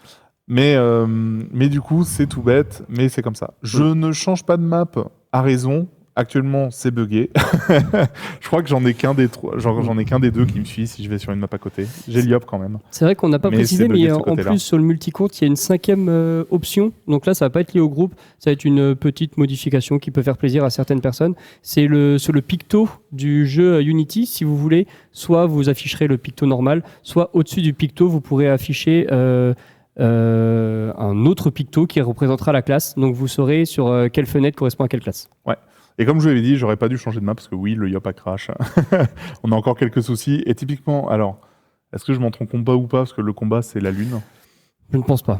Mais du coup, c'est tout bête, mais c'est comme ça. Je ne change pas de map à raison. Actuellement, c'est buggé. Je crois que j'en ai qu'un des deux qui me suit si je vais sur une map à côté. J'ai l'IOP quand même. C'est vrai qu'on n'a pas précisé, mais en plus, sur le multicompte, il y a une 5e option. Donc là, ça ne va pas être lié au groupe. Ça va être une petite modification qui peut faire plaisir à certaines personnes. C'est sur le picto du jeu Unity. Si vous voulez, soit vous afficherez le picto normal, soit au-dessus du picto, vous pourrez afficher un autre picto qui représentera la classe. Donc vous saurez sur quelle fenêtre correspond à quelle classe. Ouais. Et comme je vous l'avais dit, j'aurais pas dû changer de map parce que oui, le Yop a crash. On a encore quelques soucis. Et typiquement, alors, est-ce que je montre en combat ou pas? Parce que le combat, c'est la lune. Je ne pense pas.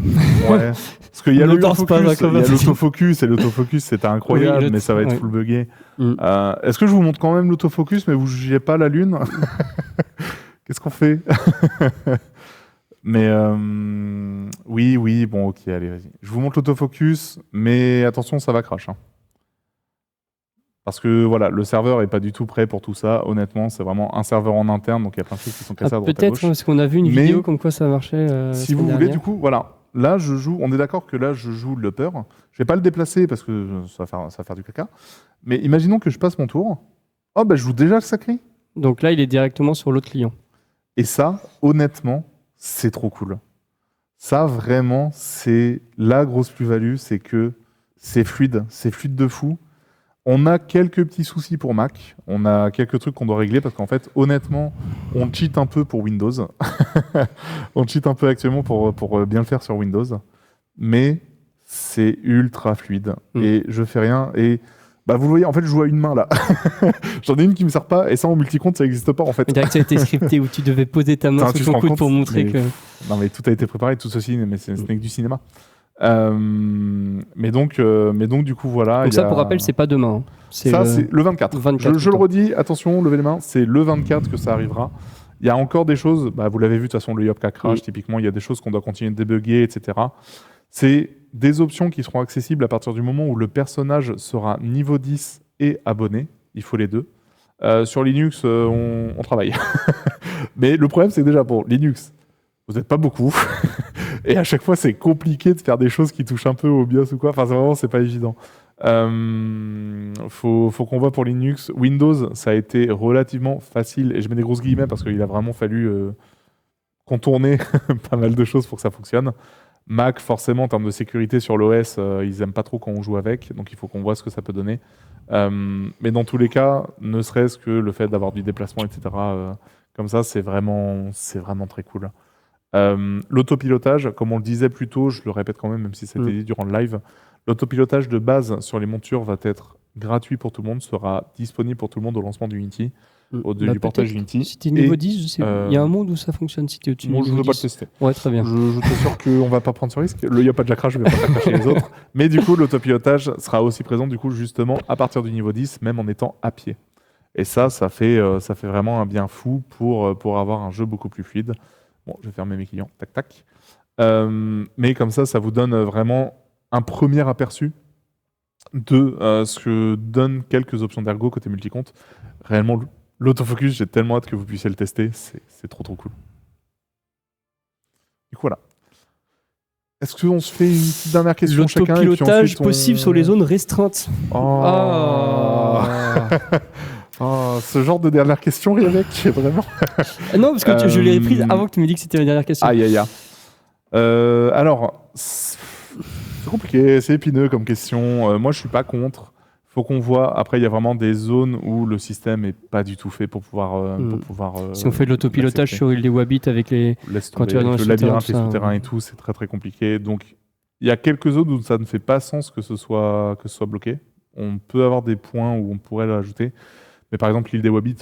Ouais. Parce qu'il y a l'autofocus, et l'autofocus, c'était incroyable, oui, mais ça va être full buggé. Est-ce que je vous montre quand même l'autofocus, mais vous jugez pas la lune? Qu'est-ce qu'on fait? Mais oui, bon, ok, allez, vas-y. Je vous montre l'autofocus, mais attention, ça va crash. Hein. Parce que voilà, le serveur est pas du tout prêt pour tout ça. Honnêtement, c'est vraiment un serveur en interne, donc il y a plein de choses qui sont cassées à droite à gauche. Peut-être parce qu'on a vu une vidéo comme quoi ça marchait. Si vous voulez, du coup, voilà. Là, je joue. On est d'accord que là, je joue l'upper. Je vais pas le déplacer parce que ça va faire du caca. Mais imaginons que je passe mon tour. Oh, je joue déjà le sacré. Donc là, il est directement sur l'autre client. Et ça, honnêtement, c'est trop cool. Ça, vraiment, c'est la grosse plus-value, c'est que c'est fluide de fou. On a quelques petits soucis pour Mac. On a quelques trucs qu'on doit régler parce qu'en fait, honnêtement, on cheat un peu pour Windows. On cheat un peu actuellement pour bien le faire sur Windows. Mais c'est ultra fluide. Et je fais rien. Et vous le voyez, en fait, je joue à une main là. J'en ai une qui me sert pas. Et ça, en multicompte, ça n'existe pas en fait. Mais ça a été scripté où tu devais poser ta main sur ton coude pour montrer que... Non, mais tout a été préparé, tout ceci, mais ce n'est que du cinéma. Mais donc du coup voilà. Donc ça pour rappel c'est pas demain. C'est le 24. Je le redis, attention, levez les mains, c'est le 24 que ça arrivera. Il y a encore des choses, vous l'avez vu de toute façon le Yopka crash, typiquement il y a des choses qu'on doit continuer de débugger, etc. C'est des options qui seront accessibles à partir du moment où le personnage sera niveau 10 et abonné, il faut les deux. Sur Linux on travaille. Mais le problème c'est que déjà pour Linux, Vous n'êtes pas beaucoup. Et à chaque fois, c'est compliqué de faire des choses qui touchent un peu au BIOS ou quoi. Enfin, c'est pas évident. Faut qu'on voit pour Linux. Windows, ça a été relativement facile. Et je mets des grosses guillemets parce qu'il a vraiment fallu contourner pas mal de choses pour que ça fonctionne. Mac, forcément, en termes de sécurité sur l'OS, ils aiment pas trop quand on joue avec. Donc, il faut qu'on voit ce que ça peut donner. Mais dans tous les cas, ne serait-ce que le fait d'avoir du déplacement, etc., comme ça, c'est vraiment très cool. L'autopilotage, comme on le disait plus tôt, je le répète quand même si c'était dit durant le live, l'autopilotage de base sur les montures va être gratuit pour tout le monde, sera disponible pour tout le monde au lancement d'Unity, du portage Unity. Si tu es niveau 10, je sais, il y a un monde où ça fonctionne si tu es au-dessus moi, niveau 10. Je ne veux pas le tester. Ouais, très bien. Je t'assure qu'on ne va pas prendre ce risque. Il n'y a pas de lacrage, je ne vais pas faire cracher les autres. Mais du coup, l'autopilotage sera aussi présent du coup, justement à partir du niveau 10, même en étant à pied. Et ça fait vraiment un bien fou pour avoir un jeu beaucoup plus fluide. Bon, je vais fermer mes clients, tac tac. Mais comme ça vous donne vraiment un premier aperçu de ce que donnent quelques options d'ergo côté multicompte. Réellement, l'autofocus, j'ai tellement hâte que vous puissiez le tester, c'est trop cool. Du coup, voilà. Est-ce qu'on se fait une petite dernière question chacun? L'autopilotage possible sur les zones restreintes. Ce genre de dernière question, Riavec, vraiment. Non, parce que je l'ai prise avant que tu me dises que c'était la dernière question. Aïe. Alors, c'est compliqué, c'est épineux comme question. Moi, je suis pas contre. Faut qu'on voit. Après, il y a vraiment des zones où le système est pas du tout fait pour pouvoir. Si on fait de l'autopilotage sur île des Wabbits avec les. Quand tu vas dans le labyrinthe, les souterrains et tout, c'est très compliqué. Donc, il y a quelques zones où ça ne fait pas sens que ce soit bloqué. On peut avoir des points où on pourrait l'ajouter. Mais par exemple, l'île des Wabbits,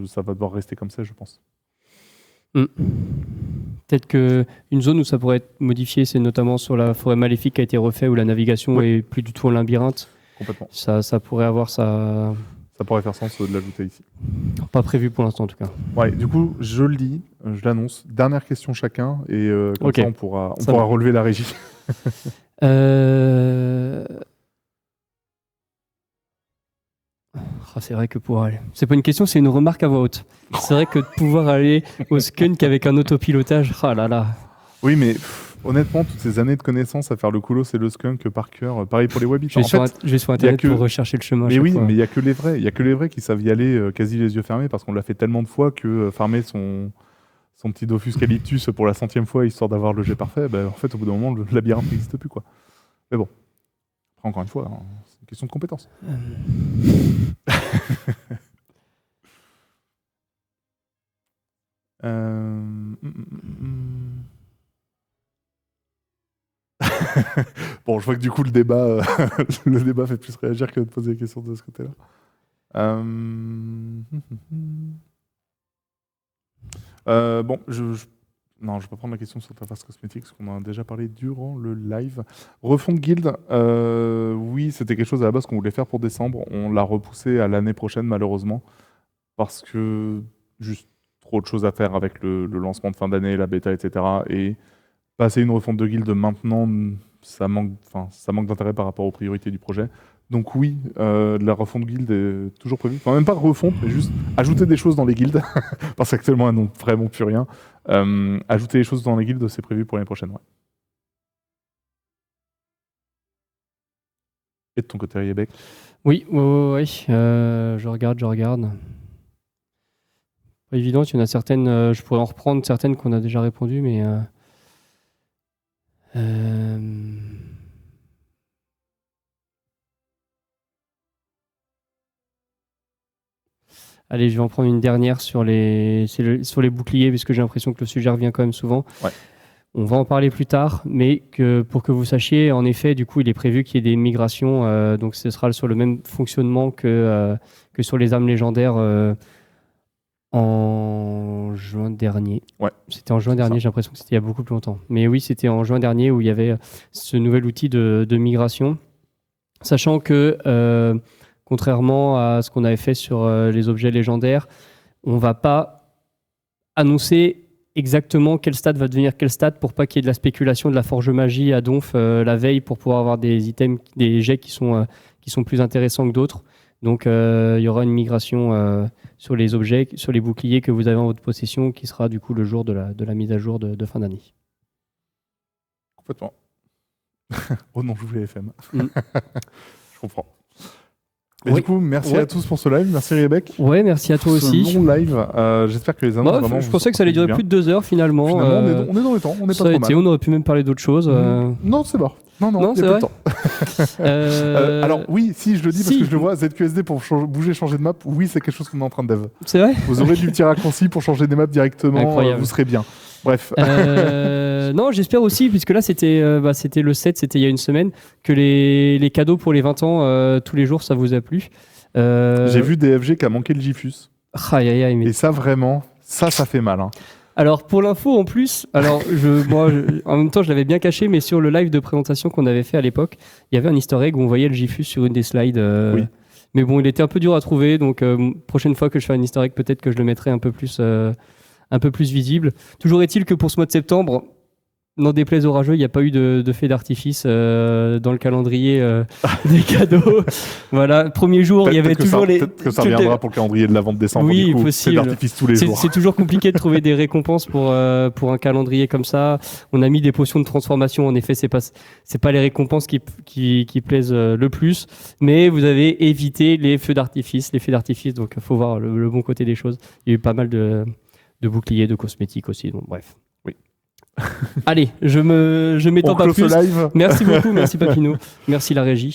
ça va devoir rester comme ça, je pense. Peut-être qu'une zone où ça pourrait être modifié, c'est notamment sur la forêt maléfique qui a été refait, où la navigation est plus du tout en labyrinthe. Complètement. Ça pourrait avoir ça. Ça pourrait faire sens de l'ajouter ici. Pas prévu pour l'instant, en tout cas. Ouais, du coup, je le dis, je l'annonce. Dernière question chacun, et comme ça, on pourra relever la régie. C'est vrai que c'est pas une question, c'est une remarque à voix haute. C'est vrai que de pouvoir aller au skunk avec un autopilotage, Oui, mais honnêtement, toutes ces années de connaissances à faire le coulos et le skunk par cœur, pareil pour les Wabbits. Je vais sur Internet pour rechercher le chemin. Mais oui, mais il n'y a que les vrais. Il y a que les vrais qui savent y aller quasi les yeux fermés parce qu'on l'a fait tellement de fois que farmer son petit Dofus Calyptus pour la 100e fois histoire d'avoir le jet parfait, en fait, au bout d'un moment, le labyrinthe n'existe plus, quoi. Mais bon, après, encore une fois, c'est une question de compétence. Bon, je vois que du coup le débat fait plus réagir que de poser des questions de ce côté-là. Bon, non, je vais pas prendre la question sur l'interface cosmétique, parce qu'on en a déjà parlé durant le live. Refonte guild, oui, c'était quelque chose à la base qu'on voulait faire pour décembre. On l'a repoussé à l'année prochaine, malheureusement, parce que juste trop de choses à faire avec le lancement de fin d'année, la bêta, etc. Et passer une refonte de guild maintenant, ça manque d'intérêt par rapport aux priorités du projet. Donc oui, la refonte guild est toujours prévue. Enfin, même pas refonte, mais juste ajouter des choses dans les guildes, parce qu'actuellement, elles n'ont vraiment plus rien. Ajouter des choses dans les guildes, c'est prévu pour l'année prochaine, ouais. Et de ton côté, Riabec? Oui. Je regarde. Pas évident, il y en a certaines, je pourrais en reprendre certaines qu'on a déjà répondu, mais... Allez, je vais en prendre une dernière sur les boucliers, puisque j'ai l'impression que le sujet revient quand même souvent. Ouais. On va en parler plus tard, mais pour que vous sachiez, en effet, du coup, il est prévu qu'il y ait des migrations, donc ce sera sur le même fonctionnement que sur les armes légendaires en juin dernier. Ouais. C'était en juin dernier, j'ai l'impression que c'était il y a beaucoup plus longtemps. Mais oui, c'était en juin dernier où il y avait ce nouvel outil de migration, sachant que... contrairement à ce qu'on avait fait sur les objets légendaires, on ne va pas annoncer exactement quel stade va devenir quel stade pour pas qu'il y ait de la spéculation de la forge magie à Donf la veille pour pouvoir avoir des items, des jets qui sont plus intéressants que d'autres. Donc il y aura une migration sur les objets, sur les boucliers que vous avez en votre possession, qui sera du coup le jour de la mise à jour de fin d'année. Complètement. Oh non, je voulais FM. Je comprends. Et du coup, merci à tous pour ce live. Merci Rebecca. Ouais, merci à toi aussi. Ce long live. J'espère que les annonces vraiment. Je pensais que ça allait durer plus de 2 heures finalement. On est dans le temps. On est pas trop mal. On aurait pu même parler d'autres choses. Non, c'est mort. Non, il y a plus de temps. Alors oui, si je le dis parce que je le vois, ZQSD pour bouger, changer de map, oui, c'est quelque chose qu'on est en train de dev. C'est vrai. Vous aurez du petit raccourci pour changer des maps directement, vous serez bien. Bref. Non, j'espère aussi, puisque là c'était le 7, c'était il y a une semaine, que les cadeaux pour les 20 ans, tous les jours, ça vous a plu. J'ai vu DFG qui a manqué le GIFUS. Mais... Et ça, vraiment, ça fait mal. Hein. Alors pour l'info en plus, alors en même temps je l'avais bien caché, mais sur le live de présentation qu'on avait fait à l'époque, il y avait un easter egg où on voyait le GIFUS sur une des slides. Oui. Mais bon, il était un peu dur à trouver, donc prochaine fois que je fais un easter egg, peut-être que je le mettrai un peu plus visible. Toujours est-il que pour ce mois de septembre, n'en déplaise aux rageux, il n'y a pas eu de feu d'artifice dans le calendrier des cadeaux. Voilà, premier jour, il y avait toujours les... Peut-être que ça reviendra pour le calendrier de la vente décembre. Oui, du coup, possible. Feu d'artifice tous les jours. C'est toujours compliqué de trouver des récompenses pour un calendrier comme ça. On a mis des potions de transformation. En effet, c'est pas les récompenses qui plaisent le plus. Mais vous avez évité les feux d'artifice. Donc il faut voir le bon côté des choses. Il y a eu pas mal de boucliers, de cosmétiques aussi. Donc bref. Oui. Allez, je m'étends pas plus. Live. Merci beaucoup, merci Papineau, merci la régie.